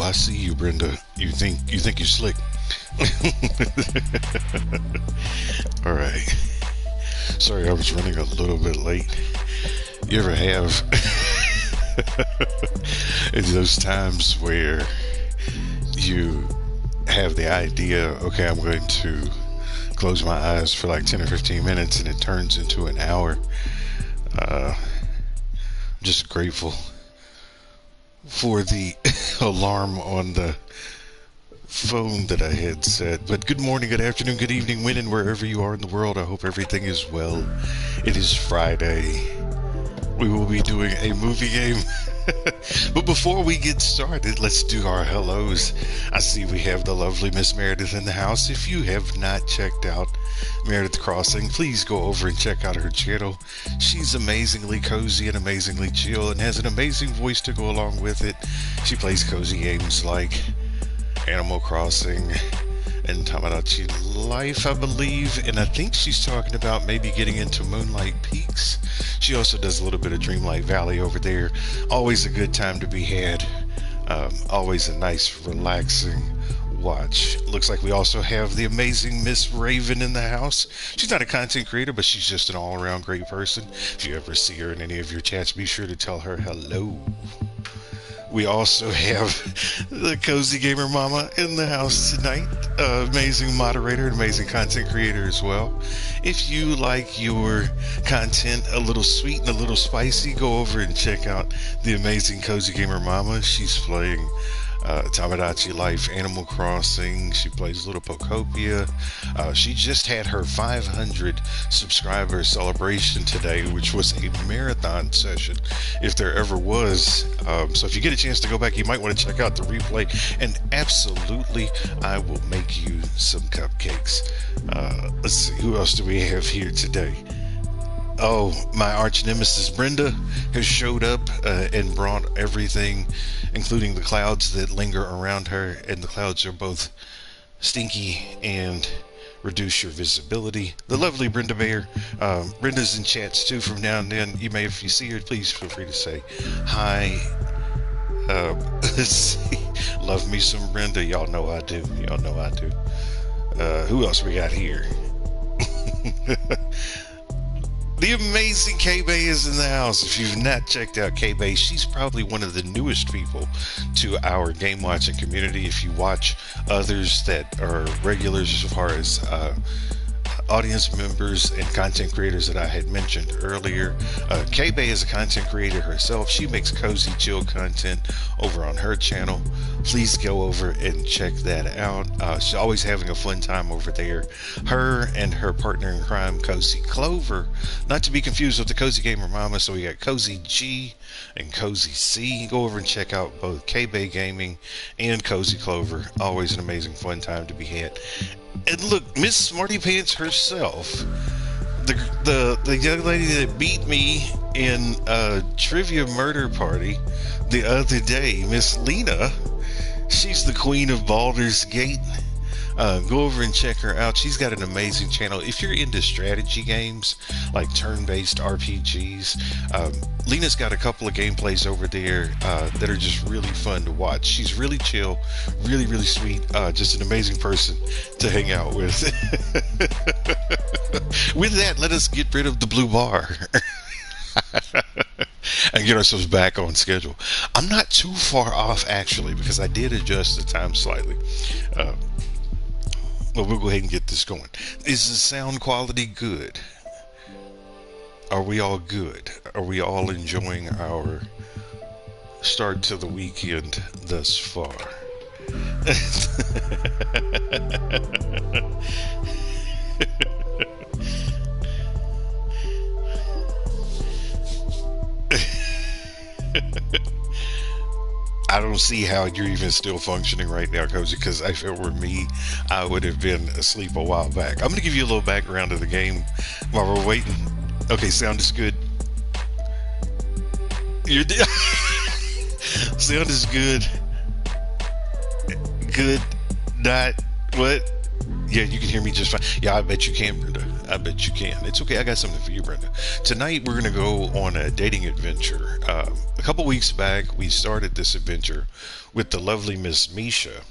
I see you, Brenda. You think you're slick. All right. Sorry, I was running a little bit late. You ever have those times where you have the idea, okay, I'm going to close my eyes for like 10 or 15 minutes and it turns into an hour? I'm just grateful for the alarm on the phone that I had set. But good morning, good afternoon, good evening, when and wherever you are in the world. I hope everything is well. It is Friday. We will be doing a movie game. But before we get started, let's do our hellos. I see we have the lovely Miss Meredith in the house. If you have not checked out Meredith Crossing, please go over and check out her channel. She's amazingly cozy and amazingly chill and has an amazing voice to go along with it. She plays cozy games like Animal Crossing and Tamagotchi Life, I believe, and I think she's talking about maybe getting into Moonlight Peaks. She also does a little bit of Dreamlight Valley over there. Always a good time to be had. Always a nice, relaxing watch. Looks like we also have the amazing Miss Raven in the house. She's not a content creator, but she's just an all-around great person. If you ever see her in any of your chats, be sure to tell her hello. We also have the Cozy Gamer Mama in the house tonight. Amazing moderator, amazing content creator as well. If you like your content a little sweet and a little spicy, go over and check out the amazing Cozy Gamer Mama. She's playing Tamagotchi Life, Animal Crossing. She plays Little Pokopia. She just had her 500 subscriber celebration today, which was a marathon session, if there ever was. So if you get a chance to go back, you might want to check out the replay. And absolutely, I will make you some cupcakes. Let's see, who else do we have here today? Oh, my arch nemesis Brenda has showed up and brought everything, including the clouds that linger around her, and the clouds are both stinky and reduce your visibility. The lovely Brenda Bear. Brenda's in chats too from now and then. You may, if you see her, please feel free to say hi. Let's see. Love me some Brenda. Y'all know I do. Y'all know I do. Who else we got here? The amazing K-Bay is in the house. If you've not checked out K-Bay, she's probably one of the newest people to our game watching community. If you watch others that are regulars as far as audience members and content creators that I had mentioned earlier, K-Bay is a content creator herself. She makes cozy, chill content over on her channel. Please go over and check that out. She's always having a fun time over there. Her and her partner in crime, Cozy Clover, not to be confused with the Cozy Gamer Mama. So we got Cozy G and Cozy C. Go over and check out both K-Bay Gaming and Cozy Clover. Always an amazing fun time to be had. And look, Miss Smarty Pants herself, the young lady that beat me in a trivia murder party the other day, Miss Lena. She's the queen of Baldur's Gate. Go over and check her out. She's got an amazing channel. If you're into strategy games like turn-based RPGs, Lena's got a couple of gameplays over there that are just really fun to watch. She's really chill, really, really sweet, just an amazing person to hang out with. With that, let us get rid of the blue bar and get ourselves back on schedule. I'm not too far off, actually, because I did adjust the time slightly. Well, we'll go ahead and get this going. Is the sound quality good? Are we all good? Are we all enjoying our start to the weekend thus far? I don't see how you're even still functioning right now, Cozy, because if it were me, I would have been asleep a while back. I'm going to give you a little background of the game while we're waiting. Okay, sound is good. Sound is good. Good. Not. What? Yeah, you can hear me just fine. Yeah, I bet you can, Brenda. I bet you can. It's okay. I got something for you, Brenda. Tonight we're going to go on a dating adventure. A couple weeks back, we started this adventure with the lovely Miss Misha.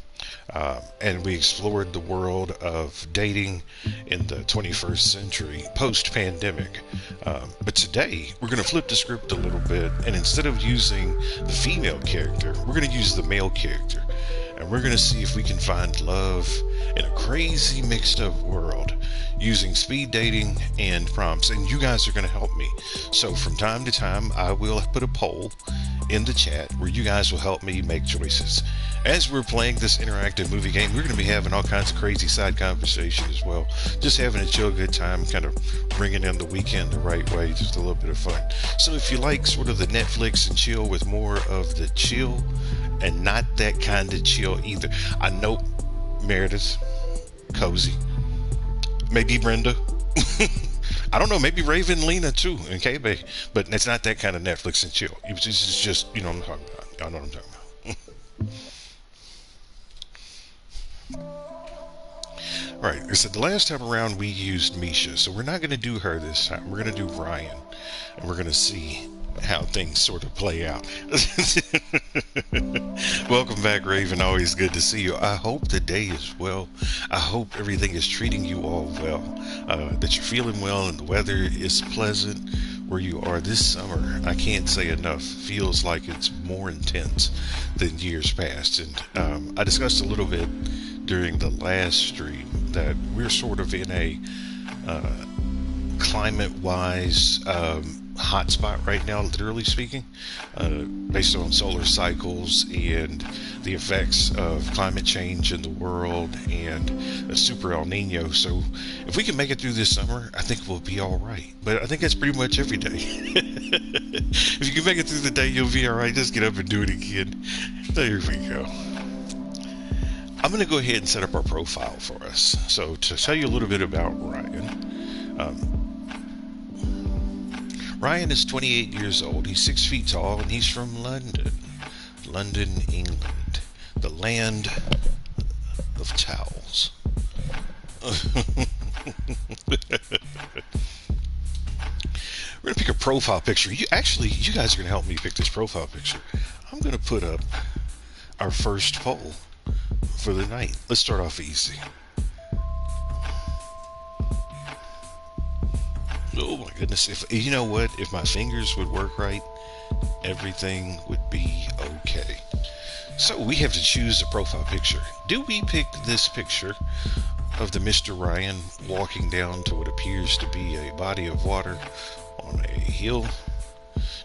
And we explored the world of dating in the 21st century, post-pandemic. But today, we're going to flip the script a little bit, and instead of using the female character, we're going to use the male character. And we're going to see if we can find love in a crazy mixed up world using speed dating and prompts. And you guys are going to help me. So from time to time, I will put a poll in the chat where you guys will help me make choices. As we're playing this interactive movie game, we're going to be having all kinds of crazy side conversation as well. Just having a chill good time, kind of bringing in the weekend the right way, just a little bit of fun. So if you like sort of the Netflix and chill with more of the chill and not that kind of chill either. I know Meredith, Cozy, maybe Brenda. I don't know, maybe Raven, Lena too, okay, but it's not that kind of Netflix and chill. This is just, you know what I'm talking about. Y'all know what I'm talking about. All right, I said the last time around we used Misha, so we're not going to do her this time. We're going to do Ryan, and we're going to see how things sort of play out. Welcome back, Raven. Always good to see you. I hope the day is well. I hope everything is treating you all well, that you're feeling well and the weather is pleasant where you are this summer. I can't say enough. Feels like it's more intense than years past. And I discussed a little bit during the last stream that we're sort of in a climate-wise hotspot right now, literally speaking, based on solar cycles and the effects of climate change in the world and a super El Nino. So if we can make it through this summer, I think we'll be all right. But I think that's pretty much every day. If you can make it through the day, you'll be all right. Just get up and do it again. There we go. I'm going to go ahead and set up our profile for us. So to tell you a little bit about Ryan, Ryan is 28 years old. He's 6 feet tall, and he's from London, England, the land of towels. We're going to pick a profile picture. You guys are going to help me pick this profile picture. I'm going to put up our first poll for the night. Let's start off easy. Oh my goodness, if you know what, if my fingers would work right, everything would be okay. So we have to choose a profile picture. Do we pick this picture of the Mr. Ryan walking down to what appears to be a body of water on a hill?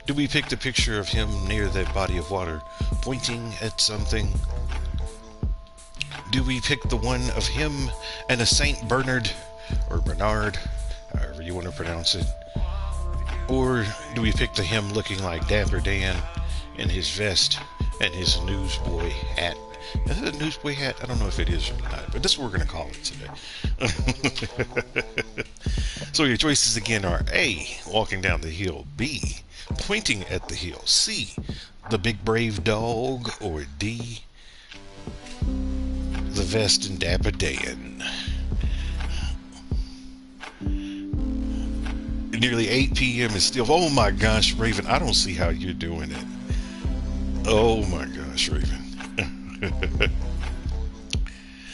Do we pick the picture of him near that body of water pointing at something? Do we pick the one of him and a Saint Bernard or Bernard, however you want to pronounce it? Or do we pick the him looking like Dapper Dan in his vest and his newsboy hat? Is it a newsboy hat? I don't know if it is or not, but that's what we're going to call it today. So your choices again are A, walking down the hill, B, pointing at the hill, C, the big brave dog, or D, the vest and Dapper Dan. Nearly 8 p.m. is still... Oh my gosh, Raven, I don't see how you're doing it. Oh my gosh, Raven.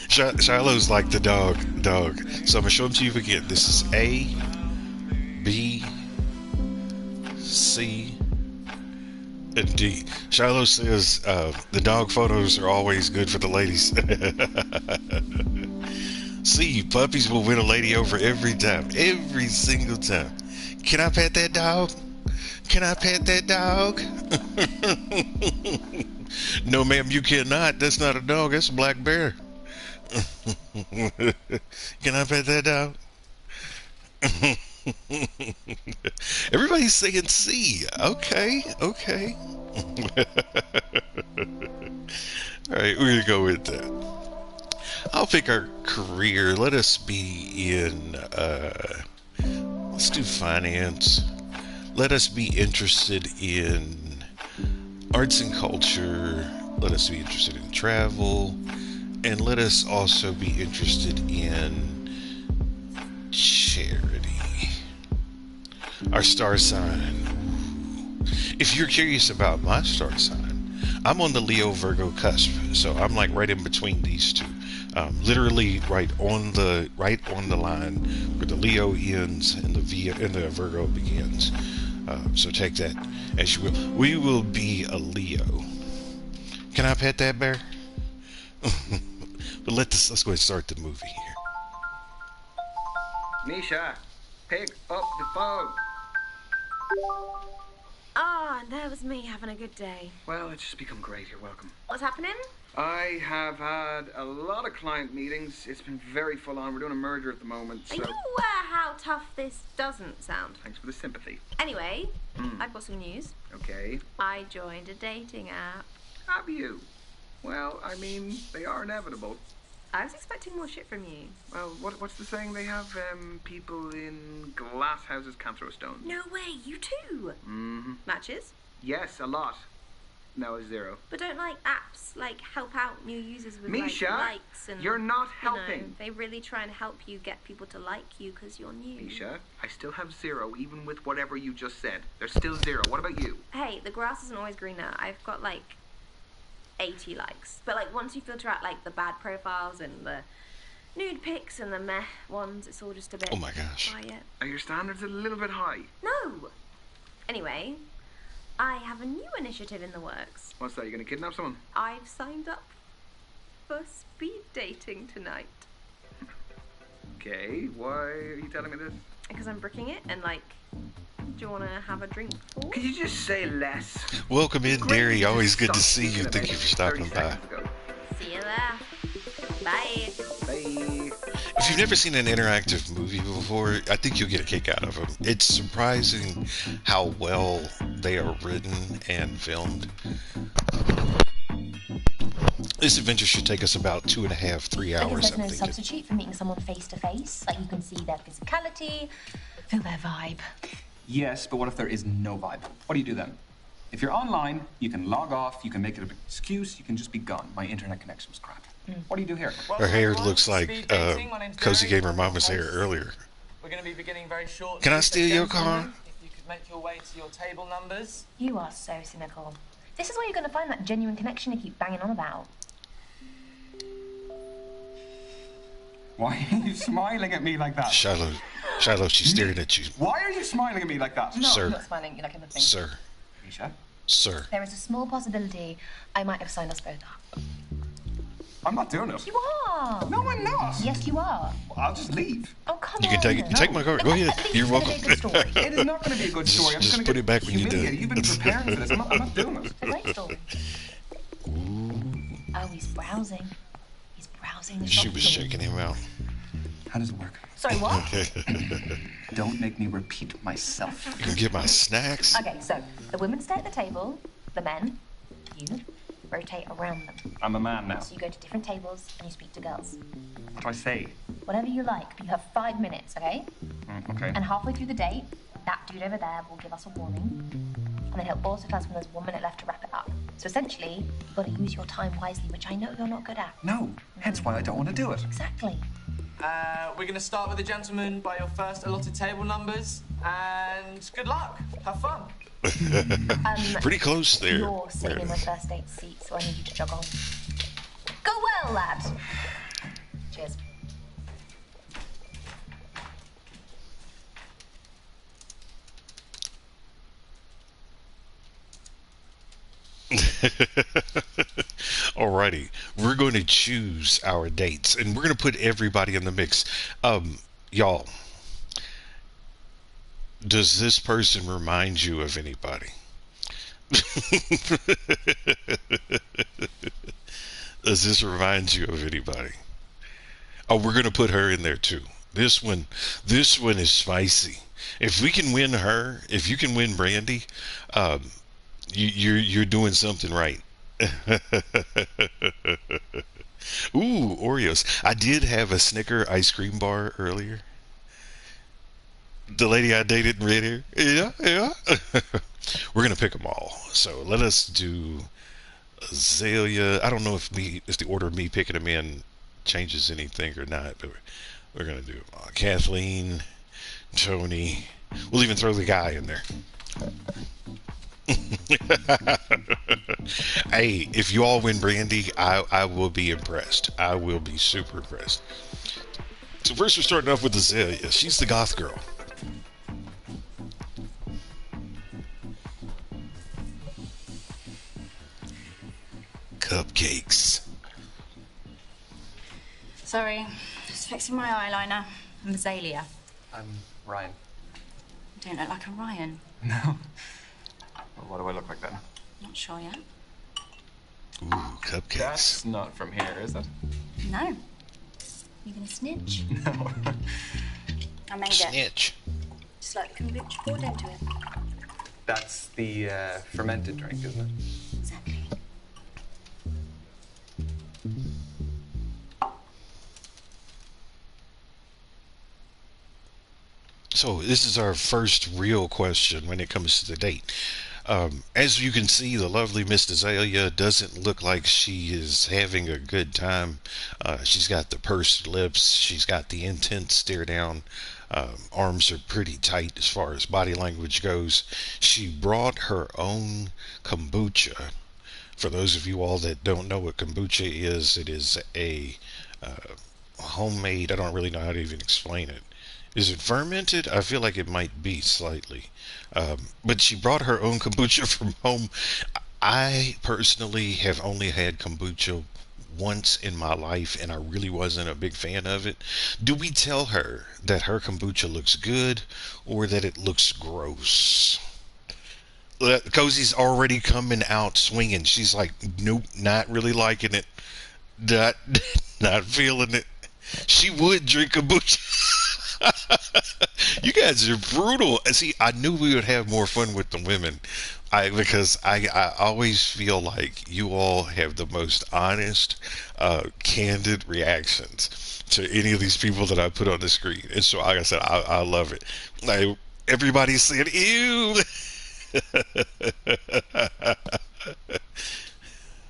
Shiloh's like the dog. So I'm going to show them to you again. This is A, B, C, and D. Shiloh says the dog photos are always good for the ladies. C, puppies will win a lady over every time. Every single time. Can I pet that dog? Can I pet that dog? No, ma'am, you cannot. That's not a dog. That's a black bear. Can I pet that dog? Everybody's saying C. Okay. All right, we're going to go with that. I'll pick our career. Let us be in, let's do finance. Let us be interested in arts and culture. Let us be interested in travel. And let us also be interested in charity. Our star sign. If you're curious about my star sign, I'm on the Leo Virgo cusp, so I'm like right in between these two. Literally right on the line where the Leo ends and the Virgo begins. So take that as you will. We will be a Leo. Can I pet that bear? But let's go ahead and start the movie here. Misha, pick up the phone. Ah, and there was me having a good day. Well, it's just become great. You're welcome. What's happening? I have had a lot of client meetings. It's been very full on. We're doing a merger at the moment, so... Are you aware how tough this doesn't sound? Thanks for the sympathy. Anyway, I've got some news. Okay. I joined a dating app. Have you? Well, I mean, they are inevitable. I was expecting more shit from you. Well, what's the saying? They have, people in glass houses can't throw stones. No way, you too. Mm-hmm. Matches? Yes, a lot. No, 0. But don't like apps like help out new users with Misha, likes and... you're not helping. You know, they really try and help you get people to like you because you're new. Misha, I still have 0 even with whatever you just said. There's still 0. What about you? Hey, the grass isn't always greener. I've got like 80 likes. But like once you filter out like the bad profiles and the nude pics and the meh ones, it's all just a bit... Oh my gosh. Quiet. Are your standards a little bit high? No! Anyway, I have a new initiative in the works. What's that? You gonna kidnap someone? I've signed up for speed dating tonight. Okay, why are you telling me this? Because I'm bricking it and like, do you want to have a drink before? Could you just say less? Welcome in, Derry. Always good to Stop see you. thinking Thank about you for it stopping 30 by. seconds ago. See you there. Bye. Bye. If you've never seen an interactive movie before, I think you'll get a kick out of them. It's surprising how well they are written and filmed. This adventure should take us about 2.5, 3 hours. Because there's no substitute for meeting someone face to face. Like you can see their physicality, feel their vibe. Yes, but what if there is no vibe? What do you do then? If you're online, you can log off, you can make it an excuse, you can just be gone. My internet connection was crap. What do you do here? Her hair looks like Cozy Gamer Mama's hair earlier. We're going to be beginning very shortly. Can I steal your car? If you could make your way to your table numbers. You are so cynical. This is where you're going to find that genuine connection you keep banging on about. Why are you smiling at me like that? Shiloh, she's staring at you. Why are you smiling at me like that? No, Sir. I'm not smiling like anything. Sir, Misha, sir. There is a small possibility I might have signed us both up. I'm not doing it. You are. No, I'm not. Yes, you are. I'll just leave. Oh, come You on. can take it. Take my car. Go ahead. At least You're it's gonna welcome. be a good story. It is not going to be a good story. I'm Just gonna put get it back when you're done. humiliated. You've been preparing for this. I'm not doing it. It's a great story. Oh, he's browsing. He's browsing the She shop was floor. shaking him out. How does it work? Sorry, what? Don't make me repeat myself. You can get my snacks. Okay, so the women stay at the table, the men, you, rotate around them. I'm a man now. So you go to different tables and you speak to girls. What do I say? Whatever you like, but you have 5 minutes, okay? Okay. And halfway through the date, that dude over there will give us a warning. And then he'll also tell us when there's 1 minute left to wrap it up. So essentially, you've got to use your time wisely, which I know you're not good at. No. Hence why I don't want to do it. Exactly. We're going to start with the gentleman by your first allotted table numbers. And good luck. Have fun. Pretty close there. You're sitting in my first date seat, so I need you to jog on. Go well, lad. Cheers. Alrighty, we're going to choose our dates, and we're going to put everybody in the mix. Y'all, does this person remind you of anybody? Does this remind you of anybody? Oh, we're going to put her in there too. This one is spicy. If we can win her, if you can win Brandy, you're doing something right. Ooh, Oreos. I did have a Snicker ice cream bar earlier. The lady I dated in red hair. Yeah. We're gonna pick them all. So let us do Azalea. I don't know if the order of me picking them in changes anything or not, but we're gonna do Kathleen, Tony. We'll even throw the guy in there. Hey, if you all win Brandy, I will be impressed. I will be super impressed. So first we're starting off with Azalea. She's the goth girl. Cupcakes. Sorry, just fixing my eyeliner. I'm Azalea. I'm Ryan. You don't look like a Ryan. No? Well, what do I look like then? Not sure yet. Ooh, cupcakes. That's not from here, is it? No. You gonna snitch? No. I made it. Snitch. Just like the kombucha poured into it. That's the fermented drink, isn't it? Exactly. So this is our first real question when it comes to the date. As you can see, the lovely Miss Azalea doesn't look like she is having a good time. She's got the pursed lips. She's got the intense stare down. Arms are pretty tight as far as body language goes. She brought her own kombucha. For those of you all that don't know what kombucha is, it is a homemade, I don't really know how to even explain it. Is it fermented? I feel like it might be slightly. But she brought her own kombucha from home. I personally have only had kombucha once in my life, and I really wasn't a big fan of it. Do we tell her that her kombucha looks good or that it looks gross? Cozy's already coming out swinging. She's like, nope, not really liking it. Not, not feeling it. She would drink kombucha. You guys are brutal. See, I knew we would have more fun with the women. Because I always feel like you all have the most honest, candid reactions to any of these people that I put on the screen. And so, like I said, I love it. Like, everybody said, ew.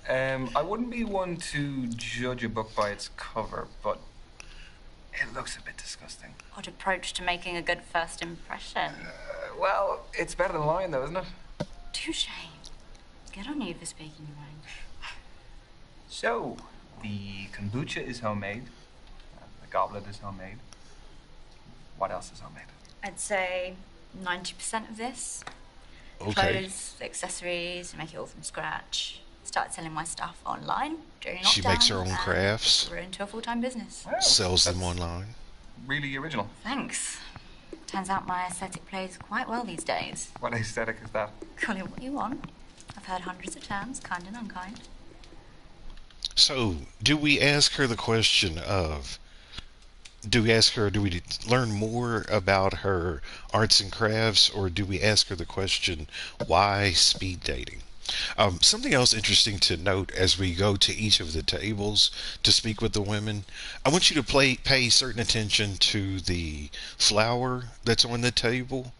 I wouldn't be one to judge a book by its cover, but it looks a bit disgusting. Odd approach to making a good first impression. Well, it's better than mine, though, isn't it? Touche. Good on you for speaking your mind. So, the kombucha is homemade. The goblet is homemade. What else is homemade? I'd say 90% of this. Okay. Clothes, accessories, I make it all from scratch. Started selling my stuff online during lockdown. She makes her own crafts. Grew into a full-time business. Well, Sells them that's online. Really original. Thanks. Turns out my aesthetic plays quite well these days. What aesthetic is that? Call it what you want. I've heard hundreds of terms, kind and unkind. So, do we ask her the question of, do we learn more about her arts and crafts, or do we ask her the question, why speed dating? Something else interesting to note as we go to each of the tables to speak with the women, I want you to pay certain attention to the flower that's on the table,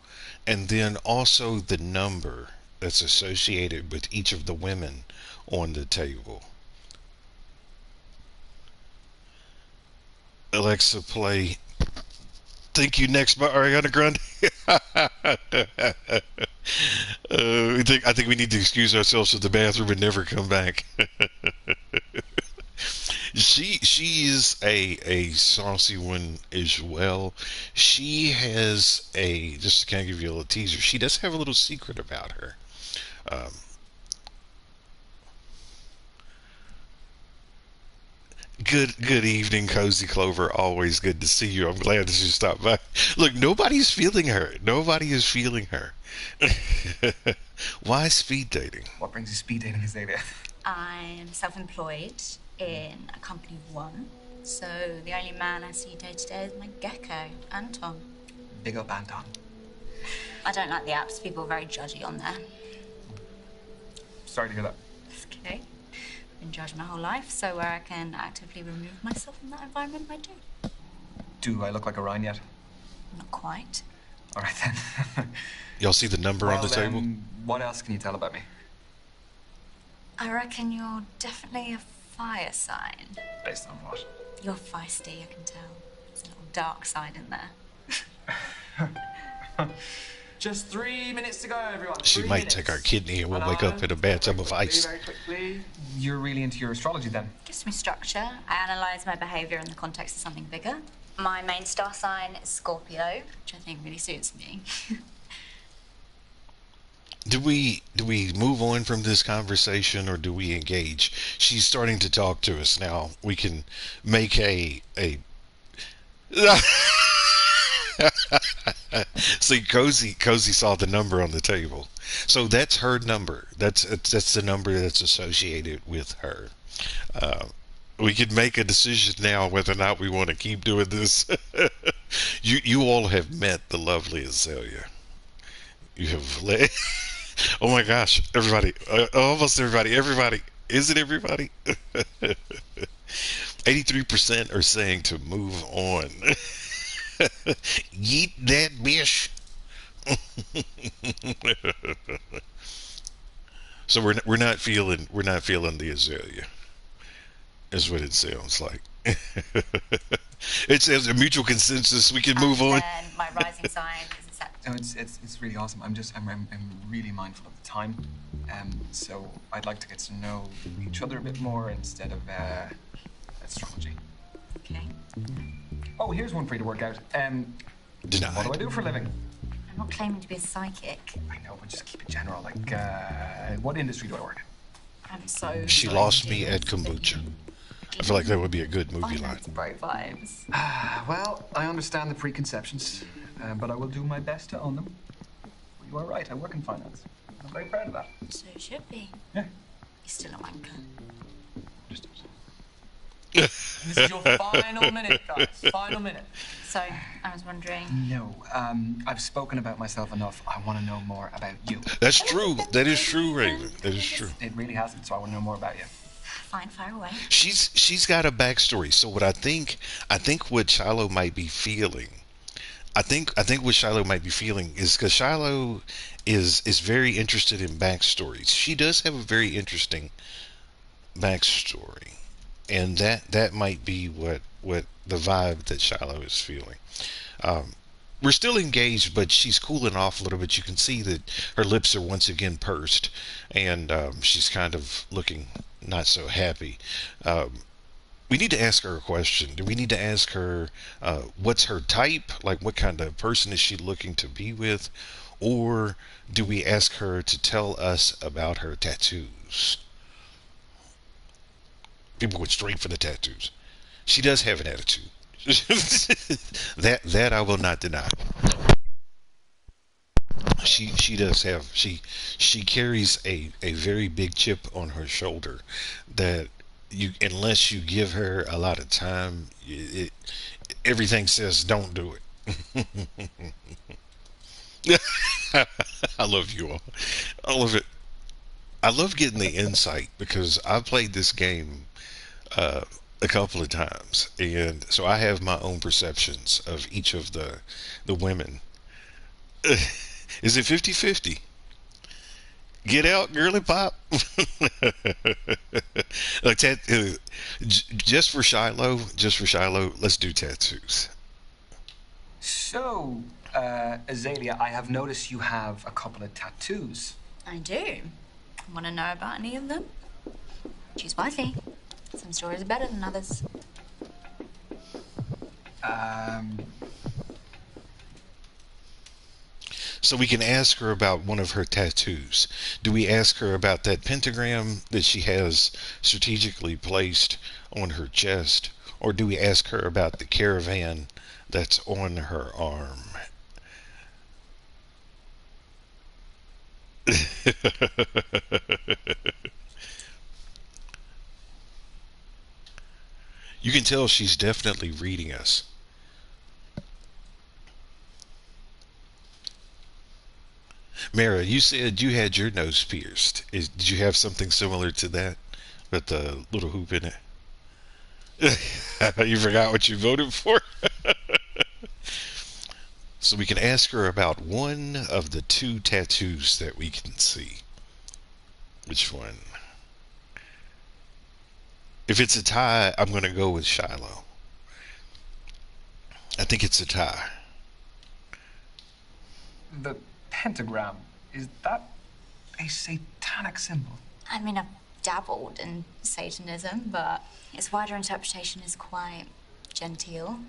and then also the number that's associated with each of the women on the table. Alexa, play Thank You Next by Ariana Grande. I think we need to excuse ourselves to the bathroom and never come back. She is a saucy one as well. She has just to kind of give you a little teaser, she does have a little secret about her. Good evening, Cozy Clover. Always good to see you. I'm glad that you stopped by. Look, nobody's feeling her. Nobody is feeling her. Why speed dating? What brings you speed dating, Azalea? I'm self-employed in a company of one, so the only man I see day to day is my gecko, Anton. Big up, Anton. I don't like the apps. People are very judgy on there. Sorry to hear that. It's okay. Been judged my whole life, so where I can actively remove myself from that environment, I do. Do I look like a Ryan yet? Not quite. All right, then. Y'all see the number on the table? What else can you tell about me? I reckon you're definitely a fire sign. Based on what? You're feisty, I can tell. There's a little dark side in there. Just 3 minutes to go, everyone. She 3 might minutes. take our kidney and we'll wake up in a bathtub of ice. Very quickly. You're really into your astrology then? Gives me structure. I analyse my behaviour in the context of something bigger. My main star sign is Scorpio, which I think really suits me. Do we move on from this conversation or do we engage? She's starting to talk to us now. We can make a See, Cozy saw the number on the table. So that's her number. That's the number that's associated with her. We could make a decision now whether or not we want to keep doing this. You all have met the lovely Azalea. You have oh my gosh, everybody, almost everybody. Is it everybody? 83% are saying to move on. Yeet that bish. So we're not feeling the Azalea, is what it sounds like. It says a mutual consensus. We can move on. And my rising sign is a Sagittarius. No, it's really awesome. I'm really mindful of the time. So I'd like to get to know each other a bit more instead of astrology. Okay. Oh, here's one for you to work out. Denied. What do I do for a living? I'm not claiming to be a psychic. I know, but just keep it general. Like, what industry do I work in? I'm so She lost me at kombucha. I feel like that would be a good movie line. finance bro vibes. Well, I understand the preconceptions, but I will do my best to own them. You are right, I work in finance. I'm very proud of that. So it should be. Yeah. You're still a wanker. Just This is your final minute, guys. Final minute. So, I was wondering... No, I've spoken about myself enough. I want to know more about you. That's true. That is true, Raven. That is true. It really hasn't, so I want to know more about you. Fine, fire away. She's got a backstory. So what I think what Shiloh might be feeling, I think what Shiloh might be feeling is because Shiloh is very interested in backstories. She does have a very interesting backstory, and that might be what the vibe that Shiloh is feeling. We're still engaged, but she's cooling off a little bit. You can see that her lips are once again pursed, and she's kind of looking not so happy. We need to ask her a question. Do we need to ask her what's her type? Like, what kind of person is she looking to be with? Or do we ask her to tell us about her tattoos? People went straight for the tattoos. She does have an attitude. that I will not deny. She does have she carries a very big chip on her shoulder that you, unless you give her a lot of time, everything says don't do it. I love you all. I love it. I love getting the insight because I've played this game a couple of times, and so I have my own perceptions of each of the women. Is it 50-50? Get out, girly pop. Like just for Shiloh, let's do tattoos. So, Azalea, I have noticed you have a couple of tattoos. I do. Want to know about any of them? Choose wisely. Some stories are better than others. So we can ask her about one of her tattoos. Do we ask her about that pentagram that she has strategically placed on her chest? Or do we ask her about the caravan that's on her arm? You can tell she's definitely reading us. Mara, you said you had your nose pierced. Did you have something similar to that with the little hoop in it? You forgot what you voted for? So we can ask her about one of the two tattoos that we can see. Which one? If it's a tie, I'm going to go with Shiloh. I think it's a tie. The pentagram, is that a satanic symbol? I mean, I've dabbled in Satanism, but its wider interpretation is quite genteel.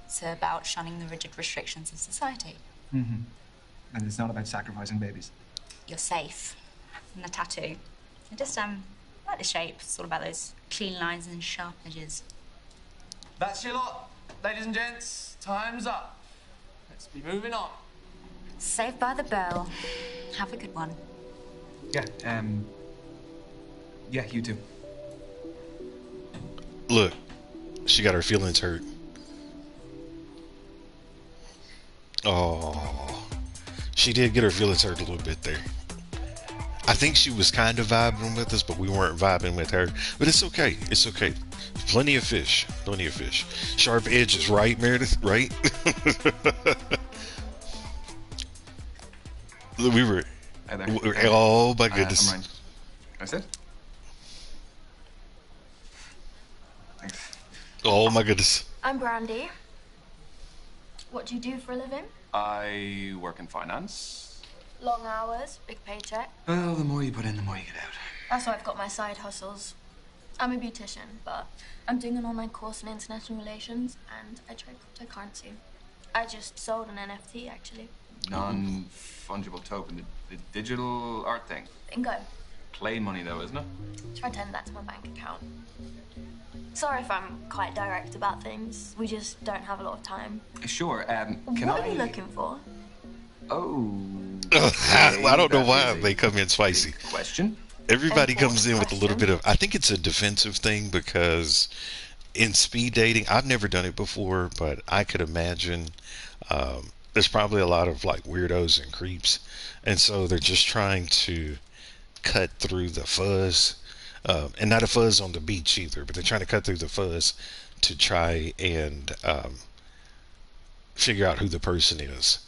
It's about shunning the rigid restrictions of society. Mm-hmm. And it's not about sacrificing babies. You're safe. And the tattoo. I just, like the shape. It's all about those clean lines and sharp edges. That's your lot, ladies and gents. Time's up. Let's be moving on. Saved by the bell. Have a good one. Yeah, you too. Look, she got her feelings hurt. Oh, she did get her feelings hurt a little bit there. I think she was kind of vibing with us, but we weren't vibing with her. But it's okay. It's okay. Plenty of fish. Plenty of fish. Sharp edges, right, Meredith? Right? We were... Hi there. Oh, my goodness. I'm Ryan. Can I sit? Thanks. Oh, my goodness. I'm Brandy. What do you do for a living? I work in finance. Long hours, big paycheck. Well, the more you put in, the more you get out. That's why I've got my side hustles. I'm a beautician, but I'm doing an online course in international relations, and I trade cryptocurrency. I just sold an NFT, actually. Non-fungible token, the digital art thing. Bingo. Play money, though, isn't it? Try to add that to my bank account. Sorry if I'm quite direct about things. We just don't have a lot of time. Sure. Can what are you looking for? Oh. I don't know why they come in spicy. Question. Everybody comes in with a little bit of... I think it's a defensive thing because in speed dating, I've never done it before, but I could imagine there's probably a lot of like weirdos and creeps. And so they're just trying to cut through the fuzz. And not a fuzz on the beach either, but they're trying to cut through the fuzz to try and figure out who the person is.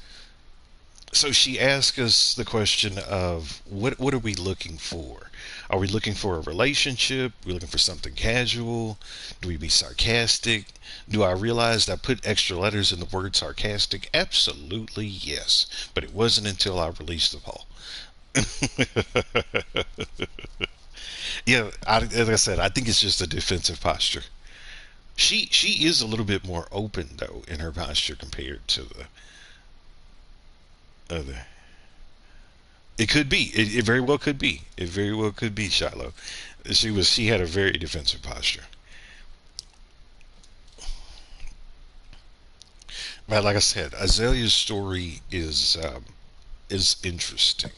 So she asked us the question of what are we looking for? Are we looking for a relationship? Are we looking for something casual? Do we be sarcastic? Do I realize I put extra letters in the word sarcastic? Absolutely yes. But it wasn't until I released the poll. Yeah, as I said, I think it's just a defensive posture. She is a little bit more open though in her posture compared to the other. It could be. It very well could be. It very well could be Shiloh. She had a very defensive posture. But like I said, Azalea's story is interesting.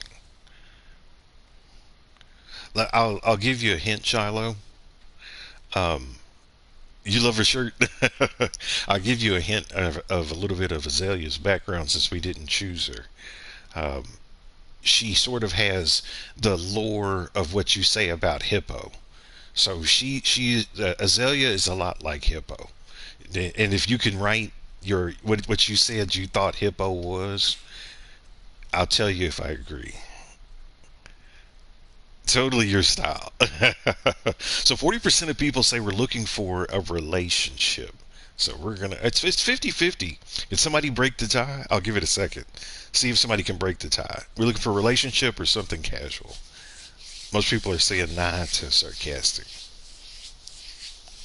I'll give you a hint, Shiloh. You love her shirt. I'll give you a hint of a little bit of Azalea's background since we didn't choose her. She sort of has the lore of what you say about Hippo. So Azalea is a lot like Hippo. And if you can write what you said you thought Hippo was, I'll tell you if I agree. Totally your style. So 40% of people say we're looking for a relationship. So it's 50-50. Can somebody break the tie? I'll give it a second. See if somebody can break the tie. We're looking for a relationship or something casual. Most people are saying nah to sarcastic.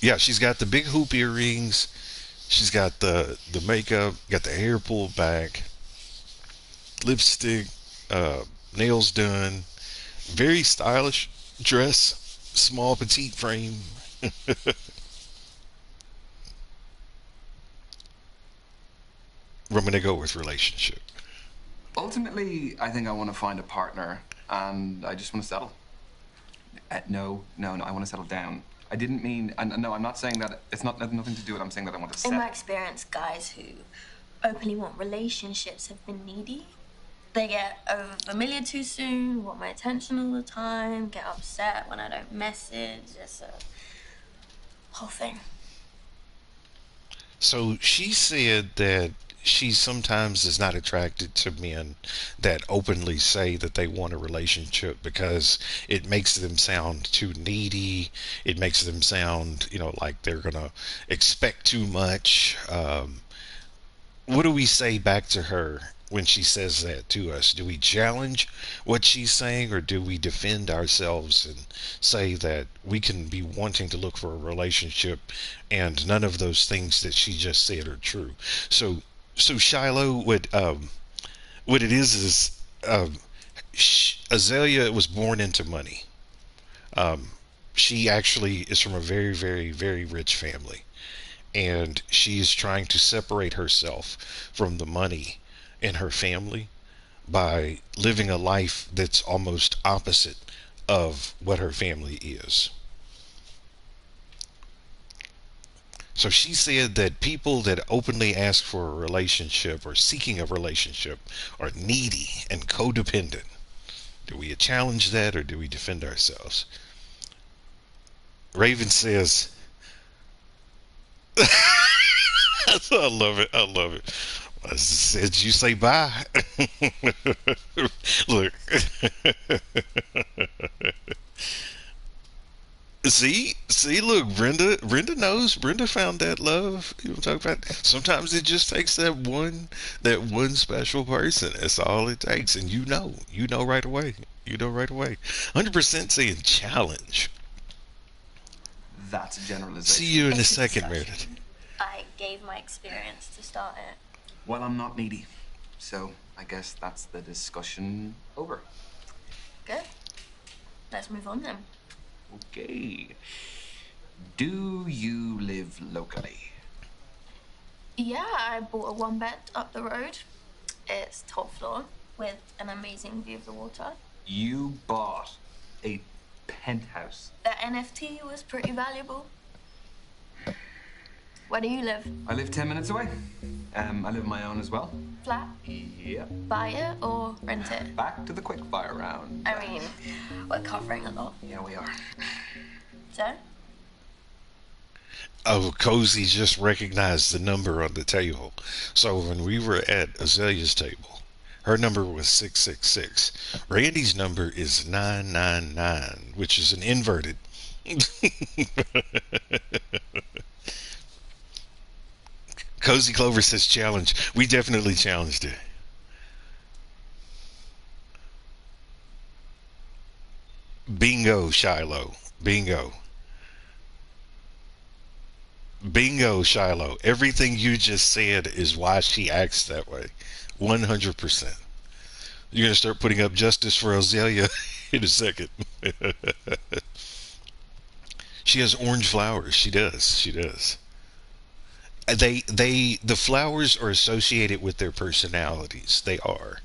Yeah, she's got the big hoop earrings. She's got the makeup, got the hair pulled back, lipstick, nails done. Very stylish dress, small petite frame. I'm gonna go with relationship. Ultimately, I think I want to find a partner, and I just want to settle. No, I want to settle down. I didn't mean, no, I'm not saying that, it's not nothing to do with it. I'm saying that I want to settle. In my experience, guys who openly want relationships have been needy. They get over familiar too soon, want my attention all the time, get upset when I don't message. It's a whole thing. So she said that she sometimes is not attracted to men that openly say that they want a relationship because it makes them sound too needy. It makes them sound, like they're gonna expect too much. What do we say back to her when she says that to us? Do we challenge what she's saying, or do we defend ourselves and say that we can be wanting to look for a relationship and none of those things that she just said are true? So Shiloh, what it is Azalea was born into money. She actually is from a very, very, very rich family, and she is trying to separate herself from the money in her family by living a life that's almost opposite of what her family is. So she said that people that openly ask for a relationship or seeking a relationship are needy and codependent. Do we challenge that or do we defend ourselves? Raven says, I love it. I love it. I said you say bye. Look. See, look, Brenda knows. Brenda found that love. You know what I'm talking about? Sometimes it just takes that one special person. That's all it takes. And you know right away. You know right away. 100% saying challenge. That's a generalization. See you in a second, Meredith. I gave my experience to start it. Well, I'm not needy, so I guess that's the discussion over. Good. Let's move on then. Okay. Do you live locally? Yeah, I bought a one bed up the road. It's top floor with an amazing view of the water. You bought a penthouse. The NFT was pretty valuable. Where do you live? I live 10 minutes away. I live on my own as well. Flat? Yep. Buy it or rent it? Back to the quickfire round. I mean, we're covering a lot. Yeah, we are. So? Oh, Cozy just recognized the number on the table. So when we were at Azalea's table, her number was 666. Randy's number is 999, which is an inverted. Cozy Clover says challenge. We definitely challenged it. Bingo, Shiloh. Bingo. Bingo, Shiloh. Everything you just said is why she acts that way. 100%. You're going to start putting up justice for Azalea in a second. She has orange flowers. She does. She does. The flowers are associated with their personalities. They are.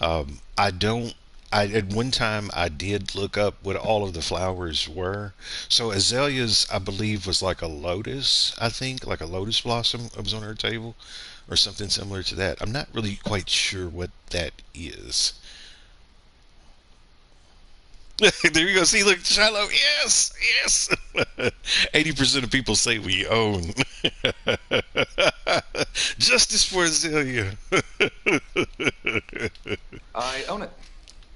At one time I did look up what all of the flowers were. So Azalea's, I believe, was like a lotus, I think, like a lotus blossom was on her table or something similar to that. I'm not really quite sure what that is. There you go. See, look, Shiloh. Yes, yes. 80% of people say we own. Justice for Azalea. I own it.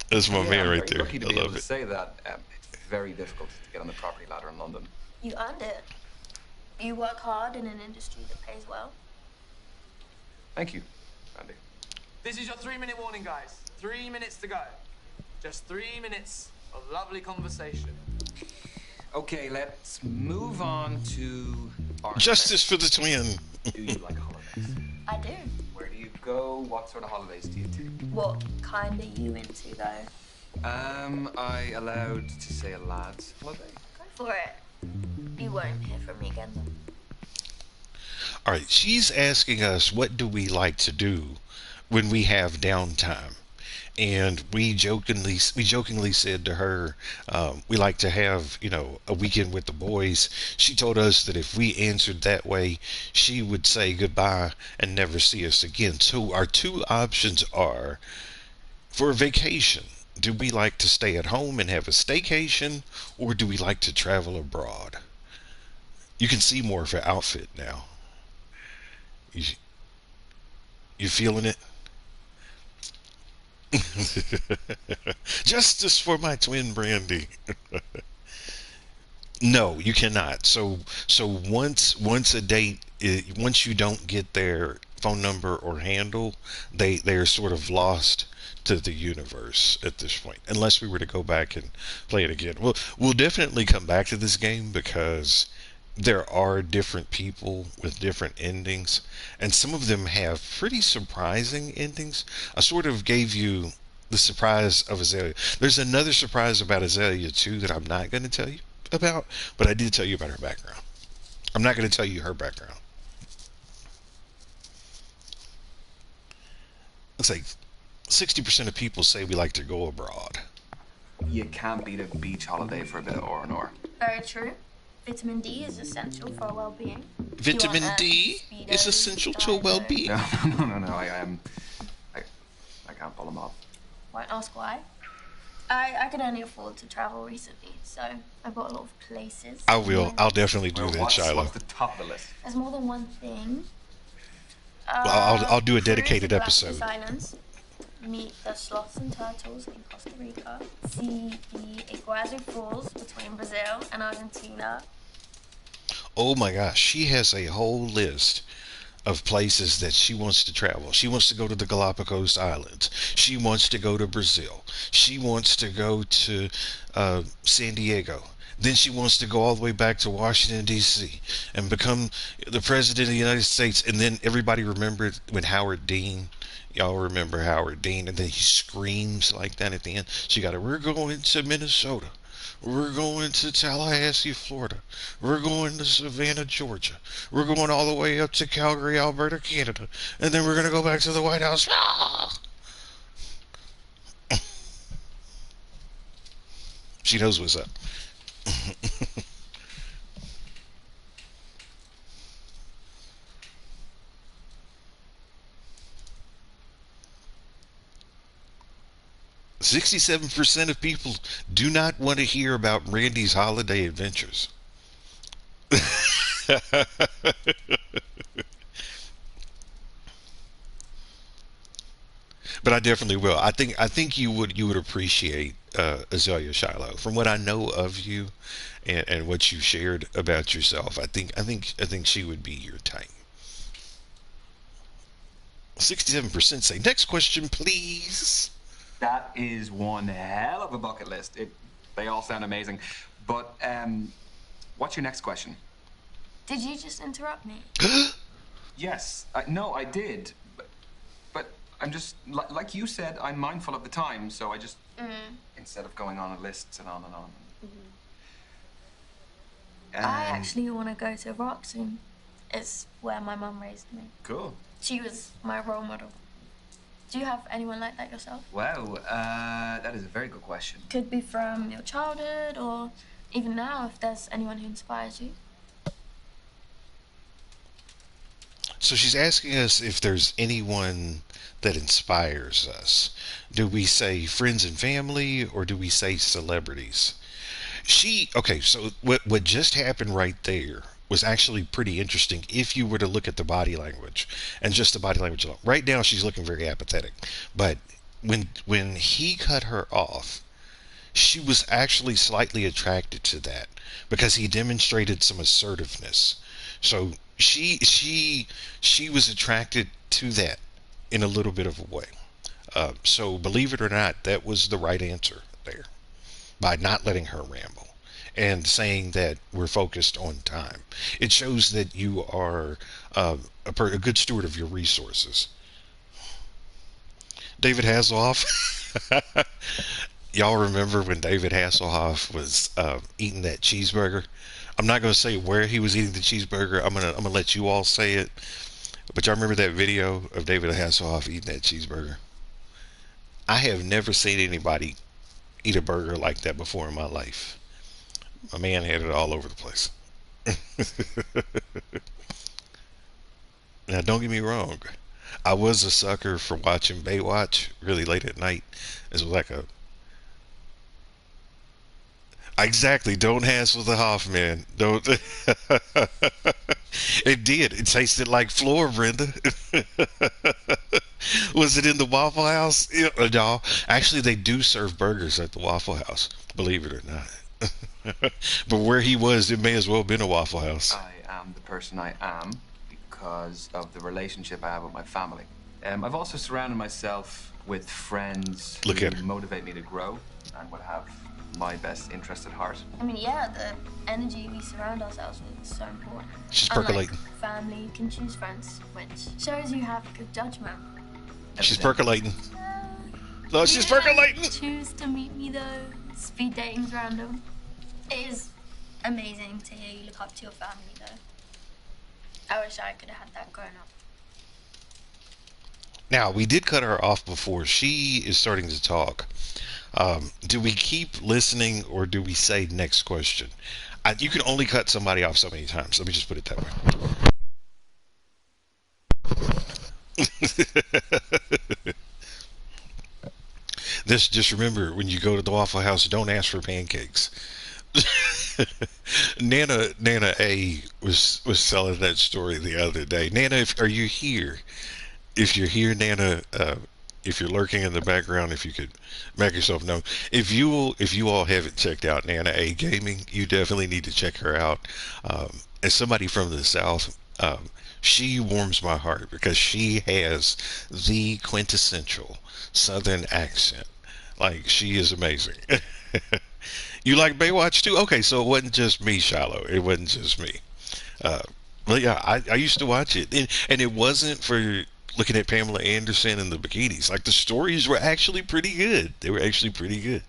That's my man I'm right very there. lucky to I be able love to it. say that. It's very difficult to get on the property ladder in London. You earned it. You work hard in an industry that pays well. Thank you, Andy. This is your 3-minute warning, guys. 3 minutes to go. Just 3 minutes of lovely conversation. Okay, let's move on to our Justice for the twin. Do you like holidays? I do. Where do you go? What sort of holidays do you take? What kind are you into, though? I allowed to say a lad's holiday? Go for it. You won't hear from me again, though. All right, she's asking us what do we like to do when we have downtime. And we jokingly said to her, we like to have, a weekend with the boys. She told us that if we answered that way, she would say goodbye and never see us again. So our two options are, for a vacation, do we like to stay at home and have a staycation, or do we like to travel abroad? You can see more of her outfit now. You feeling it? Justice for my twin Brandy. No, you cannot. So once a date, once you don't get their phone number or handle, they're sort of lost to the universe at this point. Unless we were to go back and play it again. We'll definitely come back to this game because there are different people with different endings, and some of them have pretty surprising endings. I sort of gave you the surprise of Azalea. There's another surprise about Azalea too that I'm not going to tell you about, but I did tell you about her background. I'm not going to tell you her background. Looks like 60% of people say we like to go abroad. You can't beat a beach holiday for a bit of R&R. Very true. Vitamin D is essential for our well-being. Vitamin D is essential to well-being. No. I can't pull them off. Won't ask why. I could only afford to travel recently, so I've got a lot of places. I will. I'll definitely do that, Shiloh. What's the top of the list? There's more than one thing. I'll do a dedicated cruise to episode. Galapagos Islands, meet the sloths and turtles in Costa Rica, see the Iguazu Falls between Brazil and Argentina. Oh my gosh, she has a whole list of places that she wants to travel. She wants to go to the Galapagos Islands. She wants to go to Brazil. She wants to go to San Diego. Then she wants to go all the way back to Washington, D.C. and become the president of the United States. And then everybody remembered when Howard Dean, y'all remember Howard Dean, and then he screams like that at the end. She got it. We're going to Minnesota. We're going to Tallahassee, Florida. We're going to Savannah, Georgia. We're going all the way up to Calgary, Alberta, Canada. And then we're going to go back to the White House. She knows what's up. 67% of people do not want to hear about Randy's holiday adventures. But I definitely will. I think you would appreciate Azalea Shiloh. From what I know of you and what you shared about yourself, I think she would be your type. 67% say next question, please. That is one hell of a bucket list. They all sound amazing. But what's your next question? Did you just interrupt me? Yes. No, I did. But I'm just, like you said, I'm mindful of the time, so I just, instead of going on a list and on and on. I actually want to go to Iraq soon. It's where my mum raised me. Cool. She was my role model. Do you have anyone like that yourself? Wow, that is a very good question. Could be from your childhood or even now if there's anyone who inspires you. So she's asking us if there's anyone that inspires us. Do we say friends and family or do we say celebrities? Okay, so what just happened right there was actually pretty interesting if you were to look at the body language and just the body language alone. Right now she's looking very apathetic, but when he cut her off, she was actually slightly attracted to that because he demonstrated some assertiveness. So she was attracted to that in a little bit of a way. So believe it or not, that was the right answer there by not letting her ramble and saying that we're focused on time. It shows that you are a good steward of your resources. David Hasselhoff. Y'all remember when David Hasselhoff was eating that cheeseburger? I'm not going to say where he was eating the cheeseburger. I'm gonna let you all say it. But y'all remember that video of David Hasselhoff eating that cheeseburger? I have never seen anybody eat a burger like that before in my life. My man had it all over the place. Now, don't get me wrong. I was a sucker for watching Baywatch really late at night. It was like a... Exactly. Don't hassle the Hoffman. Don't... It did. It tasted like floor, Brenda. Was it in the Waffle House? Yeah, no. Actually, they do serve burgers at the Waffle House, believe it or not. But where he was, it may as well have been a Waffle House. I am the person I am because of the relationship I have with my family. I've also surrounded myself with friends Look who at her. motivate me to grow and would have my best interest at heart. I mean, yeah, the energy we surround ourselves with is so important. She's Unlike percolating. family, you can choose friends, which shows you have good judgment. She's percolating. No, she's percolating. Choose to meet me though. Speed dating's random. It is amazing to hear you look up to your family though. I wish I could have had that growing up. Now, we did cut her off before. She is starting to talk. Do we keep listening or do we say next question? You can only cut somebody off so many times. Let me just put it that way. Just remember, when you go to the Waffle House, don't ask for pancakes. Nana A was selling that story the other day. Nana, are you here? If you're here, Nana, if you're lurking in the background, if you could make yourself known. If you all haven't checked out Nana A Gaming, you definitely need to check her out. As somebody from the South, she warms my heart because she has the quintessential Southern accent. Like, she is amazing. You like Baywatch too? Okay, so it wasn't just me, Shiloh. It wasn't just me. But yeah, I used to watch it, and it wasn't for looking at Pamela Anderson and the bikinis. Like, the stories were actually pretty good. They were actually pretty good.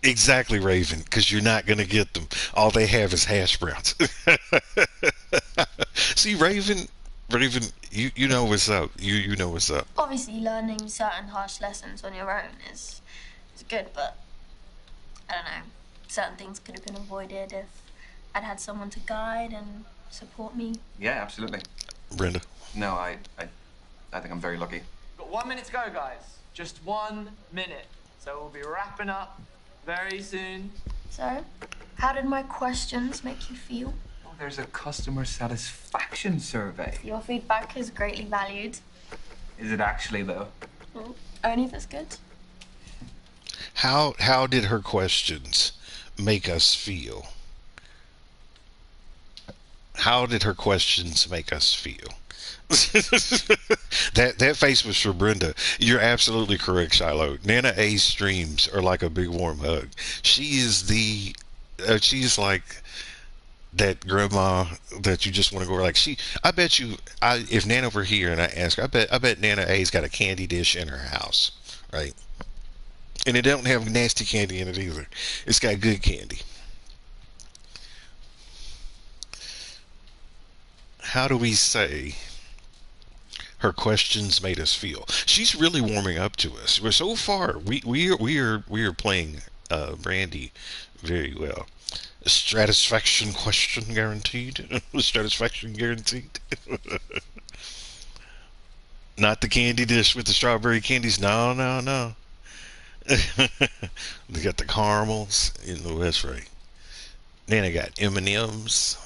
Exactly, Raven, because you're not going to get them. All they have is hash browns. See, Raven, you know what's up. You know what's up. Obviously, learning certain harsh lessons on your own is good, but I don't know. Certain things could have been avoided if I'd had someone to guide and support me. Yeah, absolutely. Brenda. No, I think I'm very lucky. Got 1 minute to go, guys. Just 1 minute. So we'll be wrapping up very soon. So, how did my questions make you feel? Oh, there's a customer satisfaction survey. Your feedback is greatly valued. Is it actually, though? Well, only if it's good. How did her questions make us feel? How did her questions make us feel? that face was for Brenda. You're absolutely correct, Shiloh. Nana A's streams are like a big warm hug. She is she's like that grandma that you just want to go over. Like, I bet you, if Nana were here and I ask her, I bet Nana A's got a candy dish in her house, right? And it don't have nasty candy in it either. It's got good candy. How do we say her questions made us feel? She's really warming up to us. We're so far. We are playing Brandy very well. Stratisfaction question guaranteed. Stratisfaction guaranteed. Not the candy dish with the strawberry candies. No. They got the caramels in the West, right? Then I got M&Ms.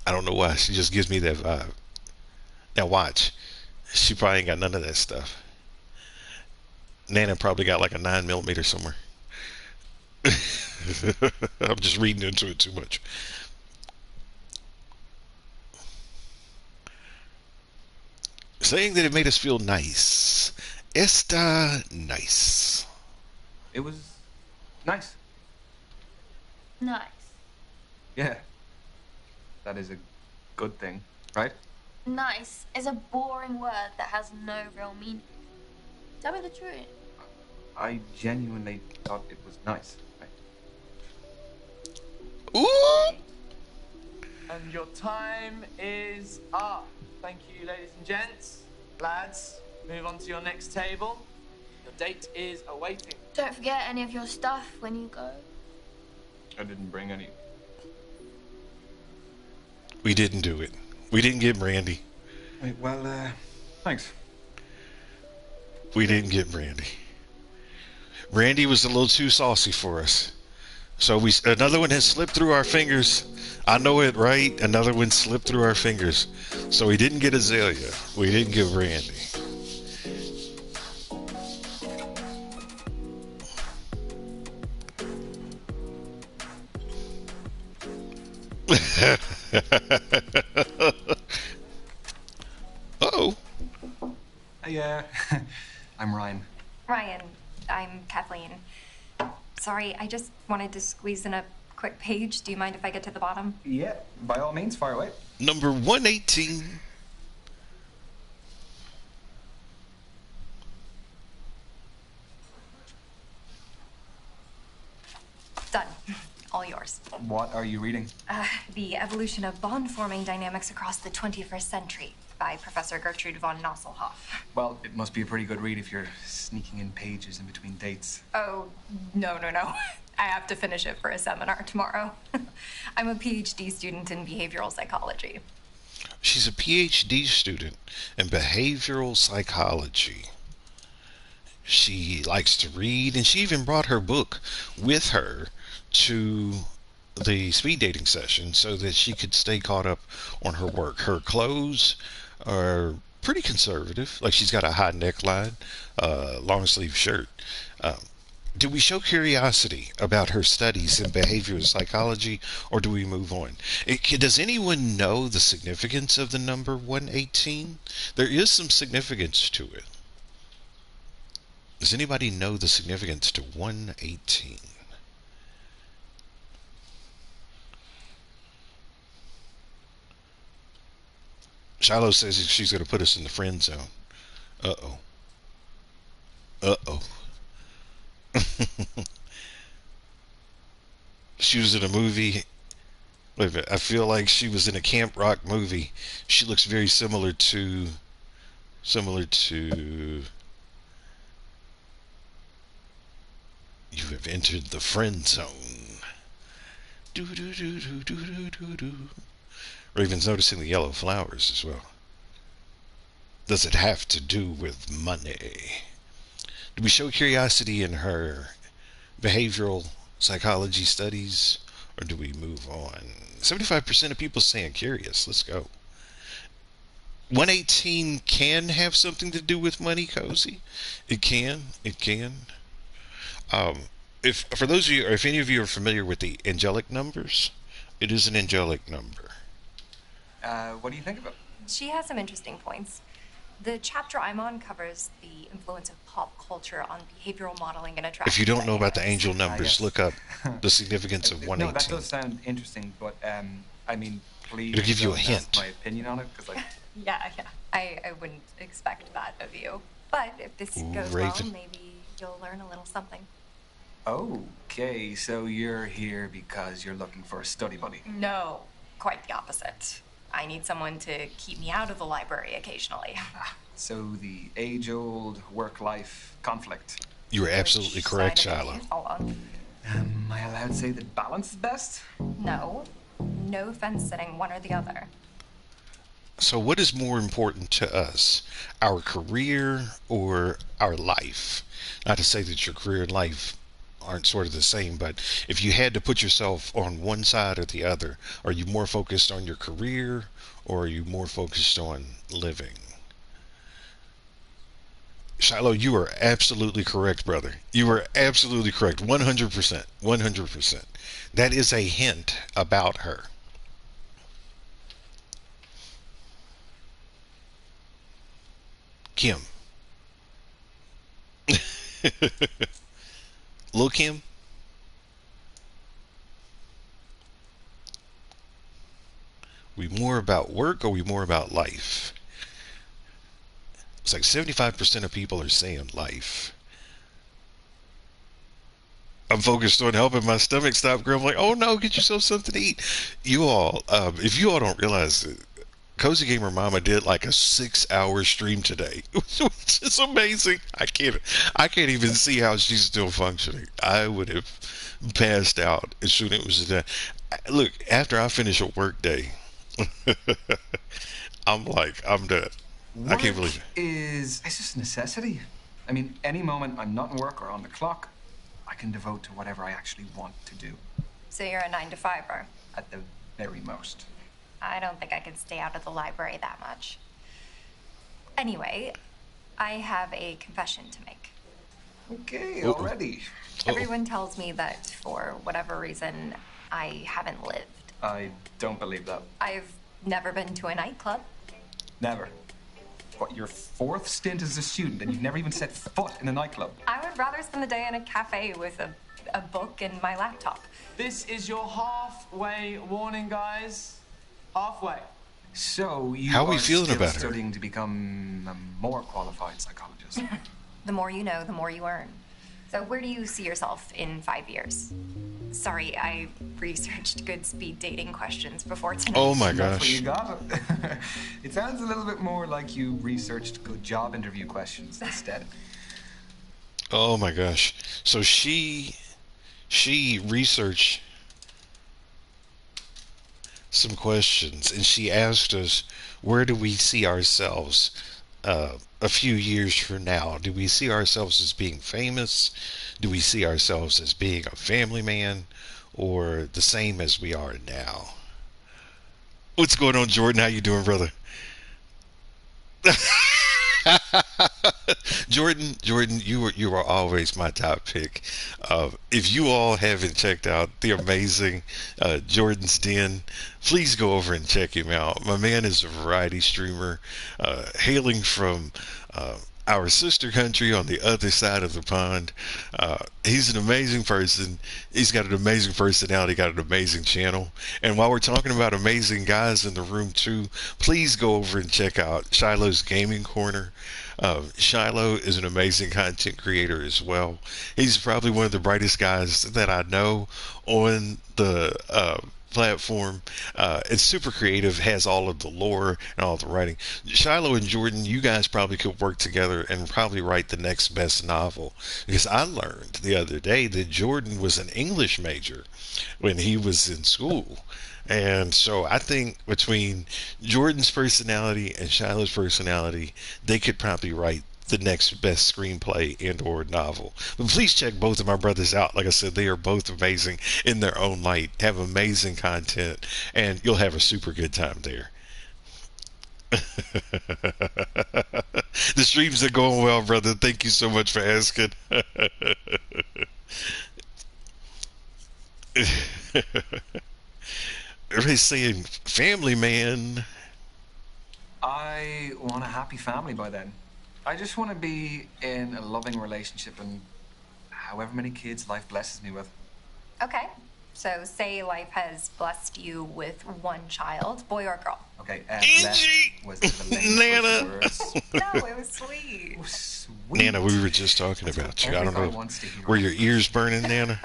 I don't know why. She just gives me that vibe. Now watch. She probably ain't got none of that stuff. Nana probably got like a 9mm somewhere. I'm just reading into it too much. Saying that it made us feel nice. Esta nice. It was nice. Nice. Yeah. That is a good thing, right? Nice is a boring word that has no real meaning. Tell me the truth. I genuinely thought it was nice. Right? Ooh! And your time is up. Thank you, ladies and gents. Lads, move on to your next table. Your date is awaiting. Don't forget any of your stuff when you go. I didn't bring any. We didn't do it. We didn't get Brandy. Wait, well, thanks. We didn't get Brandy. Brandy was a little too saucy for us. So another one has slipped through our fingers. I know it, right? Another one slipped through our fingers. So we didn't get Azalea. We didn't get Randy. Uh-oh. Hey, I'm Ryan. Ryan, I'm Kathleen. Sorry, I just wanted to squeeze in a quick page. Do you mind if I get to the bottom? Yeah, by all means, fire away. Number 118. Done. All yours. What are you reading? The Evolution of Bond-Forming Dynamics Across the 21st Century by Professor Gertrude von Nosselhoff. Well, it must be a pretty good read if you're sneaking in pages in between dates. Oh, no. I have to finish it for a seminar tomorrow. I'm a PhD student in behavioral psychology. She's a PhD student in behavioral psychology. She likes to read, and she even brought her book with her to the speed dating session so that she could stay caught up on her work. Her clothes are pretty conservative. Like, she's got a high neckline, long sleeve shirt. Do we show curiosity about her studies in behavioral psychology, or do we move on? Does anyone know the significance of the number 118? There is some significance to it. Does anybody know the significance to 118? Shiloh says she's going to put us in the friend zone. Uh-oh. Uh-oh. She was in a movie. Wait a minute. I feel like she was in a Camp Rock movie. She looks very similar to... You have entered the friend zone. Do do do do do do do do. Raven's noticing the yellow flowers as well. Does it have to do with money? Do we show curiosity in her behavioral psychology studies, or do we move on? 75% of people saying curious. Let's go. 118 can have something to do with money, Cozy. It can. If for those of you, or if any of you are familiar with the angelic numbers, it is an angelic number. What do you think of it? She has some interesting points. The chapter I'm on covers the influence of pop culture on behavioral modeling and attraction. If you don't know about the angel numbers, yes. look up the significance of 118. No, that does sound interesting, but I mean, please. It'll give you a don't hint. ask my opinion on it, because Yeah. I wouldn't expect that of you. But if this goes Raven. well, maybe you'll learn a little something. Okay, so you're here because you're looking for a study buddy. No, quite the opposite. I need someone to keep me out of the library occasionally. So the age-old work-life conflict. You are absolutely Which correct, side of it Shiloh. do you fall on? Am I allowed to say that balance is best? No. No fence sitting, one or the other. So what is more important to us, our career or our life? Not to say that your career and life aren't sort of the same, but if you had to put yourself on one side or the other, are you more focused on your career or are you more focused on living? Shiloh, you are absolutely correct, brother. You are absolutely correct. 100%. 100%. That is a hint about her. Kim. Lil Kim? We more about work or we more about life? It's like 75% of people are saying life. I'm focused on helping my stomach stop grumbling. Oh no, get yourself something to eat. You all, if you all don't realize it, Cozy Gamer Mama did like a 6-hour stream today, which is amazing. I can't even see how she's still functioning. I would have passed out as soon as it was done. Look, after I finish a work day, I'm done. I can't believe it. It's just a necessity. I mean, any moment I'm not in work or on the clock, I can devote to whatever I actually want to do. So you're a 9-to-5er. At the very most. I don't think I can stay out of the library that much. Anyway, I have a confession to make. Okay, already. Everyone tells me that for whatever reason, I haven't lived. I don't believe that. I've never been to a nightclub. Never. What, your 4th stint as a student and you've never even set foot in a nightclub? I would rather spend the day in a cafe with a book and my laptop. This is your halfway warning, guys. Halfway. So you How are we are feeling still about her? studying to become a more qualified psychologist. The more you know, the more you earn. So where do you see yourself in 5 years? Sorry, I researched good speed dating questions before tonight. Oh my That's what gosh. you got. It sounds a little bit more like you researched good job interview questions instead. Oh my gosh. So she researched some questions and she asked us, where do we see ourselves a few years from now? Do we see ourselves as being famous? Do we see ourselves as being a family man, or the same as we are now? What's going on, Jordan? How you doing, brother? Jordan, you were always my top pick. If you all haven't checked out the amazing Jordan's Den, please go over and check him out. My man is a variety streamer, hailing from our sister country on the other side of the pond. He's an amazing person. He's got an amazing personality, got an amazing channel. And while we're talking about amazing guys in the room too, please go over and check out Shiloh's Gaming Corner. Shiloh is an amazing content creator as well. He's probably one of the brightest guys that I know on the platform. It's super creative, has all of the lore and all the writing. Shiloh and Jordan, you guys probably could work together and probably write the next best novel, because I learned the other day that Jordan was an English major when he was in school. And so I think between Jordan's personality and Shiloh's personality, they could probably write the next best screenplay and or novel. But please check both of my brothers out. Like I said, they are both amazing in their own light, have amazing content, and you'll have a super good time there. The streams are going well, brother. Thank you so much for asking. Everybody's saying family man. I want a happy family by then. I just want to be in a loving relationship and however many kids life blesses me with. Okay. So say life has blessed you with one child, boy or girl. Okay, Angie! was the Nana! words. No, it was sweet. Oh, sweet. Nana, we were just talking about you. I don't Every guy know. wants to hear. Were your ears burning, Nana?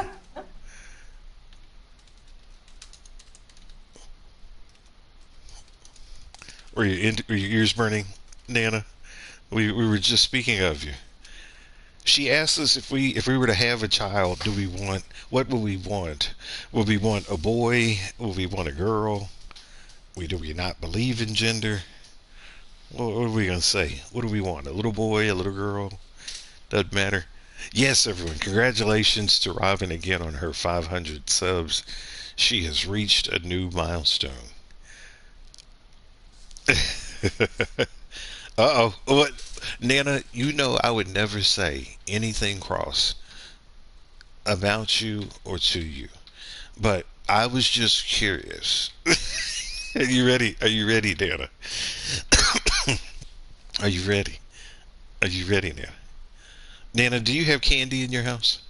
Were your ears burning, Nana? We were just speaking of you. She asked us if we were to have a child, what would we want? Would we want a boy? Would we want a girl? Do we not believe in gender? What are we gonna say? What do we want? A little boy, a little girl? Doesn't matter. Yes, everyone. Congratulations to Robin again on her 500 subs. She has reached a new milestone. Uh-oh. What? Nana, you know I would never say anything cross about you or to you. But I was just curious. Are you ready? Are you ready, Nana? Are you ready? Are you ready, Nana? Nana, do you have candy in your house?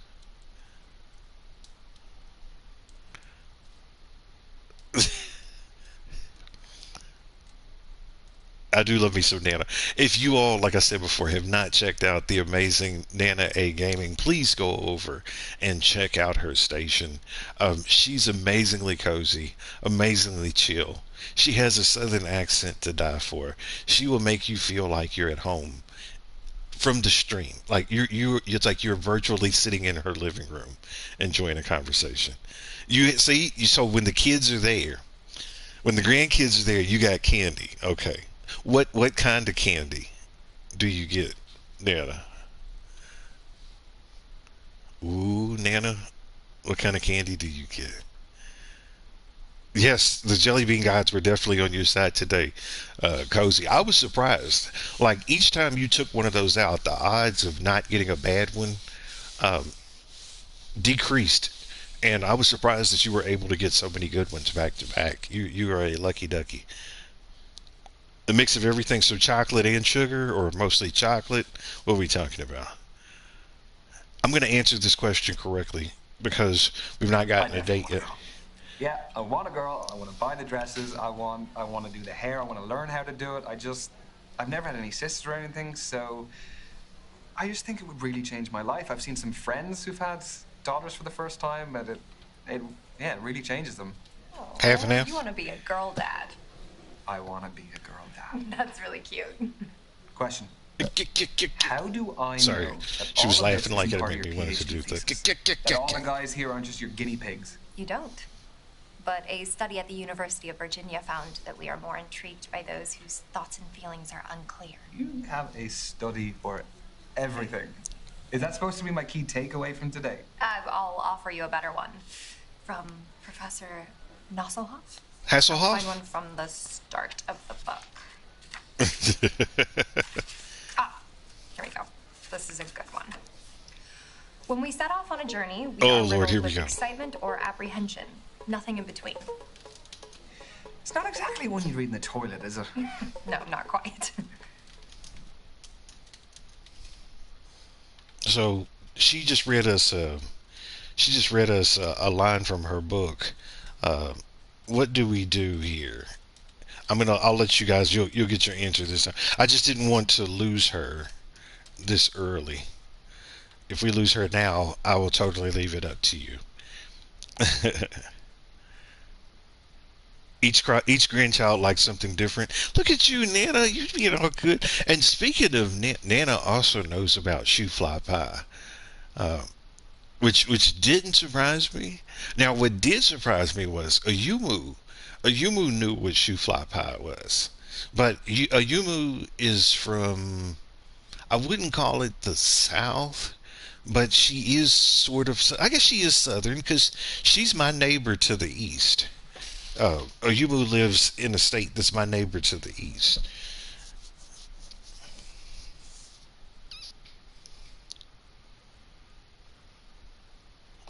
I do love me some Nana. If you all, like I said before, have not checked out the amazing Nana A Gaming, please go over and check out her station. She's amazingly cozy, amazingly chill. She has a southern accent to die for. She will make you feel like you're at home from the stream. Like it's like you're virtually sitting in her living room enjoying a conversation. You see, so when the kids are there, when the grandkids are there, you got candy. Okay. What kind of candy do you get, Nana? Ooh, Nana, what kind of candy do you get? Yes, the jelly bean gods were definitely on your side today, Cozy. I was surprised. Like each time you took one of those out, the odds of not getting a bad one um, decreased, and I was surprised that you were able to get so many good ones back to back. You are a lucky ducky. A mix of everything, so chocolate and sugar, or mostly chocolate. What are we talking about? I'm going to answer this question correctly because we've not gotten a date yet. Yeah, I want a girl. I want to buy the dresses. I want to do the hair. I want to learn how to do it. I've never had any sisters or anything, so I just think it would really change my life. I've seen some friends who've had daughters for the first time, and it really changes them. Oh, Half and half? You want to be a girl dad. I want to be a girl dad. That's really cute. Question. How do I Sorry, know that she was all of laughing this like isn't it part made of me your want to do PhD the. thesis? That all the guys here aren't just your guinea pigs? You don't. But a study at the University of Virginia found that we are more intrigued by those whose thoughts and feelings are unclear. You have a study for everything. Is that supposed to be my key takeaway from today? I'll offer you a better one. From Professor Nosselhoff? Hasselhoff? Find one from the start of the book. Here we go. This is a good one. When we set off on a journey, we Oh, are Lord, here riddled we with go. excitement or apprehension. Nothing in between. It's not exactly one you'd read in the toilet, is it? No, not quite. So she just read us. A line from her book. What do we do here? I'll let you guys. You'll get your answer this time. I just didn't want to lose her this early. If we lose her now, I will totally leave it up to you. Each grandchild likes something different. Look at you, Nana. You're being all good. And speaking of Nana, also knows about shoe fly pie, which didn't surprise me. Now, what did surprise me was Ayumu. Ayumu knew what shoe fly pie was, but Ayumu is from. I wouldn't call it the South, but she is sort of. I guess she is Southern because she's my neighbor to the east. Oyubu lives in a state that's my neighbor to the east.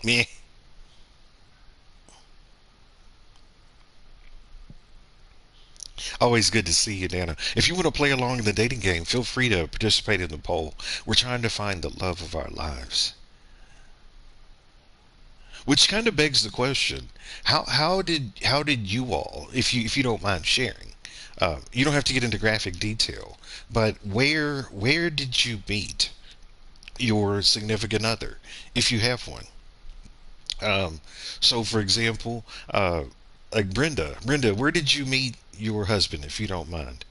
Meh. Always good to see you, Nana. If you want to play along in the dating game, feel free to participate in the poll. We're trying to find the love of our lives. Which kind of begs the question: how did you all, if you don't mind sharing, you don't have to get into graphic detail, but where did you meet your significant other, if you have one? So for example, like Brenda, where did you meet your husband, if you don't mind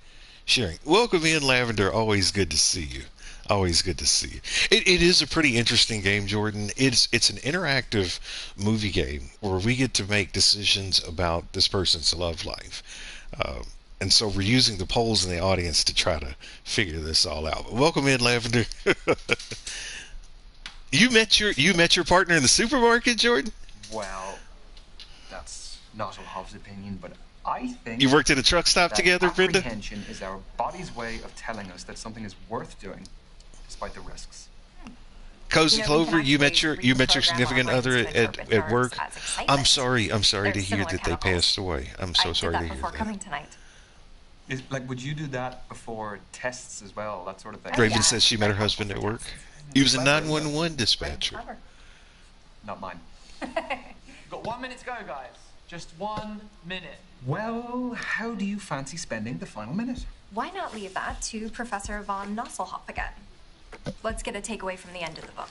sharing? Welcome in, Lavender. Always good to see you. Always good to see you. It is a pretty interesting game, Jordan. It's an interactive movie game where we get to make decisions about this person's love life. And so we're using the polls in the audience to try to figure this all out. Welcome in, Lavender. You met your partner in the supermarket, Jordan? Well, that's not Hobbs' opinion, but I think you worked at a truck stop that together, Brenda? Apprehension is our body's way of telling us that something is worth doing, despite the risks. Cozy Clover, you met your reprogram significant our other brains to interpret at work. verbs as excitement. I'm sorry to There's hear similar that they chemicals. passed away. I'm so I sorry did to that hear before that. coming tonight. Would you do that before tests as well, that sort of thing? Raven yeah. says she met her husband at work. He was a 911 dispatcher. Clever. Not mine. You've got 1 minute to go, guys. Just 1 minute. Well, how do you fancy spending the final minute? Why not leave that to Professor von Nosselhoff again? Let's get a takeaway from the end of the book.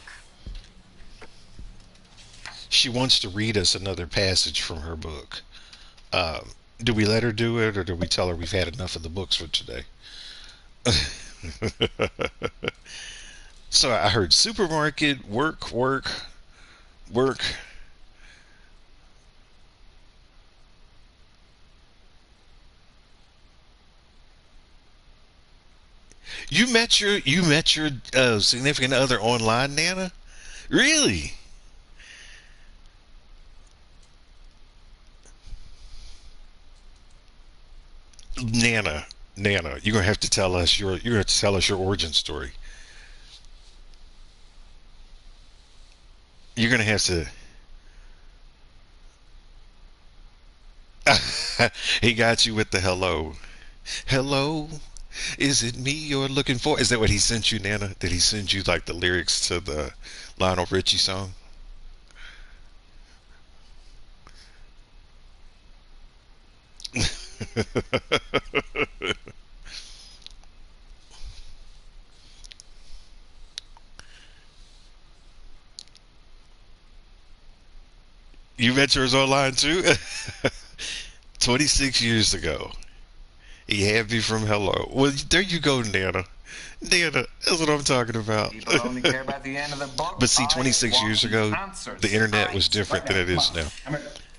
She wants to read us another passage from her book. Do we let her do it, or do we tell her we've had enough of the books for today? So I heard supermarket, work. You met your significant other online, Nana? Really? Nana, you're gonna have to tell us your origin story. You're gonna have to. He got you with the hello. Hello, is it me you're looking for? Is that what he sent you, Nana? Did he send you like the lyrics to the Lionel Richie song? You met yours online too? 26 years ago. He had me from hello. Well, there you go, Nana. Nana, that's what I'm talking about. People only care about the end of the book. But see, I 26 want years the ago, answers. the internet was Right. different than it is now.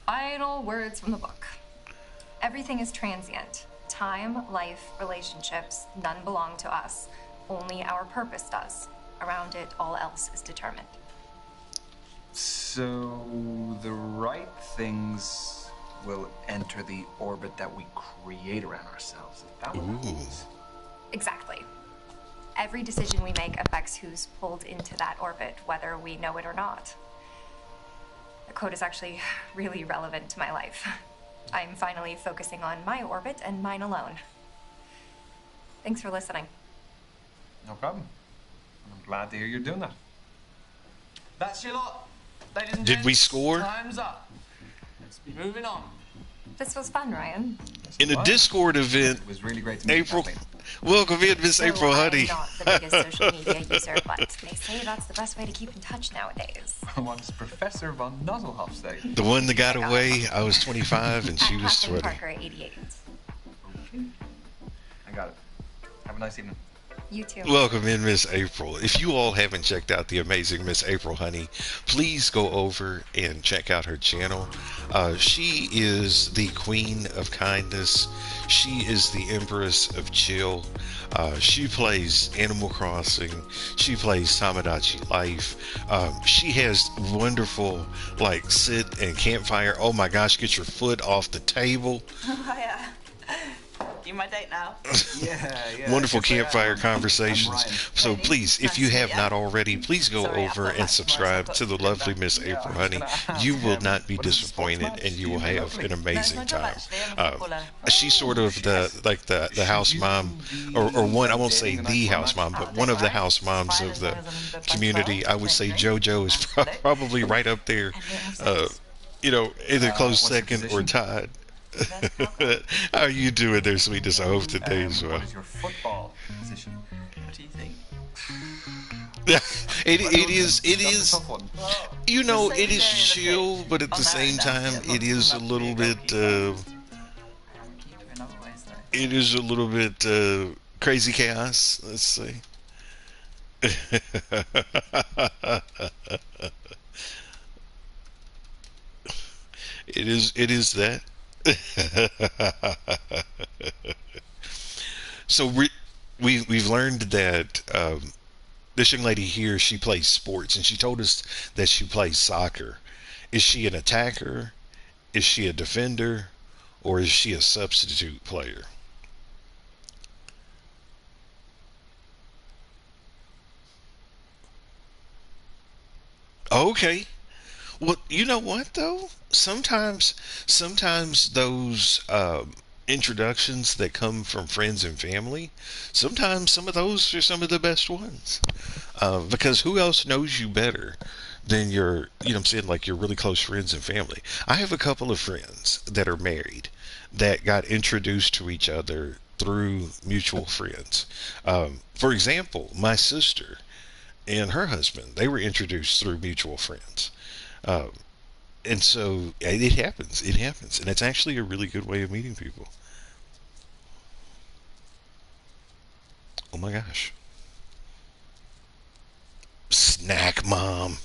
Idle words from the book. Everything is transient. Time, life, relationships, none belong to us. Only our purpose does. Around it, all else is determined. So the right things will enter the orbit that we create around ourselves. Is that what that means? Exactly. Every decision we make affects who's pulled into that orbit, whether we know it or not. The quote is actually really relevant to my life. I'm finally focusing on my orbit and mine alone. Thanks for listening. No problem. I'm glad to hear you're doing that. That's your lot. Ladies and Did we gents, score? Time's up. Let's be moving on. This was fun, Ryan. In a Discord event, It was really great to meet April. you, Kathleen. Welcome in, Miss April, honey. I'm not the biggest social media user, but they say that's the best way to keep in touch nowadays. What does Professor von Nuzzlehoff say? The one that got away, I was 25 and she was Captain 20. Parker, 88. I got it. Have a nice evening. You too. Welcome in, Miss April. If you all haven't checked out the amazing Miss April, honey, please go over and check out her channel. She is the queen of kindness. She is the empress of chill. She plays Animal Crossing. She plays Tamagotchi Life. She has wonderful, like, sit and campfire. Oh my gosh, get your foot off the table. Hiya. You my date now? Yeah. Wonderful Yes, I am. campfire conversations. I'm Ryan. So Really? please, if Nice you to have meet ya. not already, please go Sorry, I've over got and back subscribe tomorrow, to so I've the got lovely to Miss Yeah, April, I was honey. gonna ask, You will not be what is the sports disappointed, match? and you Do will you know have roughly? an No, it's my amazing job, time. actually. I'm a footballer. She's sort of the house mom, or one. I won't say the house mom, but one of the house moms of the community. I would say JoJo is probably right up there. Either close What's your second or position? tied. How are you doing there, sweetest? I hope today as well. What is your football position? What do you think? It is That's a tough one. it is chill, but at the same time it is a little bit it is a little bit crazy chaos, let's say. It is that. So we've learned that this young lady here, she plays sports, and she told us that she plays soccer. Is she an attacker? Is she a defender? Or is she a substitute player? Okay. Well, you know what though? Sometimes those introductions that come from friends and family, sometimes some of those are some of the best ones. Because who else knows you better than what I'm saying, like your really close friends and family? I have a couple of friends that are married that got introduced to each other through mutual friends. For example, my sister and her husband, they were introduced through mutual friends. Um, and so it happens. It happens. And it's actually a really good way of meeting people. Oh my gosh. Snack mom.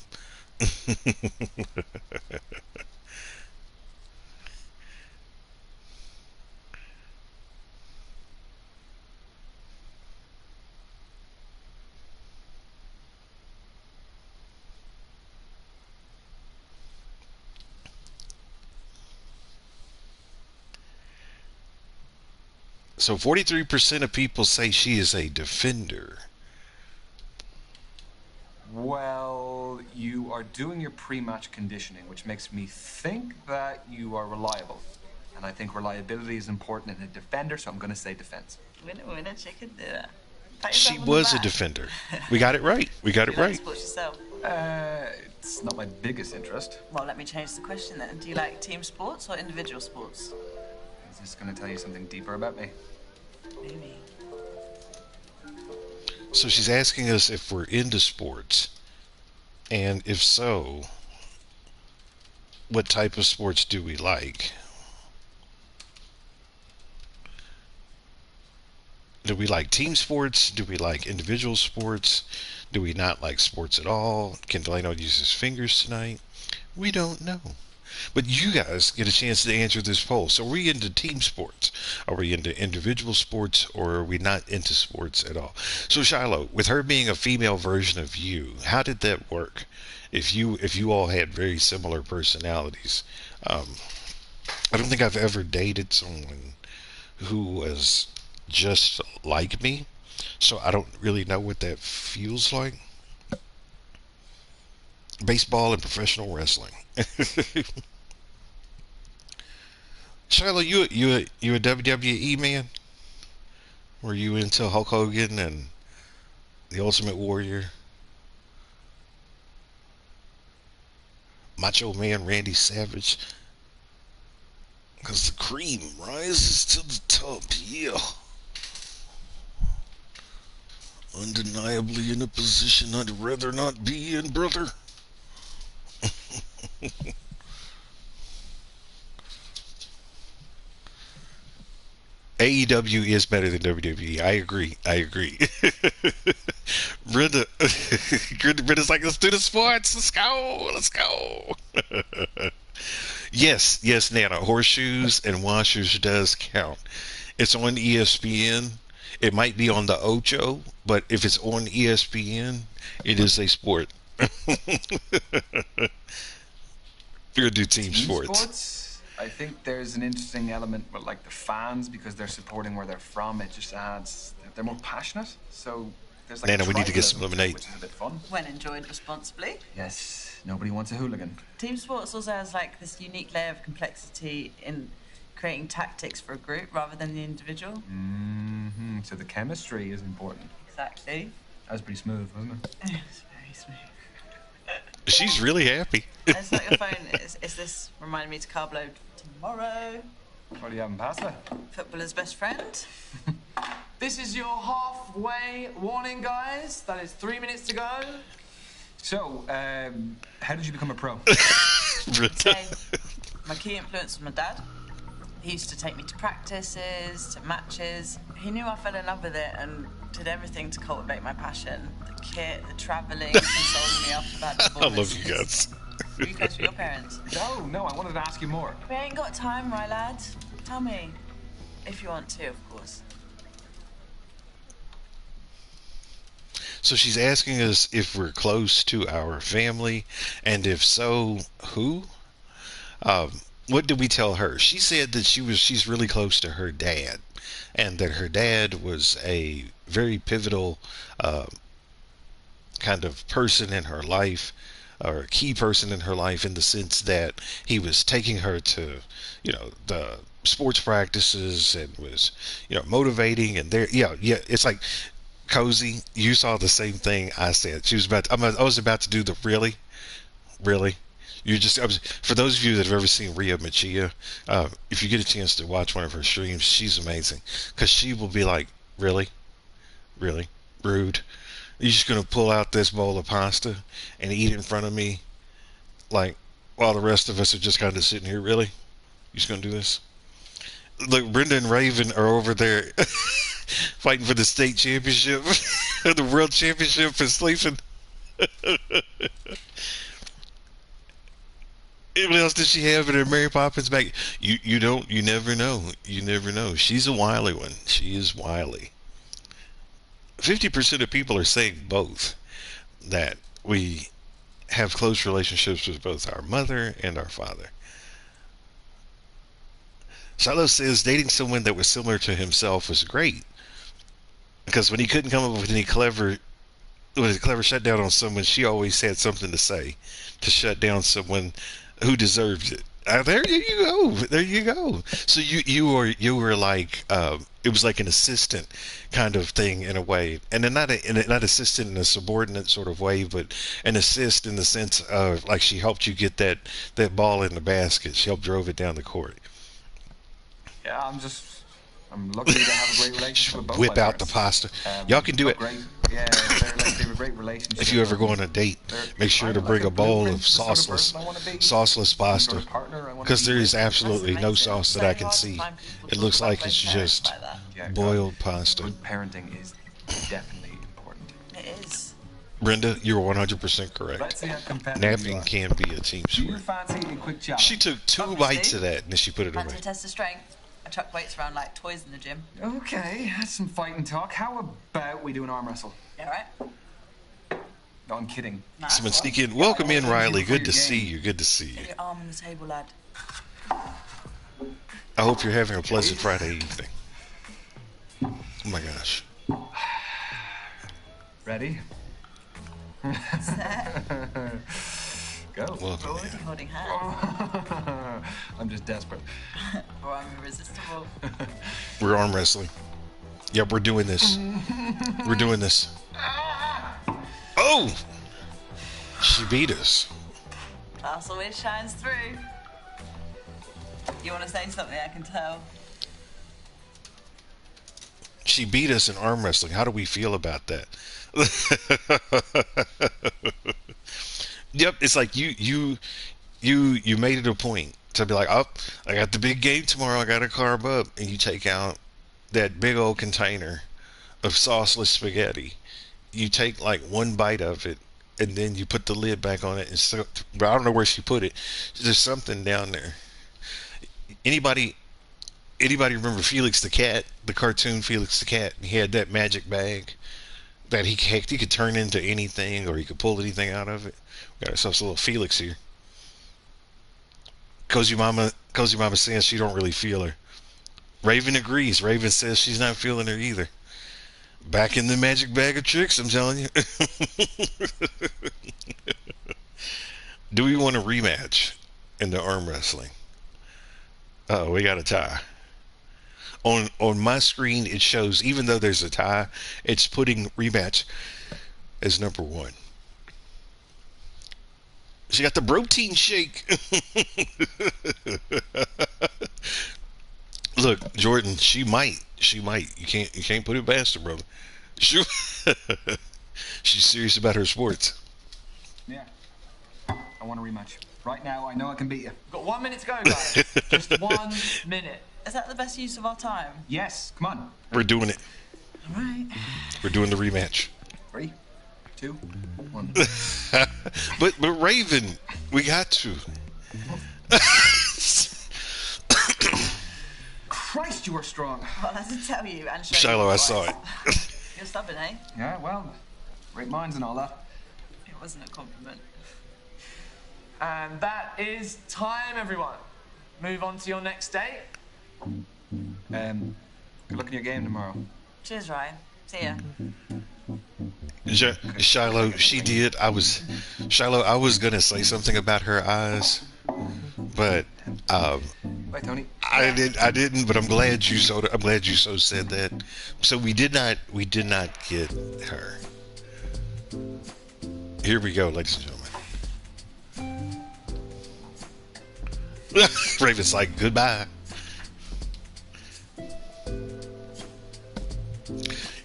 So 43% of people say she is a defender. Well, you are doing your pre-match conditioning, which makes me think that you are reliable. And I think reliability is important in a defender, so I'm going to say defense. Winner, chicken dinner. Pat She yourself on the was a back. defender. We got it right. We got Do it you like right. sports yourself? It's not my biggest interest. Well, let me change the question then. Do you like team sports or individual sports? Is this going to tell you something deeper about me? Maybe. So she's asking us if we're into sports. And if so, what type of sports do we like? Do we like team sports? Do we like individual sports? Do we not like sports at all? Can Delano use his fingers tonight? We don't know. But you guys get a chance to answer this poll. So are we into team sports? Are we into individual sports? Or are we not into sports at all? So Shiloh, with her being a female version of you, how did that work? If you all had very similar personalities. I don't think I've ever dated someone who was just like me, so I don't really know what that feels like. Baseball and professional wrestling. Shiloh, you a WWE man? Were you into Hulk Hogan and the Ultimate Warrior? Macho Man Randy Savage? Because the cream rises to the top, yeah. Undeniably in a position I'd rather not be in, brother. AEW is better than WWE. I agree. Brenda, Brenda's like, let's do the sports. Let's go. Yes, Nana. Horseshoes and washers does count. It's on ESPN. It might be on the Ocho, but if it's on ESPN, it is a sport. We're gonna do team sports. I think there's an interesting element with like the fans because they're supporting where they're from. It just adds they're more passionate. So there's like Nana, a we need to get some tribalism, lemonade. which is a bit fun. When enjoyed responsibly. Yes, nobody wants a hooligan. Team sports also has like this unique layer of complexity in creating tactics for a group rather than the individual. Mm-hmm. So the chemistry is important. Exactly. That was pretty smooth, wasn't it? It's very smooth. She's really happy. It's not your phone. Is this reminding me to carb load tomorrow? What are you having pasta? Footballer's best friend. This is your halfway warning, guys. That is 3 minutes to go. So, how did you become a pro? Okay. My key influence was my dad. He used to take me to practices, to matches. He knew I fell in love with it and did everything to cultivate my passion. The kit, the travelling, consoling me after bad I performances. love you guys. Were you close with your parents? No, I wanted to ask you more. We ain't got time, right, lads? Tell me. If you want to, of course. So she's asking us if we're close to our family, and if so, who? What did we tell her? She said that she's really close to her dad, and that her dad was a very pivotal kind of person in her life, or a key person in her life, in the sense that he was taking her to, the sports practices, and was, motivating, and it's like, Cozy, you saw the same thing I said. I was about to do the really. For those of you that have ever seen Rhea Machia, if you get a chance to watch one of her streams, she's amazing. Because she will be like, really? Rude. You're just going to pull out this bowl of pasta and eat it in front of me, like, while the rest of us are just kind of sitting here, really? You just going to do this? Look, Brenda and Raven are over there fighting for the state championship, the world championship for sleeping. What else did she have in her Mary Poppins bag? You never know. She's a wily one. She is wily. 50% of people are saying both, that we have close relationships with both our mother and our father. Shiloh says dating someone that was similar to himself was great because when he couldn't come up with any clever shutdown on someone, she always had something to say to shut down someone who deserved it. There you go. There you go. So you were like it was like an assistant kind of thing in a way, and then not assistant in a subordinate sort of way, but an assist in the sense of like she helped you get that ball in the basket. She helped drove it down the court. Yeah, I'm lucky to have a great relationship with both Whip my out the parents. pasta. Y'all can do it. Great. Yeah, they have a great relationship. If you ever go on a date, make sure to bring a bowl of sauceless pasta, because there is absolutely no sauce that I can see. It looks like it's just boiled pasta. Good parenting is definitely important. It is. Brenda, you're 100% correct. Let's see how competitive Napping you are. can be a team Do you sport. fancy a quick chat? She took 2 bites of that and then she put it away. Fancy a test of strength. I chuck weights around like toys in the gym. Okay, that's some fighting talk. How about we do an arm wrestle? Yeah, right? No, I'm kidding. Nah, Someone that's sneak in. Welcome in, Riley. Good to see you. Good to see you. Get your arm on the table, lad. I hope you're having a pleasant Friday evening. Oh my gosh. Ready? Set. Go. Welcome Already in. holding hands. I'm just desperate. Or I'm irresistible. We're arm wrestling. Yep, we're doing this. We're doing this. Oh! She beat us. Class always shines through. You want to say something? I can tell. She beat us in arm wrestling. How do we feel about that? Yep, it's like you made it a point to be like, oh, I got the big game tomorrow. I got to carb up, and you take out that big old container of sauceless spaghetti. You take like 1 bite of it, and then you put the lid back on it. And so, but I don't know where she put it. There's something down there. Anybody remember Felix the Cat, the cartoon Felix the Cat? He had that magic bag that he could turn into anything, or he could pull anything out of it. We got ourselves a little Felix here. Cozy Mama says she don't really feel her. Raven agrees. Raven says she's not feeling her either. Back in the magic bag of tricks, I'm telling you. Do we want a rematch in the arm wrestling? Oh, we got a tie. On my screen, it shows, even though there's a tie, it's putting rematch as number 1. She got the protein shake. Look, Jordan, she might. You can't put it past her, brother. She's serious about her sports. Yeah. I want a rematch. Right now, I know I can beat you. We've got 1 minute to go, guys. Just 1 minute. Is that the best use of our time? Yes, come on. We're doing it. All right. We're doing the rematch. 3, 2, 1. But Raven, we got to. Christ, you are strong. Well, as I tell you, and show Shiloh, you I saw it. You're stubborn, eh? Yeah, well, great minds and all that. It wasn't a compliment. And that is time, everyone. Move on to your next date. Good luck in your game tomorrow. Cheers, Ryan. See ya. Shiloh, she did. Shiloh, I was gonna say something about her eyes, but Bye, Tony. I didn't. But I'm glad you so said that. So we did not get her. Here we go, ladies and gentlemen. Raven's like, goodbye.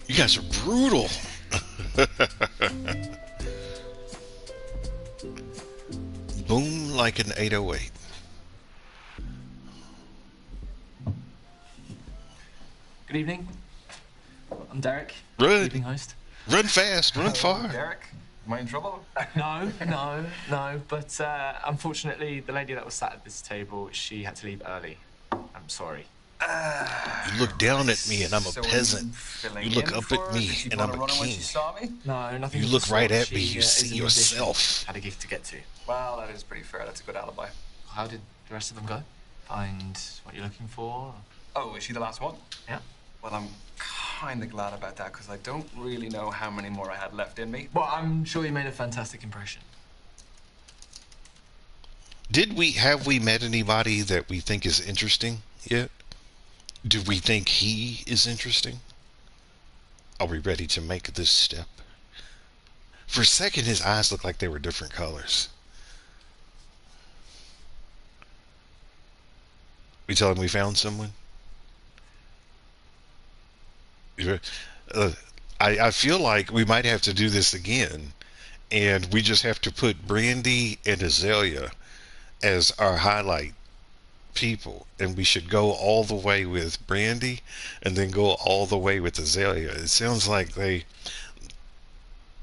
You guys are brutal. Boom like an 808. Good evening. I'm Derek. Run. Evening host. Run fast, run far. Derek, am I in trouble? No. But unfortunately, the lady that was sat at this table, she had to leave early. I'm sorry. You look down at me and I'm a peasant. You look up at me and I'm a king. No, nothing. You of look the right sort. at me, She, you is see a musician, yourself. Had a gig to get to. Well, that is pretty fair. That's a good alibi. How did the rest of them go? Find what you're looking for? Oh, is she the last one? Yeah. Well, I'm kind of glad about that, because I don't really know how many more I had left in me. Well, I'm sure you made a fantastic impression. Have we met anybody that we think is interesting yet? Do we think he is interesting? Are we ready to make this step? For a second, his eyes looked like they were different colors. We tell him we found someone? I feel like we might have to do this again, and we just have to put Brandy and Azalea as our highlight people, and we should go all the way with Brandy and then go all the way with Azalea. It sounds like they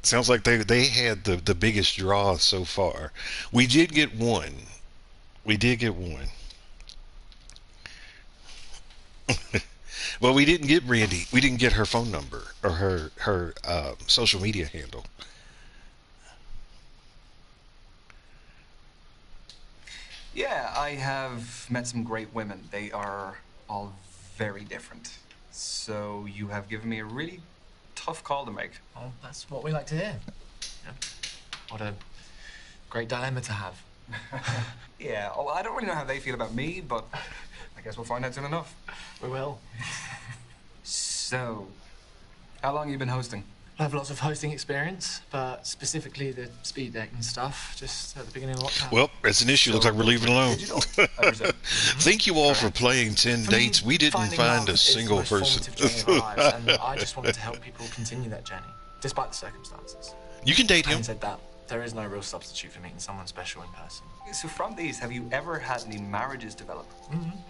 had the biggest draw so far. We did get one. Well, we didn't get Brandy. We didn't get her phone number or her social media handle. Yeah, I have met some great women. They are all very different. So you have given me a really tough call to make. Well, that's what we like to hear. Yeah. What a great dilemma to have. Yeah, well, I don't really know how they feel about me, but I guess we'll find out soon enough. We will. So, how long have you been hosting? I have lots of hosting experience, but specifically the speed dating stuff, just at the beginning of lockdown. Well, it's an issue. Looks like we're leaving it alone. Thank you all for playing 10 dates. We didn't find a single person. And I just wanted to help people continue that journey, despite the circumstances. You can date him. Having said that, there is no real substitute for meeting someone special in person. So from these, have you ever had any marriages develop?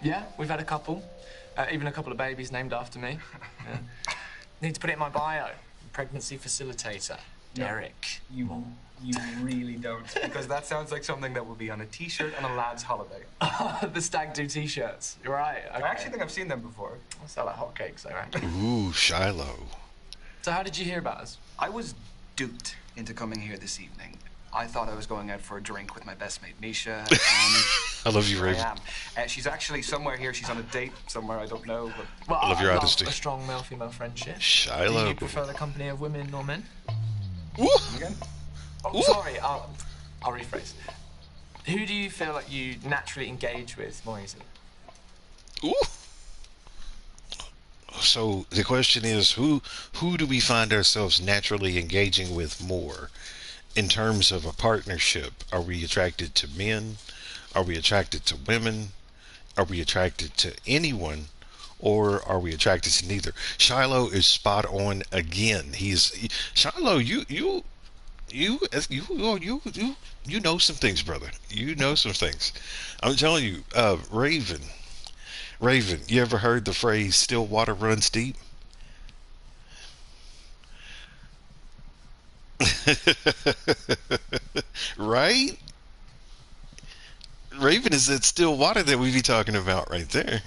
Yeah, we've had a couple. Even a couple of babies named after me. Yeah. Need to put it in my bio. Pregnancy facilitator, Derek. You really don't. Because that sounds like something that would be on a t-shirt on a lad's holiday. The stag do t-shirts. You're right. Okay. I actually think I've seen them before. I'll sell like hotcakes, though, right? Ooh, Shiloh. So how did you hear about us? I was duped into coming here this evening. I thought I was going out for a drink with my best mate, Misha, and I love you, Raven. I am. She's actually somewhere here. She's on a date somewhere, I don't know. But... Well, I love your honesty. A strong male-female friendship. Shiloh. Do you prefer the company of women or men? Ooh. Again? Oh, sorry, I'll rephrase. Who do you feel like you naturally engage with more easily? Ooh. So the question is, who do we find ourselves naturally engaging with more? In terms of a partnership, are we attracted to men? Are we attracted to women? Are we attracted to anyone? Or are we attracted to neither? Shiloh is spot on again. Shiloh, you know some things, brother. You know some things. I'm telling you, Raven, you ever heard the phrase "still water runs deep"? Right? Raven is that still water that we be talking about right there.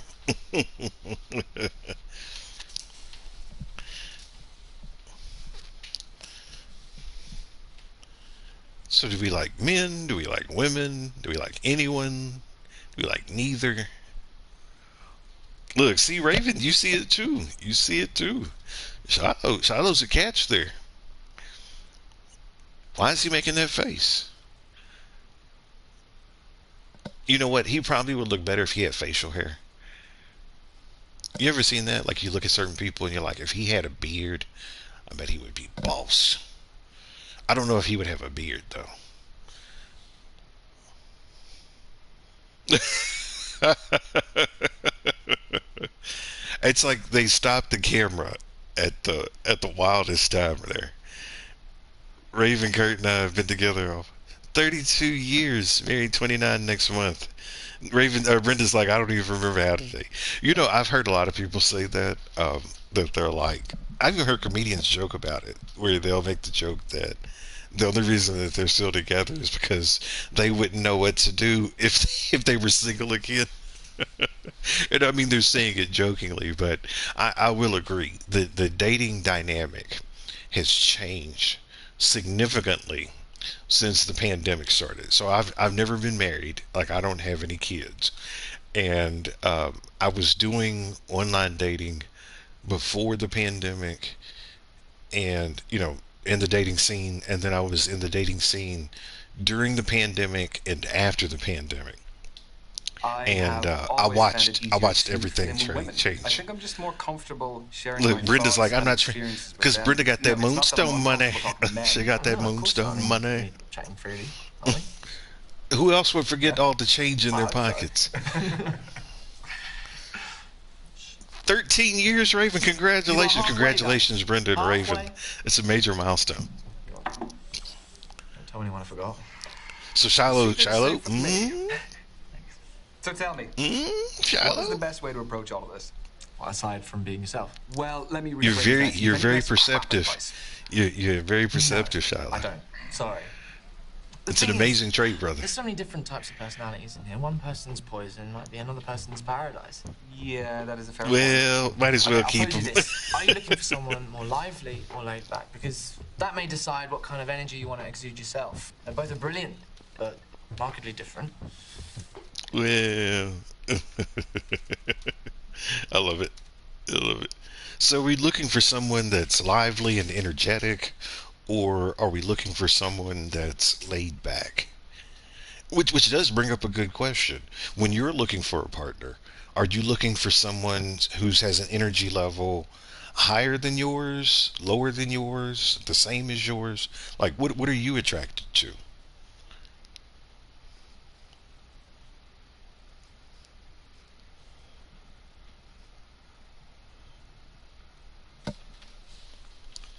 So do we like men? Do we like women? Do we like anyone? Do we like neither? Look, see, Raven, you see it too. You see it too. Shiloh's a catch there. Why is he making that face? You know what? He probably would look better if he had facial hair. You ever seen that? Like, you look at certain people and you're like, if he had a beard, I bet he would be boss. I don't know if he would have a beard, though. It's like they stopped the camera at the wildest time there. Raven, Kurt, and I have been together 32 years, married 29 next month. Brenda's like, I don't even remember how today. You know, I've heard a lot of people say that, that they're like, I've even heard comedians joke about it, where they'll make the joke that the only reason that they're still together is because they wouldn't know what to do if they were single again. And I mean, they're saying it jokingly, but I will agree. The dating dynamic has changed significantly since the pandemic started. So I've never been married. Like, I don't have any kids. and I was doing online dating before the pandemic, and in the dating scene, and then I was in the dating scene during the pandemic and after the pandemic. And I watched everything change. I think I'm just more comfortable sharing. Look, my Brenda's like, thoughts I'm and not experiences with because them. Brenda got that No, it's not that I'm moonstone money. uncomfortable talking to men. She got that No, of course not. moonstone money. We're chatting freely, aren't we? Who else would forget all the change in their I'm sorry. pockets? 13 years, Raven. Congratulations. halfway, Congratulations, Brenda and Halfway. Raven. It's a major milestone. Don't tell anyone I forgot. So Shiloh, So tell me, what is the Shiloh, best way to approach all of this? Well, aside from being yourself. Well, let me. you're rephrase that. very Any best perceptive. advice? You're very perceptive, Shiloh. I don't. Sorry. The It's an thing is, amazing trait, brother. There's so many different types of personalities in here. One person's poison might be another person's paradise. Yeah, that is a fair point. Well, might as well I'll keep pose you them. this. Are you looking for someone more lively or laid back? Because that may decide what kind of energy you want to exude yourself. They both are brilliant, but markedly different. Well, I love it. I love it. So, are we looking for someone that's lively and energetic, or are we looking for someone that's laid back? Which does bring up a good question. When you're looking for a partner, are you looking for someone who has an energy level higher than yours, lower than yours, the same as yours? Like, what are you attracted to?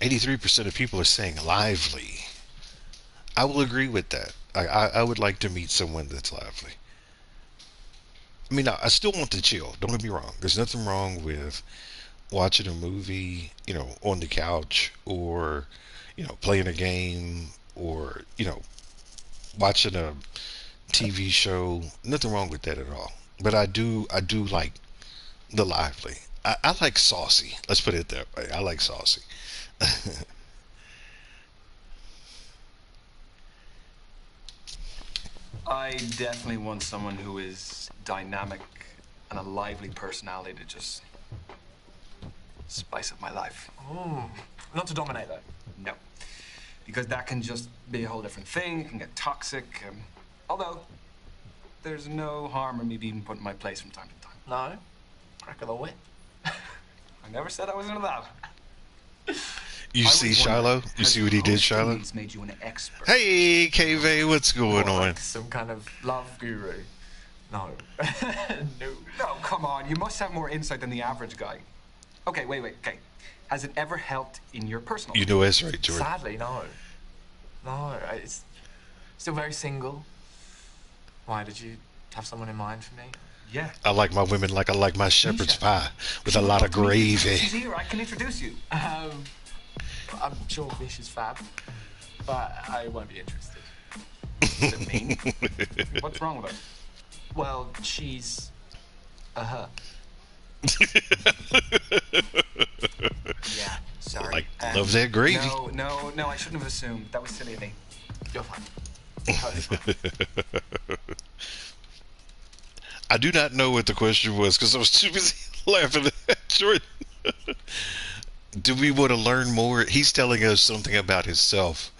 %83 of people are saying lively. I will agree with that. I would like to meet someone that's lively. I mean, I still want to chill. Don't get me wrong. There's nothing wrong with watching a movie, on the couch, or, playing a game, or, watching a TV show. Nothing wrong with that at all. But I do like the lively. I like saucy. Let's put it that way. I like saucy. I definitely want someone who is dynamic and a lively personality to just spice up my life. Not to dominate, though. No, because that can just be a whole different thing. It can get toxic. Although, there's no harm in me being put in my place from time to time. No? Crack of the whip. I never said I was into that. You see Shiloh? You see what he did, Shiloh? Made you an expert. Hey, KV, what's going on? Like some kind of love guru. No. No. No, come on. You must have more insight than the average guy. Okay, wait. Okay. Has it ever helped in your personal life? You know that's right, Jordan. Sadly, no. No, it's still very single. Why, did you have someone in mind for me? Yeah. I like my women like I like my shepherd's Misha. pie with a lot of gravy. She's here. I can introduce you. I'm sure Misha's fab, but I won't be interested. What does it mean? What's wrong with her? Well, she's a her. Yeah, sorry. Like, love that gravy. No, I shouldn't have assumed. That was silly of me. You're fine. Totally fine. I do not know what the question was because I was too busy laughing at Jordan. Do we want to learn more? He's telling us something about himself.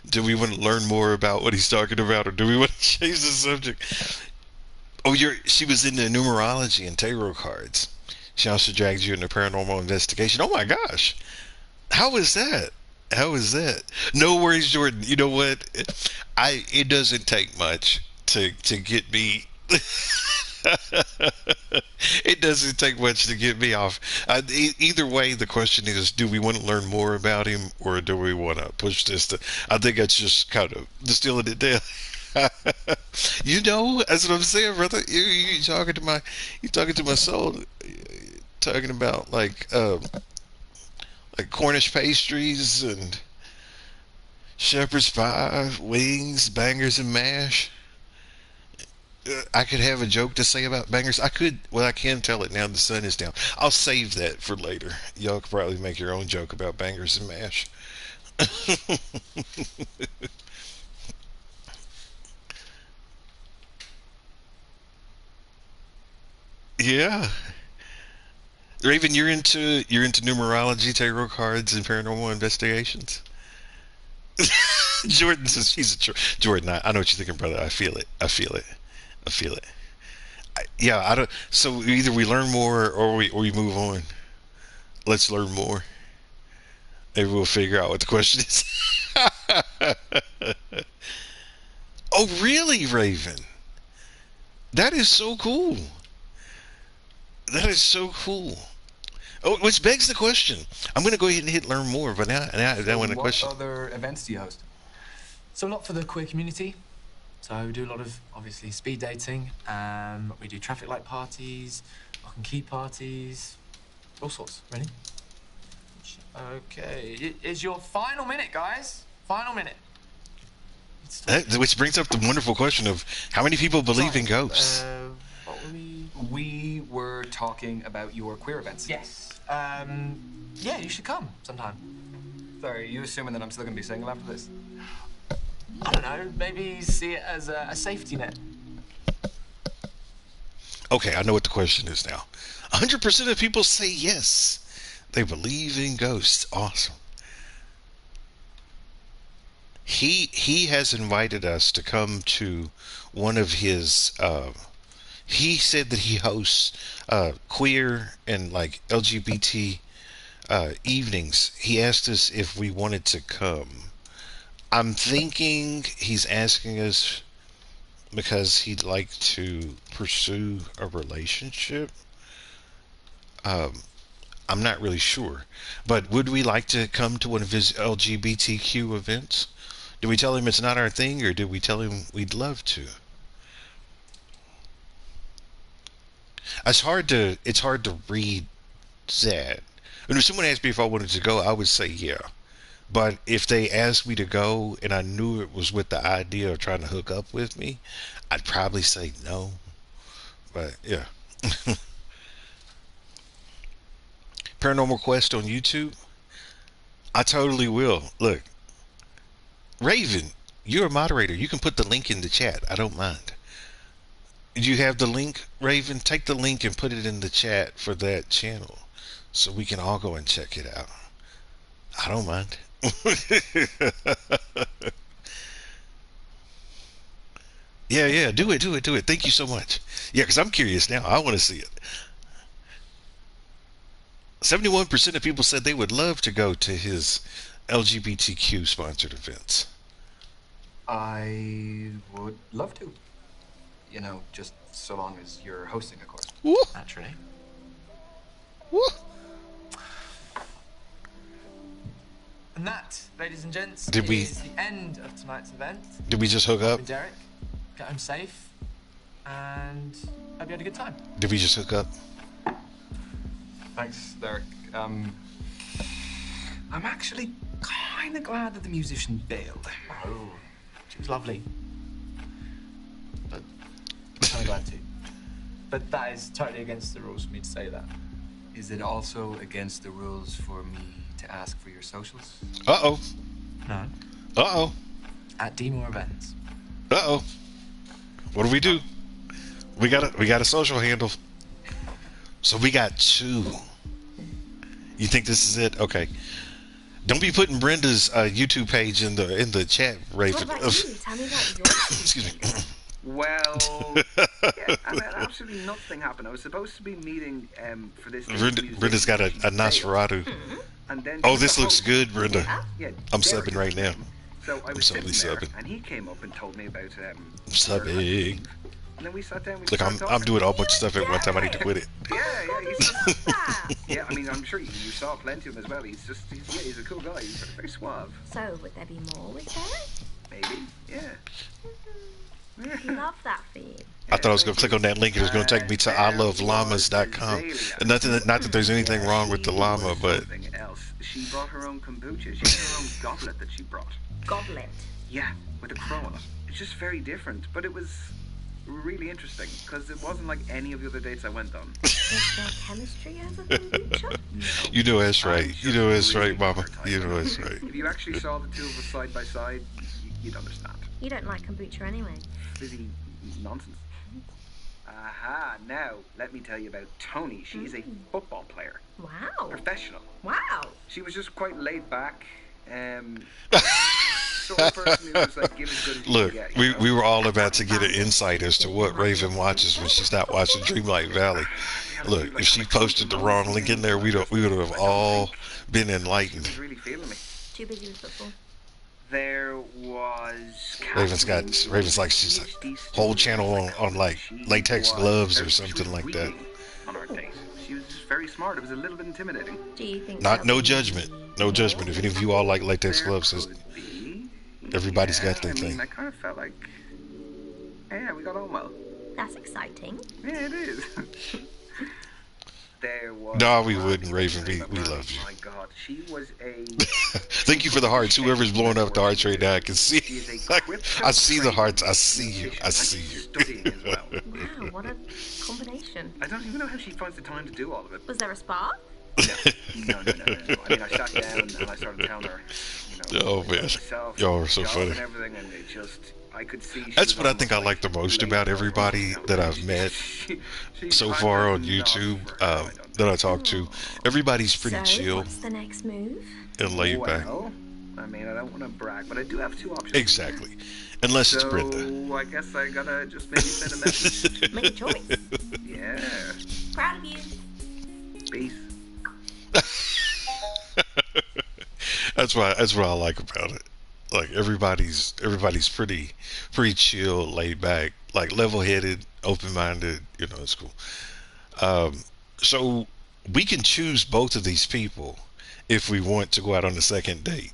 Do we want to learn more about what he's talking about, or do we want to change the subject? Oh, she was into numerology and tarot cards. She also dragged you into paranormal investigation. Oh my gosh. How is that? How is that? No worries, Jordan. You know what? It doesn't take much to get me. It doesn't take much to get me off. Either way, the question is, do we want to learn more about him, or do we want to push this to... I think it's just kind of distilling it down. That's what I'm saying, brother. You talking to my soul. Talking about like Cornish pastries and shepherd's pie, wings, bangers and mash. I could have a joke to say about bangers. I can tell it now the sun is down. I'll save that for later. Y'all could probably make your own joke about bangers and mash. Yeah. Raven, you're into numerology, tarot cards, and paranormal investigations. Jordan says she's Jordan. I know what you're thinking, brother. I feel it. I feel it. I feel it. Yeah, I don't. So either we learn more or we move on. Let's learn more. Maybe we'll figure out what the question is. Oh, really, Raven? That is so cool. That is so cool. Oh, which begs the question. I'm going to go ahead and hit learn more, but now I want a question. What other events do you host? So a lot for the queer community. So we do a lot of, obviously, speed dating. We do traffic light parties, lock and key parties, all sorts, really. Okay, it is your final minute, guys. Final minute. Which brings up the wonderful question of how many people believe in ghosts? What were we? We were talking about your queer events. Yes. Yeah, you should come sometime. Sorry, are you assuming that I'm still going to be single after this? I don't know, maybe see it as a safety net. Okay, I know what the question is now. 100% of people say yes. They believe in ghosts. Awesome. He has invited us to come to one of his he said that he hosts queer and like LGBT evenings. He asked us if we wanted to come. I'm thinking he's asking us because he'd like to pursue a relationship. I'm not really sure. But would we like to come to one of his LGBTQ events? Do we tell him it's not our thing, or do we tell him we'd love to? It's hard to read that. And if someone asked me if I wanted to go, I would say yeah. But if they asked me to go and I knew it was with the idea of trying to hook up with me, I'd probably say no. But yeah. Paranormal Quest on YouTube? I totally will. Look, Raven, you're a moderator. You can put the link in the chat. I don't mind. Do you have the link, Raven? Take the link and put it in the chat for that channel so we can all go and check it out. I don't mind. Yeah, do it. Thank you so much. Yeah, because I'm curious now. I want to see it. 71% of people said they would love to go to his LGBTQ sponsored events. I would love to. You know, just so long as you're hosting, of course. Woo. Naturally. Woo. And that, ladies and gents, is the end of tonight's event. Did we just hook up? With Derek, get home safe, and hope you had a good time. Did we just hook up? Thanks, Derek. I'm actually kind of glad that the musician bailed. Oh, she was lovely. But I'm kind of glad too. But that is totally against the rules for me to say that. Is it also against the rules for me to ask for your socials? Uh-oh. No. Uh-oh. At D-More Events. Uh-oh. What do we do? We got a social handle. So we got 2. You think this is it? Okay. Don't be putting Brenda's YouTube page in the chat, Raven. What about you? Tell me about yours. Excuse me. Well, yeah, and then absolutely nothing happened. I was supposed to be meeting for this. Brenda's got a Nosferatu. And then Oh, this looks good, Brenda. Yeah, I'm Derek subbing right now. So I was totally sitting there, subbing. and he came up and told me about I'm subbing. And then we sat down. Look, I'm doing a whole bunch of stuff at one time. I need to quit it. Yeah, I mean, I'm sure you saw plenty of him as well. He's a cool guy. He's very suave. So, would there be more with Derek? Maybe, yeah. Love that for you. I thought I was going to click on that link. It was going to take me to ilovellamas.com. And not that there's anything wrong with the llama, but... Else. She brought her own kombucha. She had her own goblet that she brought. Goblet? Yeah, with a crow on it. It's just very different, but it was really interesting, because it wasn't like any of the other dates I went on. Is there chemistry as a kombucha? No. You know that's right. You know that's right, Mama. You know that's right. If you actually saw the two of us side by side, you'd understand. You don't like kombucha anyway. Fizzy nonsense. Aha, now, let me tell you about Tony. She's a football player. Wow. Professional. Wow. She was just quite laid back. Sort of person who was like, give as good as you Look, can get. we were all about to get an insight as to what Raven watches when she's not watching Dreamlight Valley. Look, if she posted the wrong link in there, we would have all been enlightened. She was really feeling me. Too busy with football. There was Raven's like she's a whole channel on like latex gloves or something like that. On our date. She was just very smart. It was a little bit intimidating. Do you think No judgment. No judgment. If any of you all like latex gloves, everybody's got their thing. I kind of felt like, yeah, we got on well. That's exciting. Yeah, it is. There was. No, we wouldn't, Raven. We love you. Oh my God, she was a. Thank you for the hearts. Whoever's blowing up the hearts right now, I can see. I see the hearts. I see you. I see you. Studying as well. Wow, what a combination. I don't even know how she finds the time to do all of it. Was there a spa? No. I mean, I sat down and I started telling her, Oh man, myself, y'all are so funny. and everything, and it just, I could see. That's what I think I like the most about everybody that I've met so far on YouTube, that I talk to. Everybody's pretty chill What's the next move? and laid back. Well, I mean, I don't want to brag, but I do have 2 options. Exactly. Unless it's So, Brenda. I guess I gotta just maybe send a message. Make a choice. Yeah. Proud of you. Peace. That's what I like about it. Like everybody's pretty chill, laid back, like level-headed, open-minded. It's cool. So we can choose both of these people if we want to go out on the second date.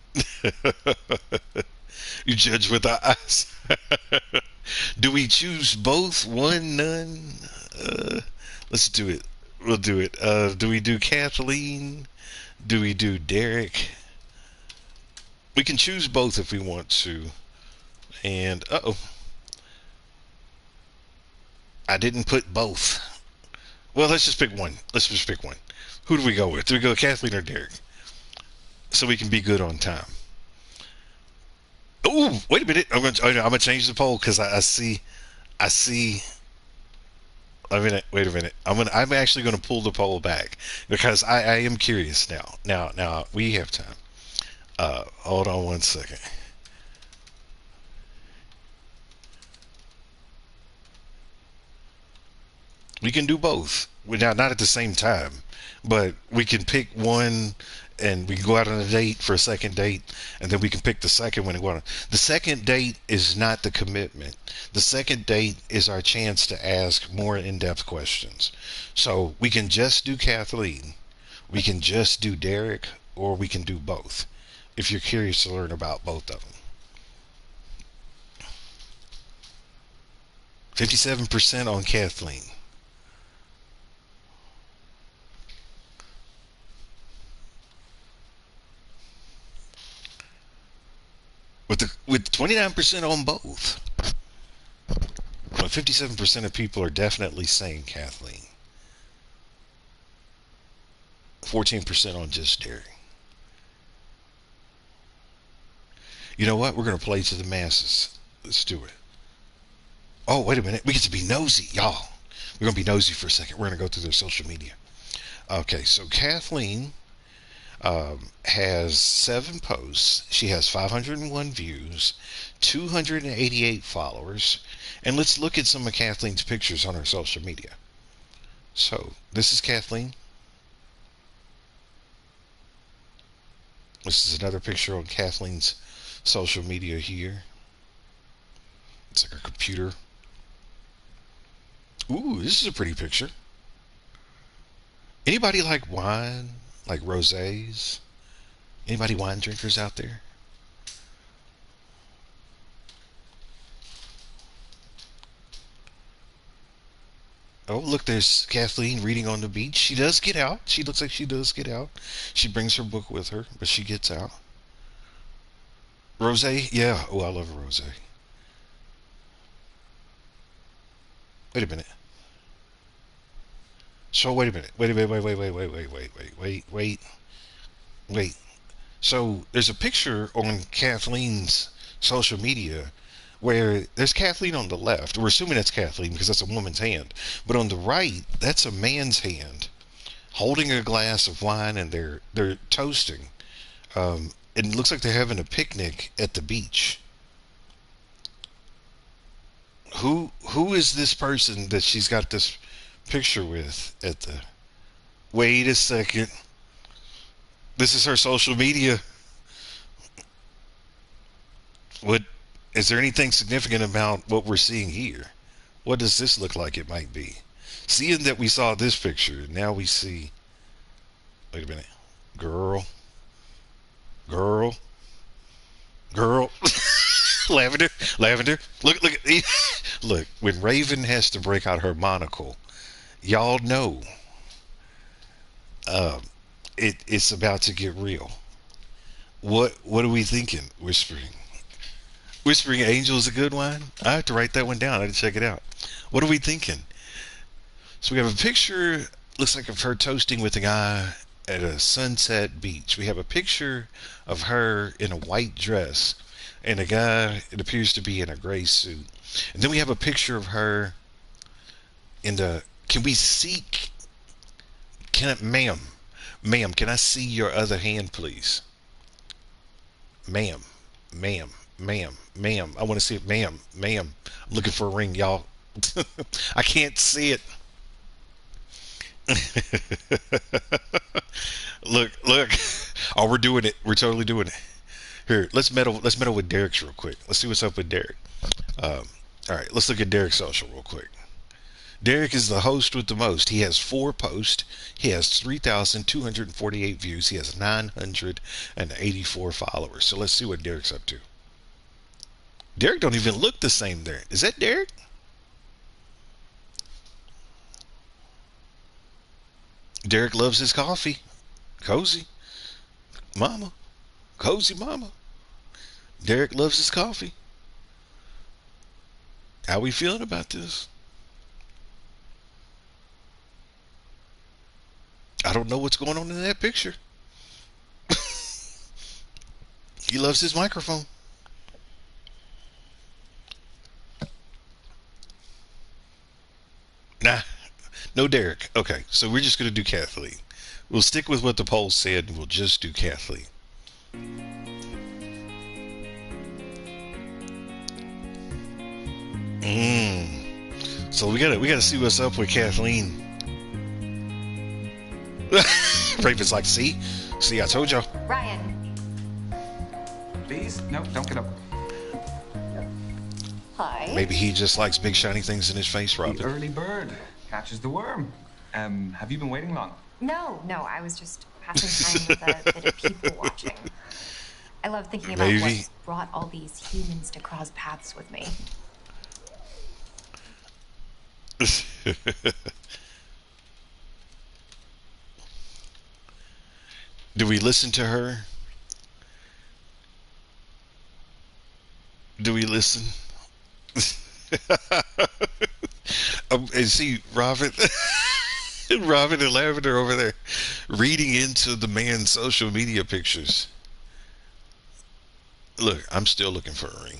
You judge with our eyes. Do we choose both? One, none? Let's do it. We'll do it. Do we do Kathleen? Do we do Derek? We can choose both if we want to. And, I didn't put both. Well, let's just pick one. Who do we go with? Do we go with Kathleen or Derek? So we can be good on time. Oh, wait a minute. I'm gonna change the poll because I see. Wait a minute. I'm actually gonna pull the poll back because I am curious now. Now we have time. Hold on one second. We can do both. Now, not at the same time, but we can pick one and we can go out on a date for a second date, and then we can pick the second one and go on. The second date is not the commitment. The second date is our chance to ask more in-depth questions. So we can just do Kathleen, we can just do Derek, or we can do both, if you're curious to learn about both of them. 57% on Kathleen. With 29% on both. Well, 57% of people are definitely saying Kathleen. 14% on just Derek. You know what? We're going to play to the masses. Let's do it. Oh, wait a minute. We get to be nosy, y'all. We're going to be nosy for a second. We're going to go through their social media. Okay, so Kathleen has 7 posts. She has 501 views, 288 followers, and let's look at some of Kathleen's pictures on her social media. So, this is Kathleen. This is another picture on Kathleen's social media here. It's like her computer. Ooh, this is a pretty picture. Anybody like wine? Like rosés? Anybody wine drinkers out there? Oh, look, there's Kathleen reading on the beach. She does get out. She looks like she does get out. She brings her book with her, but she gets out. Rosé? Yeah. Oh, I love a rosé. Wait a minute. So wait a minute. Wait. So there's a picture on Kathleen's social media where there's Kathleen on the left. We're assuming that's Kathleen because that's a woman's hand. But on the right, that's a man's hand holding a glass of wine, and they're toasting. It looks like they're having a picnic at the beach. Who is this person that she's got this picture with at the... Wait a second. This is her social media. What is there anything significant about what we're seeing here? What does this look like it might be? Seeing that we saw this picture, now we see... Wait a minute. Girl. Lavender. Look. Look, when Raven has to break out her monocle, y'all know it's about to get real. What are we thinking? Whispering Angel is a good one. I have to write that one down. I have to check it out. What are we thinking? So we have a picture, looks like of her toasting with a guy at a sunset beach. We have a picture of her in a white dress and a guy, it appears to be in a gray suit. And then we have a picture of her in the... Can we see... Ma'am, can I see your other hand, please? Ma'am. I want to see it, ma'am. I'm looking for a ring, y'all. I can't see it. Look. Oh, we're doing it. We're totally doing it. Here, let's meddle with Derek's real quick. Let's see what's up with Derek. All right, let's look at Derek's social real quick. Derek is the host with the most. He has 4 posts. He has 3,248 views. He has 984 followers. So let's see what Derek's up to. Derek don't even look the same there. Is that Derek? Derek loves his coffee. Cozy mama. Derek loves his coffee. How we feeling about this? I don't know what's going on in that picture. He loves his microphone. Nah, no Derek. Okay, so we're just going to do Kathleen. We'll stick with what the poll said, and we'll just do Kathleen. So we gotta see what's up with Kathleen. Raven's like, see, I told y'all. Ryan. Please, no, don't get up. Hi. Maybe he just likes big shiny things in his face, Robin. The early bird catches the worm. Have you been waiting long? No, I was just passing time with a bit of people watching. I love thinking about what brought all these humans to cross paths with me. Do we listen to her? Do we listen? And see Robin and Lavender over there reading into the man's social media pictures. Look, I'm still looking for a ring.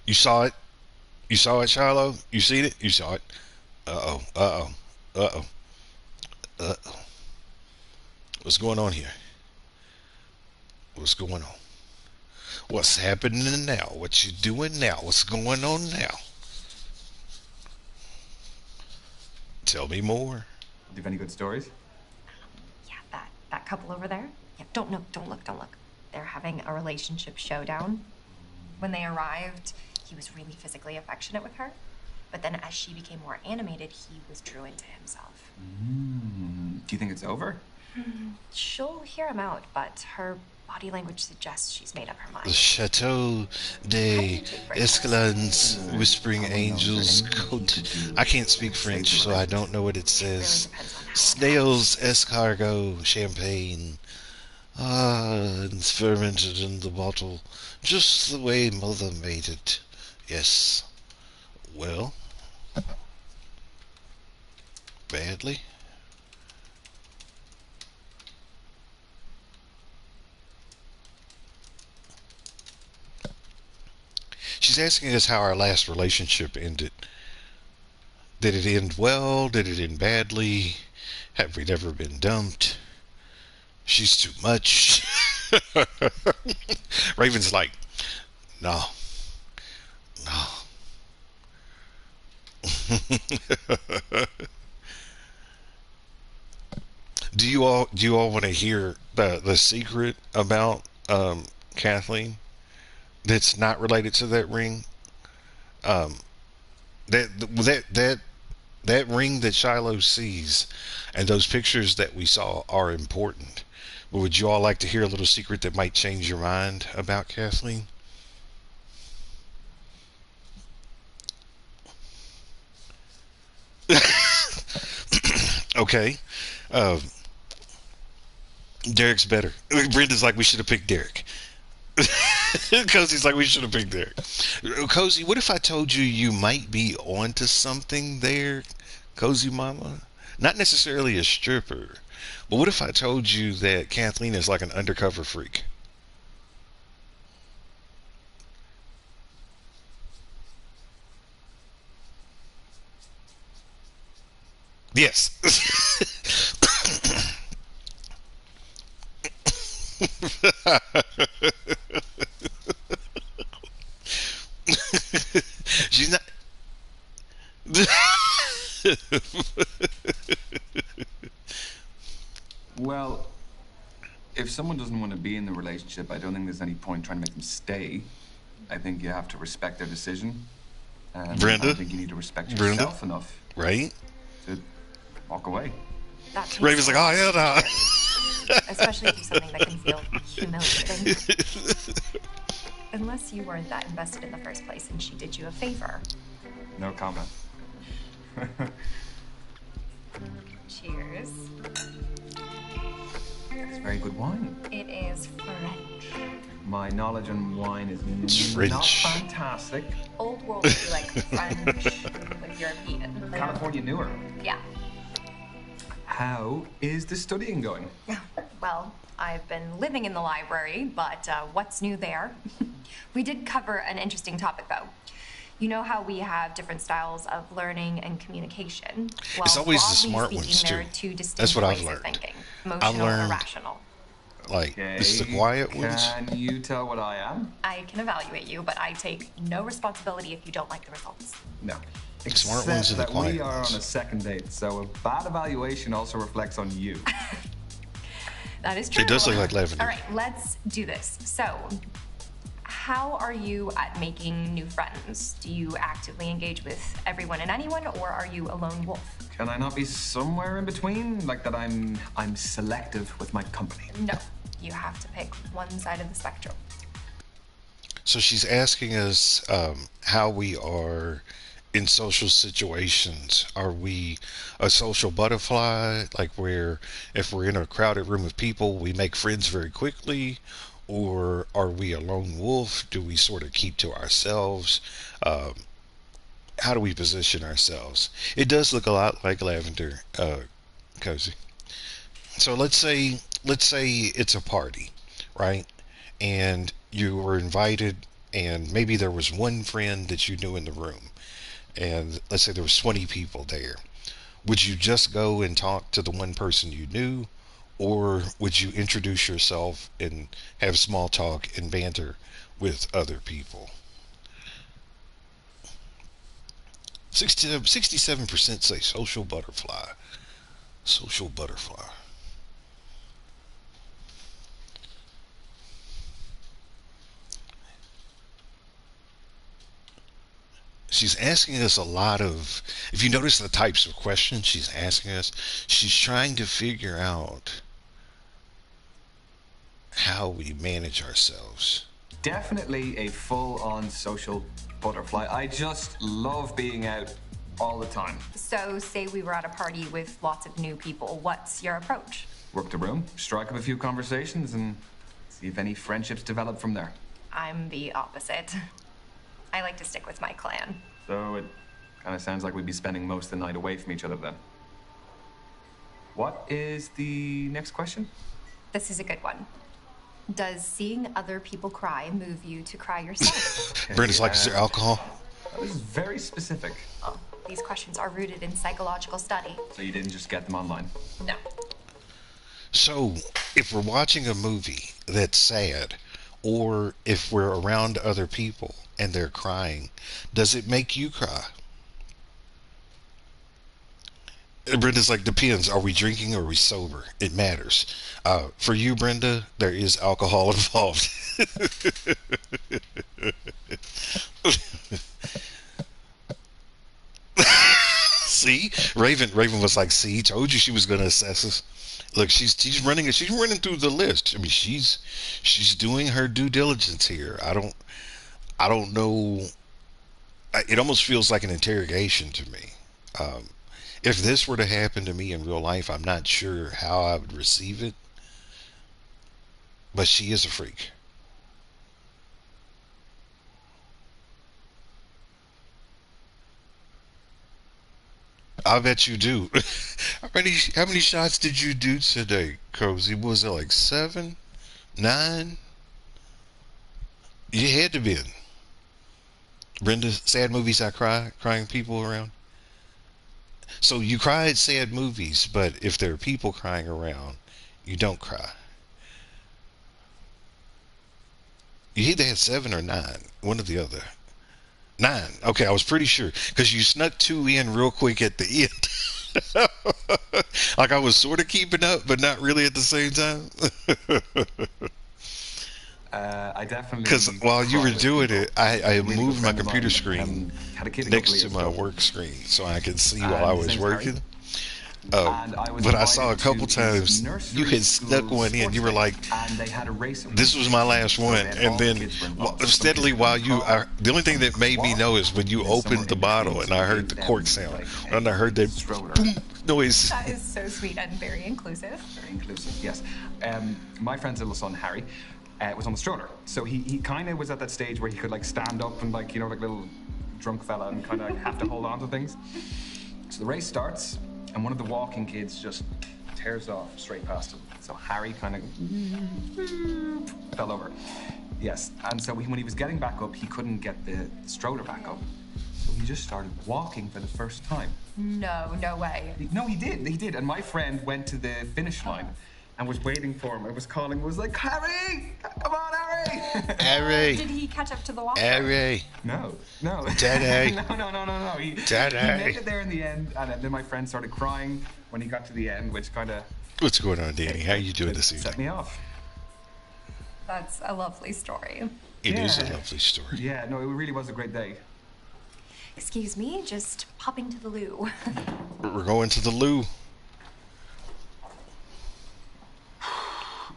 You saw it? You saw it, Shiloh? You seen it? You saw it? Uh-oh. What's going on here? What's going on? What's happening now? What you doing now? What's going on now? Tell me more. Do you have any good stories? Yeah, that couple over there. Yeah, don't look. They're having a relationship showdown. When they arrived, he was really physically affectionate with her. But then as she became more animated, he withdrew into himself. Do you think it's over? She'll hear him out, but her body language suggests she's made up her mind. The Chateau de Escalans, Whispering Angels, Côte. I can't speak French, so I don't know what it says. Snails, escargot, champagne. It's fermented in the bottle, just the way Mother made it. Yes. Well, badly. She's asking us how our last relationship ended. Did it end well? Did it end badly? Have we never been dumped? She's too much. Raven's like, no. No. Do you all want to hear the secret about Kathleen that's not related to that ring? That ring that Shiloh sees and those pictures that we saw are important. But would you all like to hear a little secret that might change your mind about Kathleen? Okay. Derek's better. Brenda's like, we should have picked Derek. Cozy's like, we should have picked Derek. Cozy, what if I told you you might be onto something there, Cozy Mama? Not necessarily a stripper, but what if I told you that Kathleen is like an undercover freak? Yes. She's not. Well, if someone doesn't want to be in the relationship, I don't think there's any point trying to make them stay. I think you have to respect their decision. And Brenda? I think you need to respect yourself enough. Right? To walk away. Raven's like, oh, hell no. Especially if something that can feel humiliating. Unless you weren't that invested in the first place and she did you a favor. No comment. Cheers. It's very good wine. It is French. My knowledge on wine is not fantastic. Old world would be like French with European. California newer. Yeah. How is the studying going? Well, I've been living in the library, but what's new there? We did cover an interesting topic, though. You know how we have different styles of learning and communication? Well, it's always the broadly smart ones, speaking, too. there are two distinct That's what I've ways of learned. thinking. I've Emotional learned, and rational. like, it's the quiet ones. Can you tell what I am? I can evaluate you, but I take no responsibility if you don't like the results. No. Smart ones are the that quiet we are ones. on a second date, so a bad evaluation also reflects on you. That is true. It does look like lavender. All right, let's do this. So, how are you at making new friends? Do you actively engage with everyone and anyone, or are you a lone wolf? Can I not be somewhere in between? Like that I'm selective with my company. No, you have to pick one side of the spectrum. So she's asking us how we are in social situations. Are we a social butterfly, like where if we're in a crowded room of people, we make friends very quickly? Or are we a lone wolf? Do we sort of keep to ourselves? How do we position ourselves? It does look a lot like lavender, Cozy. So let's say it's a party, right? And you were invited, and maybe there was one friend that you knew in the room, and let's say there was 20 people there. Would you just go and talk to the one person you knew, or would you introduce yourself and have small talk and banter with other people? 67% say social butterfly. Social butterfly. She's asking us a lot of, if you notice the types of questions she's asking us, she's trying to figure out how we manage ourselves. Definitely a full-on social butterfly. I just love being out all the time. So, say we were at a party with lots of new people. What's your approach? Work the room, strike up a few conversations, and see if any friendships develop from there. I'm the opposite. I like to stick with my clan. So it kind of sounds like we'd be spending most of the night away from each other then. What is the next question? This is a good one. Does seeing other people cry move you to cry yourself? Brenda's like, is there alcohol? That was very specific. Oh, these questions are rooted in psychological study. So you didn't just get them online? No. So, if we're watching a movie that's sad, or if we're around other people and they're crying, does it make you cry? And Brenda's like, depends. Are we drinking or are we sober? It matters. For you, Brenda, there is alcohol involved. See, Raven was like, see, told you she was going to assess us. Look, she's running through the list. I mean, she's doing her due diligence here. I don't know. It almost feels like an interrogation to me. If this were to happen to me in real life, I'm not sure how I would receive it. But she is a freak. I bet you do. How many shots did you do today, Cozy? Was it like 7, 9? You had to be in. Brenda, sad movies I cry, crying people around. So you cry at sad movies, but if there are people crying around, you don't cry. You either had 7 or 9, one or the other. 9. Okay, I was pretty sure because you snuck 2 in real quick at the end. Like I was sort of keeping up, but not really at the same time. I definitely. Because while you were doing it, I moved my computer screen next to my work screen so I could see while I was working. But I saw a couple times you had snuck one in. You were like, "This was my last one," and then steadily while the only thing that made me know is when you opened the bottle and I heard the cork sound and I heard that boom noise. That is so sweet and very inclusive. Very inclusive, yes. My friend's little son Harry was on the stroller, so he kind of was at that stage where he could like stand up and like like little drunk fella and kind of like, have to hold on to things. So the race starts. And one of the walking kids just tears off straight past him. So Harry kind of fell over. Yes, and so when he was getting back up, he couldn't get the stroller back up. So he just started walking for the first time. No way. No, he did. And my friend went to the finish line and was waiting for him. I was calling, was like, Harry! Come on, Harry! Harry! Did he catch up to the walker? Harry! No. Daddy! No. Daddy! He made it there in the end, and then my friend started crying when he got to the end, which kind of... What's going on, Danny? How you doing this evening? Set me off. That's a lovely story. It is a lovely story. Yeah, no, it really was a great day. Excuse me, just popping to the loo. We're going to the loo.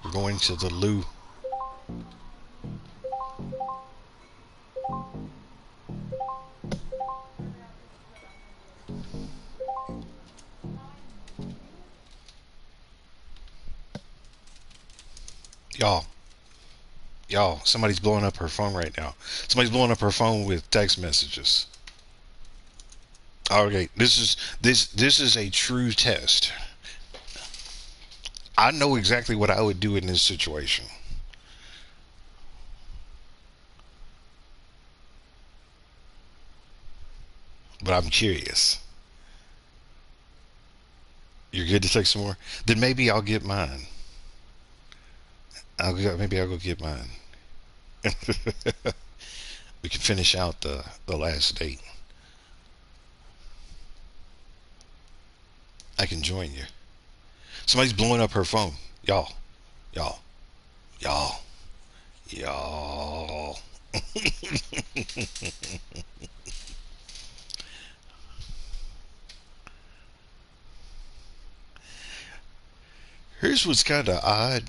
We're going to the loo. Y'all, somebody's blowing up her phone right now. Somebody's blowing up her phone with text messages. Okay, this is a true test. I know exactly what I would do in this situation. But I'm curious. You're good to take some more? Then maybe I'll get mine. Maybe I'll go get mine. We can finish out the last date. I can join you. Somebody's blowing up her phone. Y'all. Here's what's kind of odd.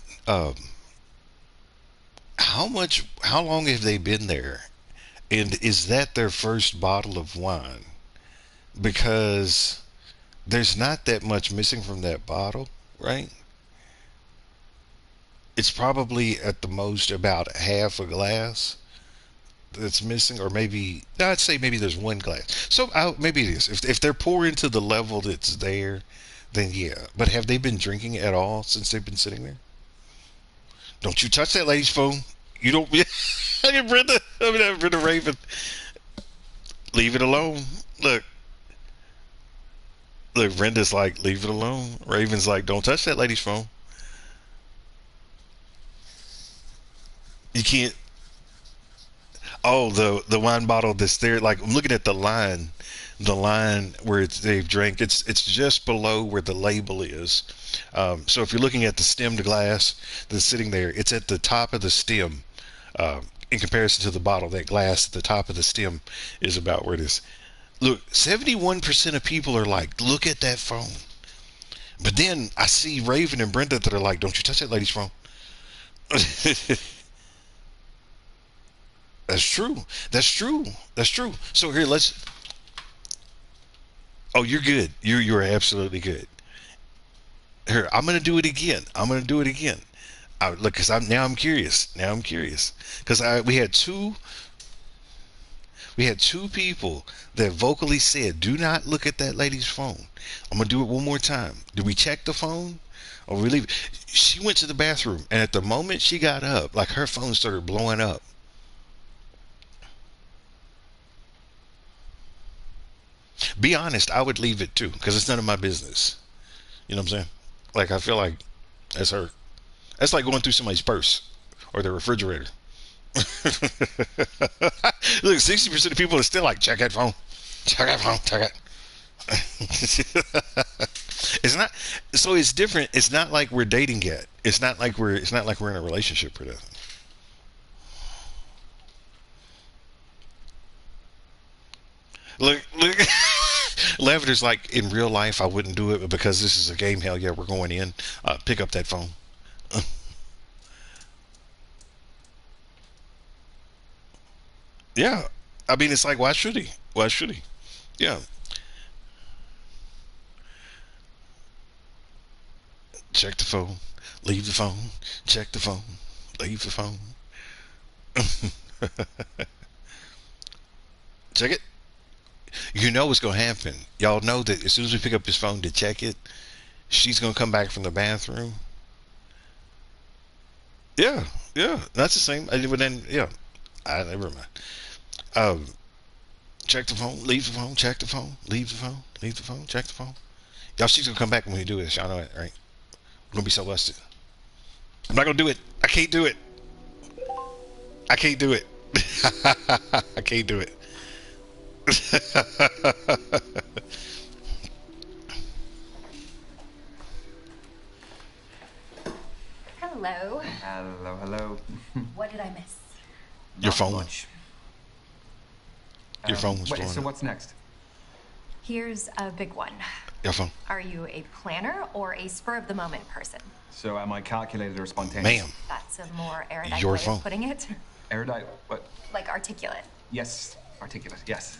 How long have they been there? And is that their first bottle of wine? Because there's not that much missing from that bottle, right? It's probably at the most about half a glass that's missing, or maybe, no, I'd say maybe there's 1 glass. So maybe it is. If they're pouring to the level that's there, then yeah. But have they been drinking at all since they've been sitting there? Don't you touch that lady's phone. You don't. Brenda Raven. Leave it alone. Look, Brenda's like, leave it alone. Raven's like, don't touch that lady's phone. You can't. Oh, the wine bottle that's there. Like, I'm looking at the line where they've drank. It's just below where the label is. So if you're looking at the stemmed glass that's sitting there, it's at the top of the stem. In comparison to the bottle, that glass at the top of the stem is about where it is. Look, 71% of people are like, look at that phone. But then I see Raven and Brenda that are like, don't you touch that lady's phone. That's true. That's true. That's true. So here, let's. Oh, you're good. You're absolutely good. Here, I'm gonna do it again. Look, cause I'm curious. Now I'm curious. Cause we had two people that vocally said, "Do not look at that lady's phone." I'm gonna do it one more time. Did we check the phone? Or we leave? She went to the bathroom, and at the moment she got up, like her phone started blowing up. Be honest, I would leave it too, because it's none of my business. You know what I'm saying? Like, I feel like that's her. That's like going through somebody's purse or their refrigerator. Look, 60% of people are still like, check that phone. Check that phone. Check it. It's not. So it's different. It's not like we're dating yet. It's not like we're in a relationship or nothing. Look. Lavender's like, in real life, I wouldn't do it, but because this is a game, hell yeah, we're going in. Pick up that phone. Yeah. I mean, it's like, why should he? Why should he? Yeah. Check the phone. Leave the phone. Check the phone. Leave the phone. Check it. You know what's going to happen. Y'all know that as soon as we pick up his phone to check it, she's going to come back from the bathroom. Yeah. That's the same. But then, yeah. Never mind. Check the phone. Leave the phone. Check the phone. Leave the phone. Leave the phone. Check the phone. Y'all, she's going to come back when we do this. Y'all know it, right? We're going to be so lusted. I'm not going to do it. I can't do it. I can't do it. I can't do it. Hello. Hello. What did I miss? Your phone. Much. Your phone was wait, blowing so up. what's next? Here's a big one. Your phone. Are you a planner or a spur-of-the-moment person? So am I calculated or spontaneous? Ma'am. That's a more erudite Your way phone. of putting it. Erudite, what? Like articulate. Yes, articulate, yes.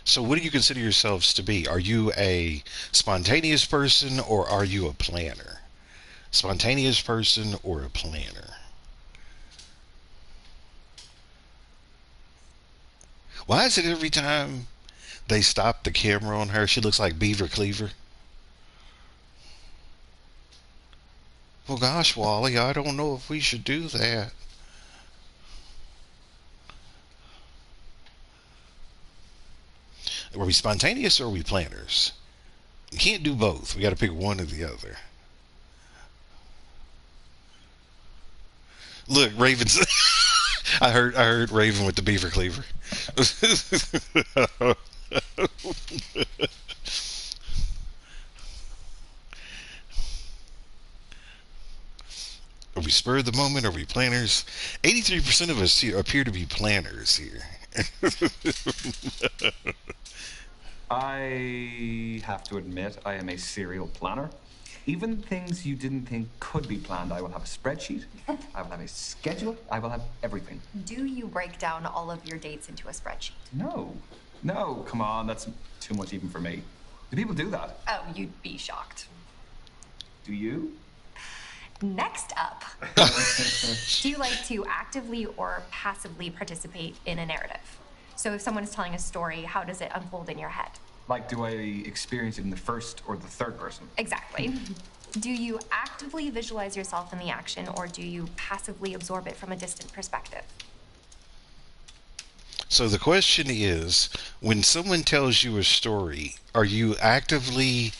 So what do you consider yourselves to be? Are you a spontaneous person or are you a planner? Spontaneous person or a planner? Why is it every time they stop the camera on her, she looks like Beaver Cleaver? Well, gosh, Wally, I don't know if we should do that. Are we spontaneous or are we planners? You can't do both. We got to pick one or the other. Look, Raven's. I heard Raven with the Beaver Cleaver. Are we spur of the moment? Are we planners? 83% of us here appear to be planners here. I have to admit, I am a serial planner. Even things you didn't think could be planned, I will have a spreadsheet, I will have a schedule, I will have everything. Do you break down all of your dates into a spreadsheet? No, come on, that's too much even for me. Do people do that? Oh, you'd be shocked. Do you? Next up, do you like to actively or passively participate in a narrative? So if someone is telling a story, how does it unfold in your head? Like, do I experience it in the first or the third person? Exactly. Do you actively visualize yourself in the action, or do you passively absorb it from a distant perspective? So the question is, when someone tells you a story, are you actively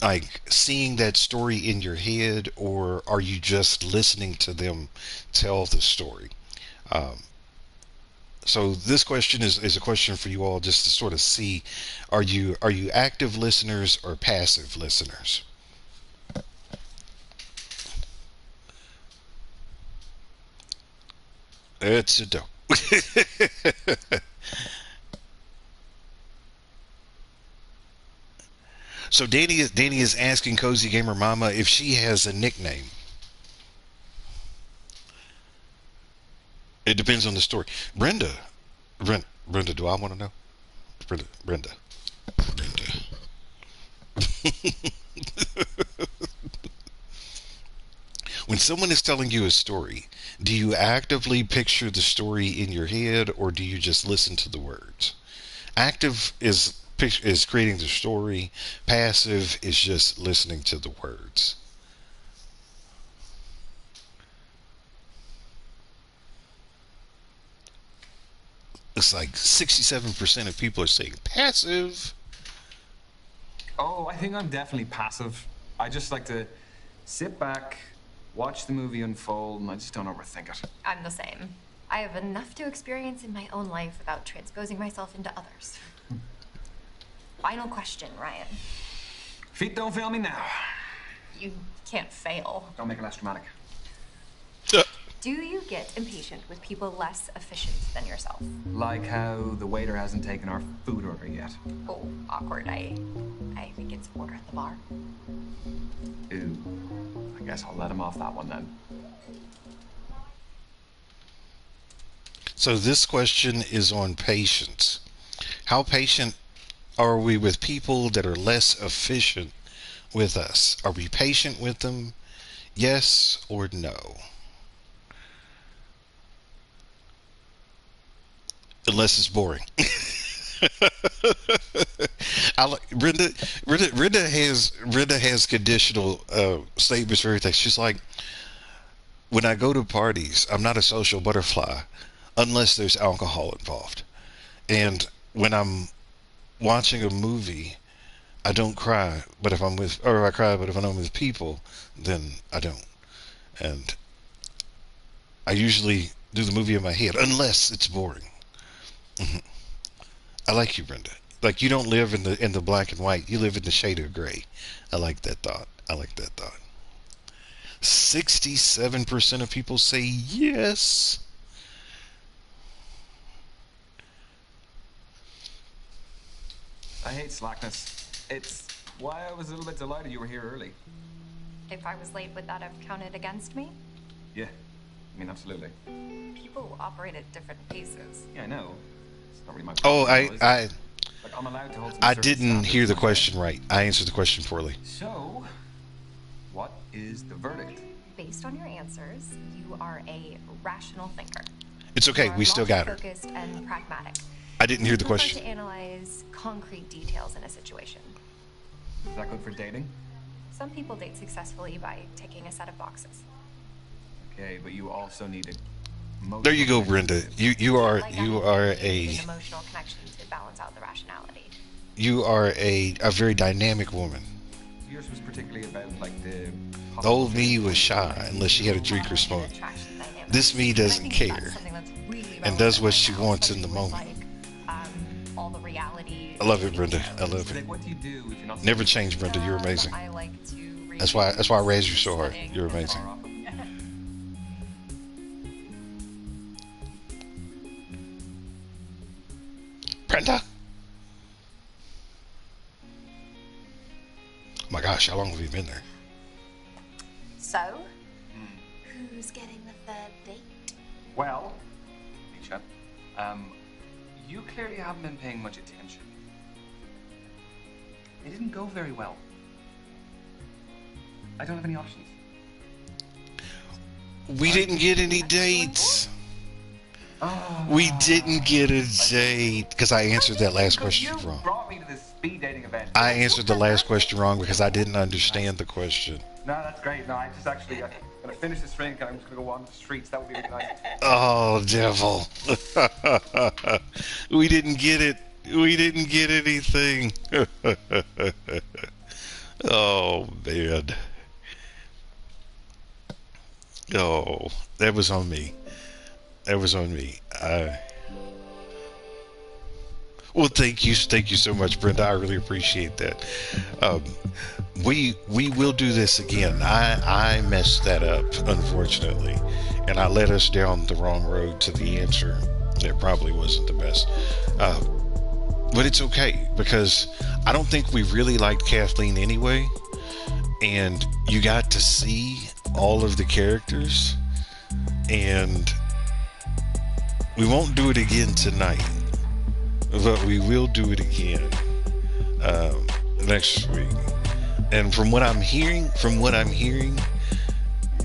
like seeing that story in your head, or are you just listening to them tell the story? So this question is a question for you all, just to sort of see, are you active listeners or passive listeners? It's a dope. So Danny is asking Cozy Gamer Mama if she has a nickname. It depends on the story. Brenda, do I want to know? Brenda. When someone is telling you a story, do you actively picture the story in your head, or do you just listen to the words? Active is creating the story. Passive is just listening to the words. It's like 67% of people are saying passive. Oh, I think I'm definitely passive. I just like to sit back, watch the movie unfold, and I just don't overthink it. I'm the same. I have enough to experience in my own life without transposing myself into others. Final question, Ryan. Feet don't fail me now. You can't fail. Don't make it less dramatic. Do you get impatient with people less efficient than yourself? Like how the waiter hasn't taken our food order yet. Oh, awkward. I think it's order at the bar. Ooh. I guess I'll let him off that one then. So this question is on patience. How patient are we with people that are less efficient with us? Are we patient with them? Yes or no? Unless it's boring. Brenda has conditional statements for everything. She's like, when I go to parties, I'm not a social butterfly unless there's alcohol involved. And when I'm watching a movie, I don't cry, but if I cry, but if I'm with people, then I don't. And I usually do the movie in my head, unless it's boring. I like you, Brenda. Like, you don't live in the black and white. You live in the shade of gray. I like that thought. 67% of people say yes. I hate slackness. It's why I was a little bit delighted you were here early. If I was late, would that have counted against me? Yeah. I mean, absolutely. People operate at different paces. Yeah, I know. It's not really my Oh, problem, like, I'm allowed to hold some I certain didn't standards hear the myself. question right. I answered the question poorly. So, what is the verdict? Based on your answers, you are a rational thinker. It's okay. We still got her. Focused and pragmatic. I didn't hear the You prefer question. to analyze concrete details in a situation. Is that good for dating? Some people date successfully by ticking a set of boxes. Okay, but you also need a. There you go, Brenda. You are Like you anything, are you need a an emotional connection to balance out the rationality. you are a very dynamic woman. Yours was particularly about like the. The old me was shy unless she had a drink or smoke. This me doesn't care and does what she wants in the moment. All the reality. I love it, Brenda. I love Like, it. what do you do if you're not? Never change, Brenda. You're amazing. I like to read That's why I raised you so hard. You're amazing. Brenda. Oh my gosh, how long have you been there? So, who's getting the third date? Well, Misha, you clearly haven't been paying much attention. It didn't go very well. I don't have any options. We didn't get any dates. Oh, We didn't get a date because I answered that last question you wrong. brought me to this speed dating event. I answered the last question wrong because I didn't understand the question. No, that's great. No, I just actually, I'm going to finish this drink and I'm just going to go on the streets. That would be really nice. Oh, devil. We didn't get it. We didn't get anything. Oh, man. Oh, that was on me. That was on me. Well, thank you so much, Brenda. I really appreciate that. We will do this again. I messed that up, unfortunately, and I led us down the wrong road to the answer. That probably wasn't the best, but it's okay because I don't think we really liked Kathleen anyway, and you got to see all of the characters, and we won't do it again tonight, but we will do it again next week. And from what I'm hearing,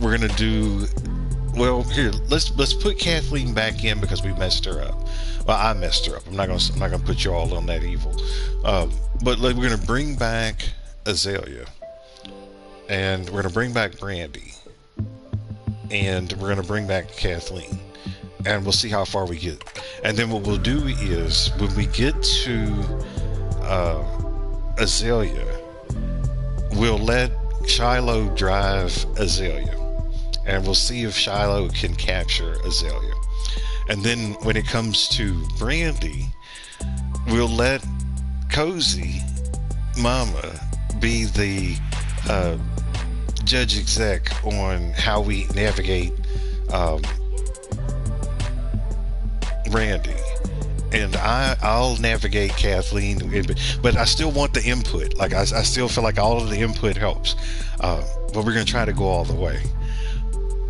we're gonna do. Well, here, let's put Kathleen back in because we messed her up. Well, I messed her up. I'm not gonna put you all on that evil. But we're gonna bring back Azalea, and we're gonna bring back Brandy, and we're gonna bring back Kathleen, and we'll see how far we get. And then what we'll do is when we get to Azalea, we'll let Shiloh drive Azalea, and we'll see if Shiloh can capture Azalea. And then when it comes to Brandy, we'll let Cozy Mama be the judge exec on how we navigate Brandy. And I'll navigate Kathleen, but I still want the input. Like I still feel like all of the input helps. But we're gonna try to go all the way.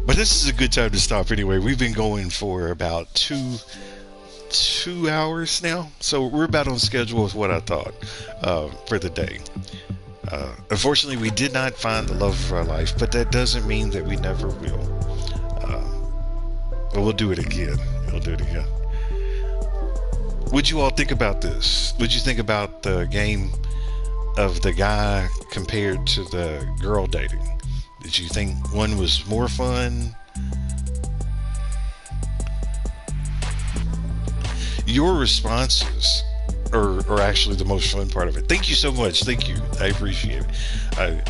But this is a good time to stop anyway. We've been going for about two hours now, so we're about on schedule with what I thought for the day. Unfortunately, we did not find the love of our life, but that doesn't mean that we never will. But we'll do it again. We'll do it again. What'd you all think about this? What'd you think about the game of the guy compared to the girl dating? Did you think one was more fun? Your responses are actually the most fun part of it. Thank you so much. Thank you. I appreciate it.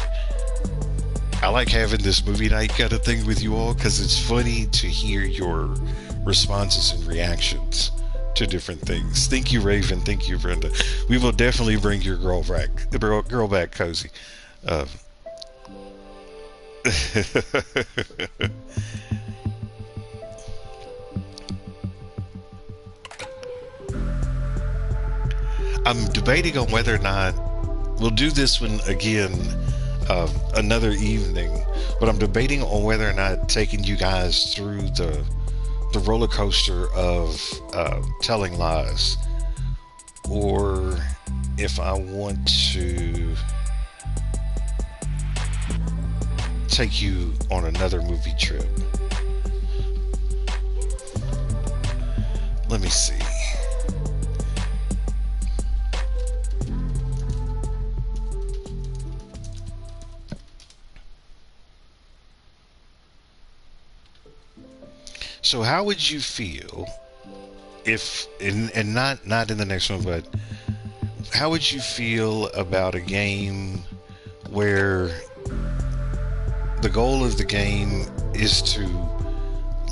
I like having this movie night kind of thing with you all because it's funny to hear your responses and reactions to different things. Thank you, Raven. Thank you, Brenda. We will definitely bring your girl back, Cozy. I'm debating on whether or not we'll do this one again another evening, but I'm debating on whether or not taking you guys through the roller coaster of telling lies, or if I want to take you on another movie trip. Let me see. So how would you feel if, and not in the next one, but how would you feel about a game where the goal of the game is to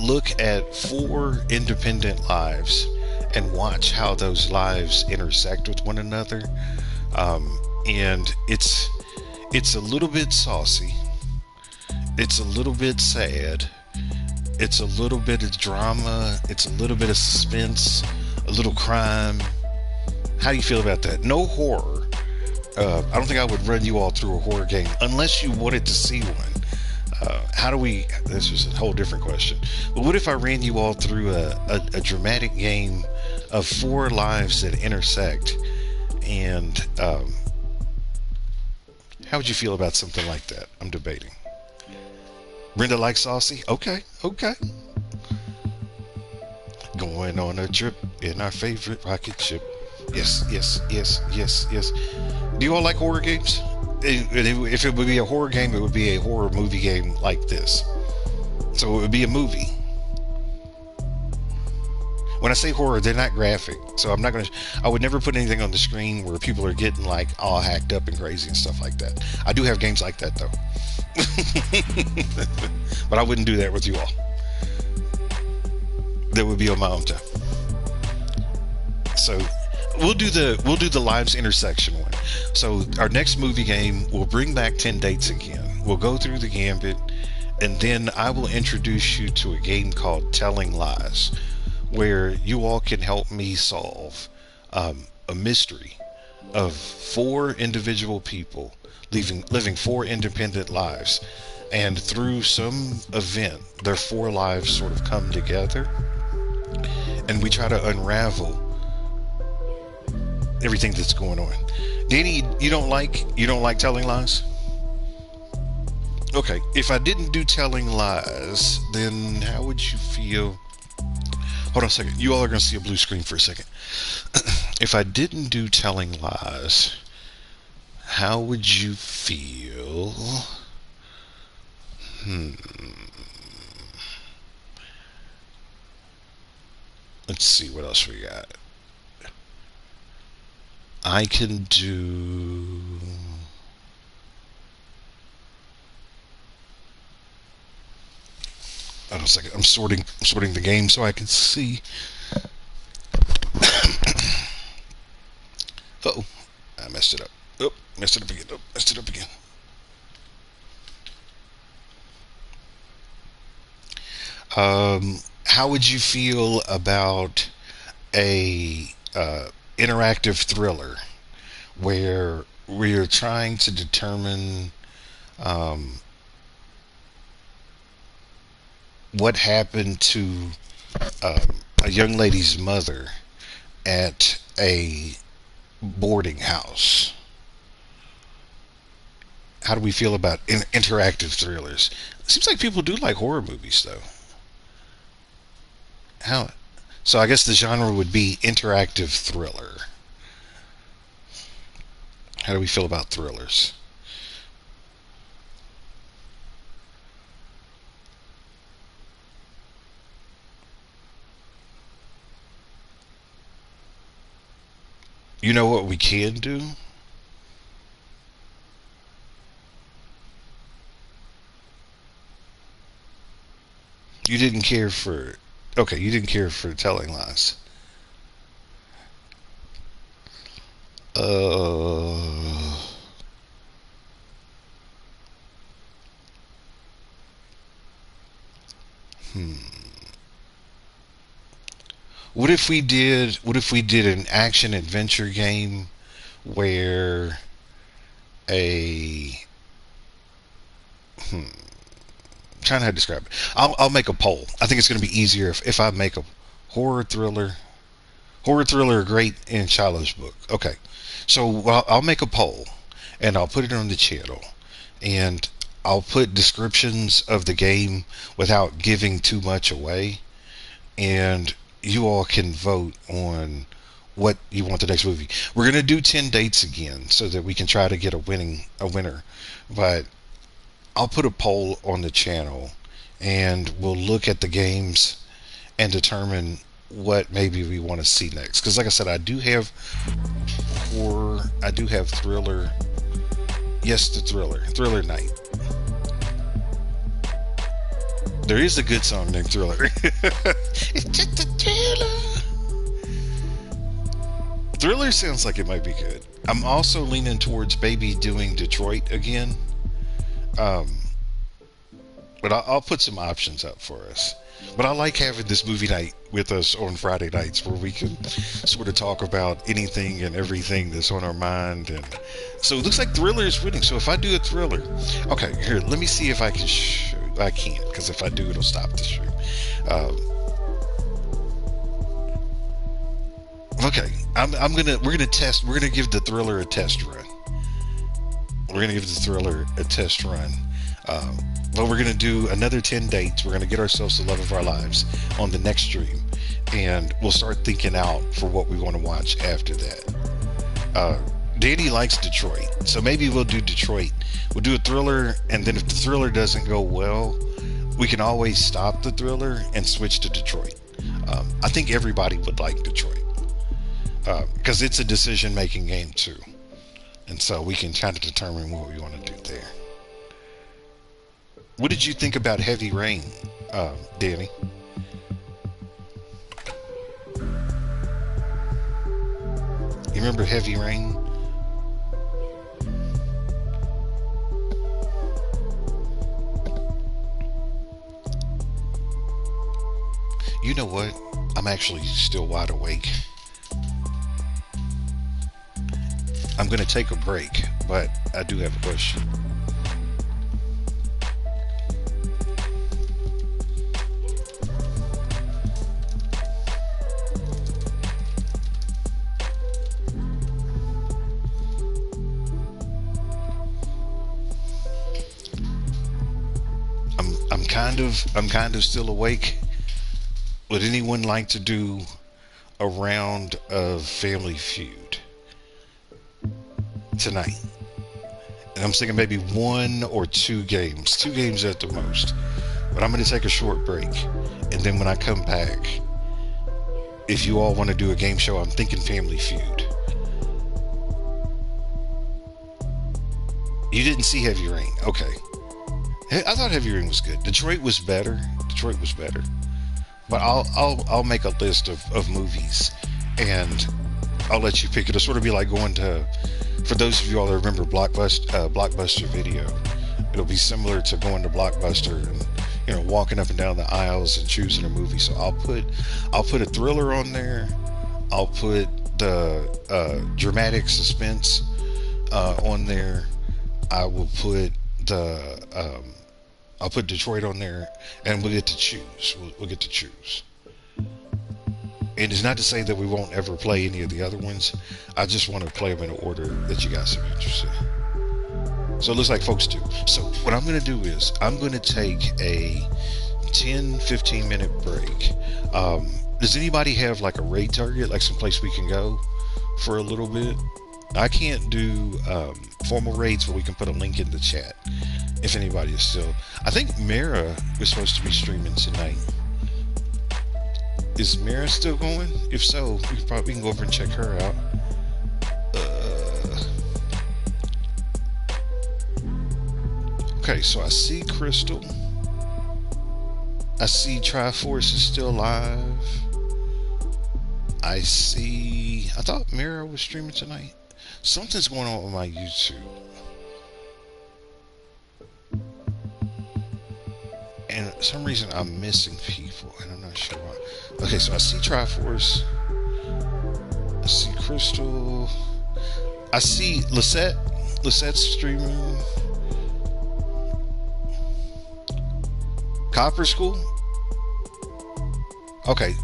look at 4 independent lives and watch how those lives intersect with one another? And it's a little bit saucy. It's a little bit sad. It's a little bit of drama. It's a little bit of suspense, a little crime. How do you feel about that? No horror. I don't think I would run you all through a horror game unless you wanted to see one. This is a whole different question. But what if I ran you all through a dramatic game of 4 lives that intersect? And how would you feel about something like that? I'm debating. Brenda likes saucy? Okay. Going on a trip in our favorite rocket ship. Yes, yes, yes, yes, yes. Do you all like horror games? If it would be a horror game, it would be a horror movie game like this. So it would be a movie. When I say horror, they're not graphic. So I'm not going to, I would never put anything on the screen where people are getting like all hacked up and crazy and stuff like that. I do have games like that though. But I wouldn't do that with you all. That would be on my own time. So we'll do the lives intersection one. So our next movie game, we'll bring back 10 dates again. We'll go through the gambit, and then I will introduce you to a game called Telling Lies, where you all can help me solve a mystery of 4 individual people living 4 independent lives, and through some event their 4 lives sort of come together, and we try to unravel everything that's going on. Danny, you don't like Telling Lies? Okay, if I didn't do Telling Lies, then how would you feel? Hold on a second. You all are going to see a blue screen for a second. If I didn't do Telling Lies, how would you feel? Let's see what else we got. I can do... Hold on a second. I'm sorting the game so I can see. Uh-oh. I messed it up. Oh, messed it up again. Oh, messed it up again. How would you feel about a interactive thriller where we're trying to determine what happened to a young lady's mother at a boarding house? How do we feel about interactive thrillers? It seems like people do like horror movies, though. So I guess the genre would be interactive thriller. How do we feel about thrillers? You know what we can do? You didn't care for... Okay, you didn't care for Telling Lies. What if we did an action adventure game where I'm trying to describe it. I'll make a poll. I think it's going to be easier if I make a horror thriller. Horror thriller are great in Shiloh's book. Okay, so I'll make a poll and I'll put it on the channel, and I'll put descriptions of the game without giving too much away, and you all can vote on what you want the next movie. We're going to do 10 dates again so that we can try to get a winner, but I'll put a poll on the channel and we'll look at the games and determine what maybe we want to see next. Because like I said, I do have horror, I do have thriller. Yes, the Thriller Night. There is a good song named Thriller. It's just a thriller. Thriller sounds like it might be good. I'm also leaning towards Baby doing Detroit again. But I'll put some options up for us. But I like having this movie night with us on Friday nights where we can sort of talk about anything and everything that's on our mind. And so it looks like Thriller is winning. So if I do a thriller, okay, here, let me see if I can shoot. I can't, because if I do, it'll stop the stream. Okay, we're gonna give the Thriller a test run. We're gonna give the Thriller a test run. But we're going to do another 10 dates. We're going to get ourselves the love of our lives on the next stream. and we'll start thinking out for what we want to watch after that. Danny likes Detroit, so maybe we'll do Detroit. We'll do a thriller, and then if the thriller doesn't go well, we can always stop the thriller and switch to Detroit. I think everybody would like Detroit because it's a decision-making game too, and so we can kind of determine what we want to do there. What did you think about Heavy Rain, Danny? You remember Heavy Rain? You know what? I'm actually still wide awake. I'm going to take a break, but I do have a question. I'm kind of still awake. Would anyone like to do a round of Family Feud tonight? And I'm thinking maybe 1 or 2 games. 2 games at the most. But I'm going to take a short break. And then when I come back, if you all want to do a game show, I'm thinking Family Feud. You didn't see Heavy Rain. Okay. I thought Heavy Rain was good. Detroit was better. But I'll make a list of movies, and I'll let you pick. It'll sort of be like going to, for those of you all that remember Blockbuster Video, it'll be similar to going to Blockbuster and walking up and down the aisles and choosing a movie. So I'll put a thriller on there. I'll put the dramatic suspense on there. I will put I'll put Detroit on there, and we'll get to choose. We'll get to choose. And it's not to say that we won't ever play any of the other ones. I just want to play them in an order that you guys are interested in. So it looks like folks do. So what I'm going to do is I'm going to take a 10-15 minute break. Does anybody have like a raid target, like someplace we can go for a little bit? I can't do formal raids, but we can put a link in the chat if anybody is still. I think Mara is supposed to be streaming tonight. Is Mara still going? If so, we can go over and check her out. Okay, so I see Crystal. I see Triforce is still live. I thought Mara was streaming tonight. Something's going on with my YouTube. And for some reason I'm missing people, and I'm not sure why. Okay, so I see Triforce. I see Crystal. I see Lisette. Lisette's streaming. Copper School? Okay.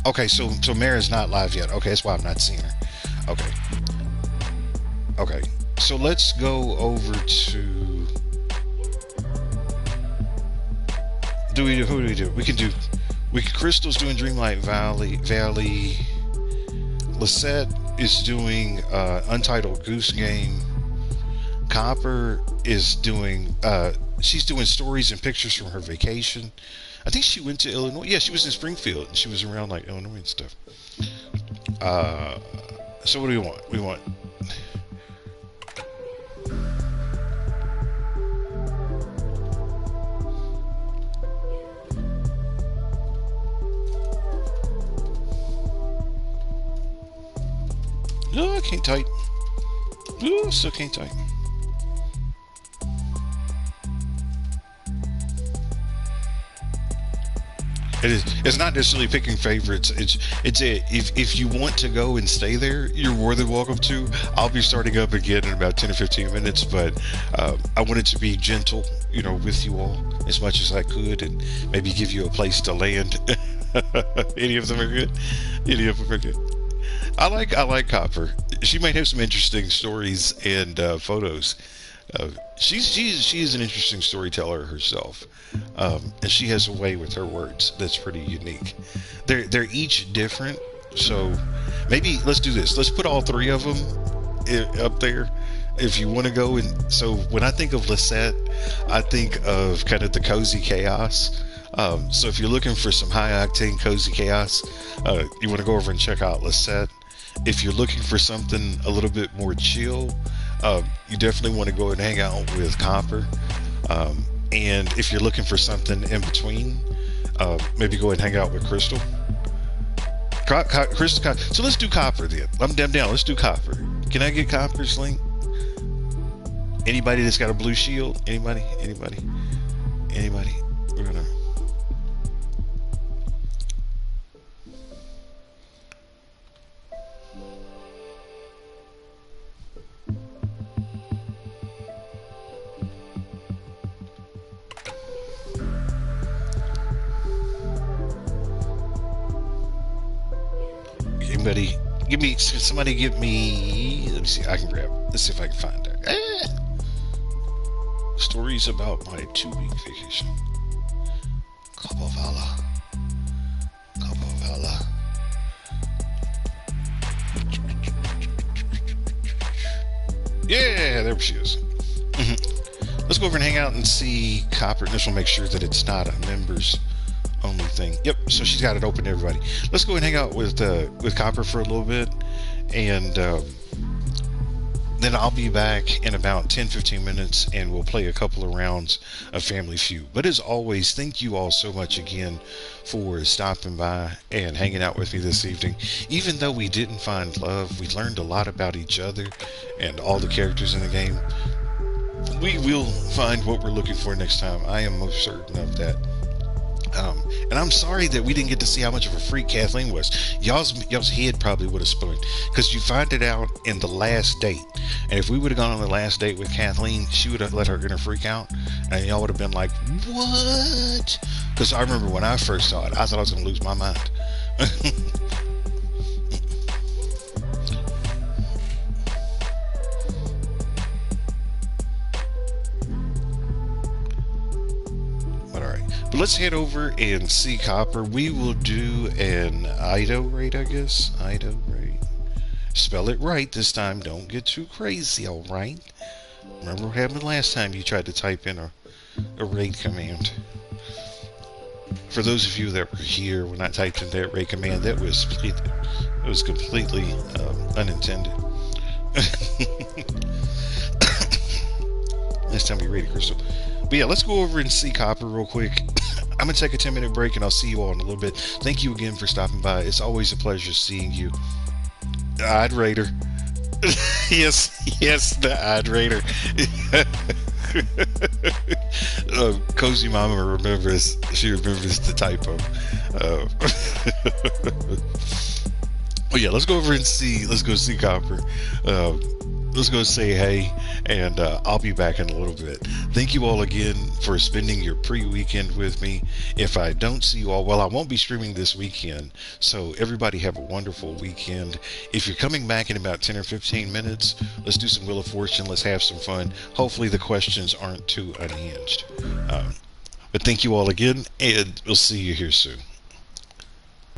Okay, so Mara's not live yet. Okay, that's why I'm not seeing her. Okay. Okay. So let's go over to... who do we do? Crystal's doing Dreamlight Valley. Lisette is doing Untitled Goose Game. Copper is doing she's doing stories and pictures from her vacation. I think she went to Illinois. Yeah, she was in Springfield and she was around like Illinois and stuff. So what do we want? We want no, I can't type. No, still can't type. It's not necessarily picking favorites. If you want to go and stay there, you're more than welcome to. I'll be starting up again in about 10 or 15 minutes, but I wanted to be gentle, with you all as much as I could, and maybe give you a place to land. Any of them are good. I like Copper. She might have some interesting stories and photos. She's an interesting storyteller herself, and she has a way with her words that's pretty unique. They're each different, so maybe let's do this. Let's put all three of them up there. If you want to go, and so when I think of Lisette, I think of kind of the cozy chaos. So if you're looking for some high octane cozy chaos, you want to go over and check out Lisette. If you're looking for something a little bit more chill, you definitely want to go and hang out with Copper. And if you're looking for something in between, maybe go and hang out with Crystal. Crystal. So let's do Copper then. I'm down. Let's do Copper. Can I get Copper's link? Anybody that's got a blue shield? Anybody? We're gonna. Anybody? Somebody give me. Let me see. I can grab. Let's see if I can find it. Stories about my 2-week vacation. Kapovala. Yeah, there she is. Let's go over and hang out and see Copper. This will make sure that it's not a members only thing. Yep, so she's got it open to everybody. Let's go and hang out with Copper for a little bit, and then I'll be back in about 10-15 minutes, and we'll play a couple of rounds of Family Feud. But as always, thank you all so much again for stopping by and hanging out with me this evening. Even though we didn't find love, we learned a lot about each other and all the characters in the game. We will find what we're looking for next time. I am most certain of that. And I'm sorry that we didn't get to see how much of a freak Kathleen was. Y'all's head probably would have spun, because you find it out in the last date. And if we would have gone on the last date with Kathleen, she would have let her inner freak out, and y'all would have been like, what? Because I remember when I first saw it, I thought I was going to lose my mind. But let's head over and see Copper. We will do an Ido raid, I guess. Ido raid. Spell it right this time. Don't get too crazy, alright? Remember what happened last time you tried to type in a raid command. For those of you that were here when I typed in that raid command, that was completely unintended. Next time we raid Crystal. But yeah, let's go over and see Copper real quick. I'm going to take a 10-minute break, and I'll see you all in a little bit. Thank you again for stopping by. It's always a pleasure seeing you. The Odd Raider. yes, the Odd Raider. Cozy Mama remembers. She remembers the typo. Oh yeah, let's go over and see. Let's go see Copper. Let's go say hey, and I'll be back in a little bit. Thank you all again for spending your pre-weekend with me. If I don't see you all, well, I won't be streaming this weekend, so everybody have a wonderful weekend. If you're coming back in about 10 or 15 minutes, let's do some Wheel of Fortune. Let's have some fun. Hopefully the questions aren't too unhinged. But thank you all again, and we'll see you here soon.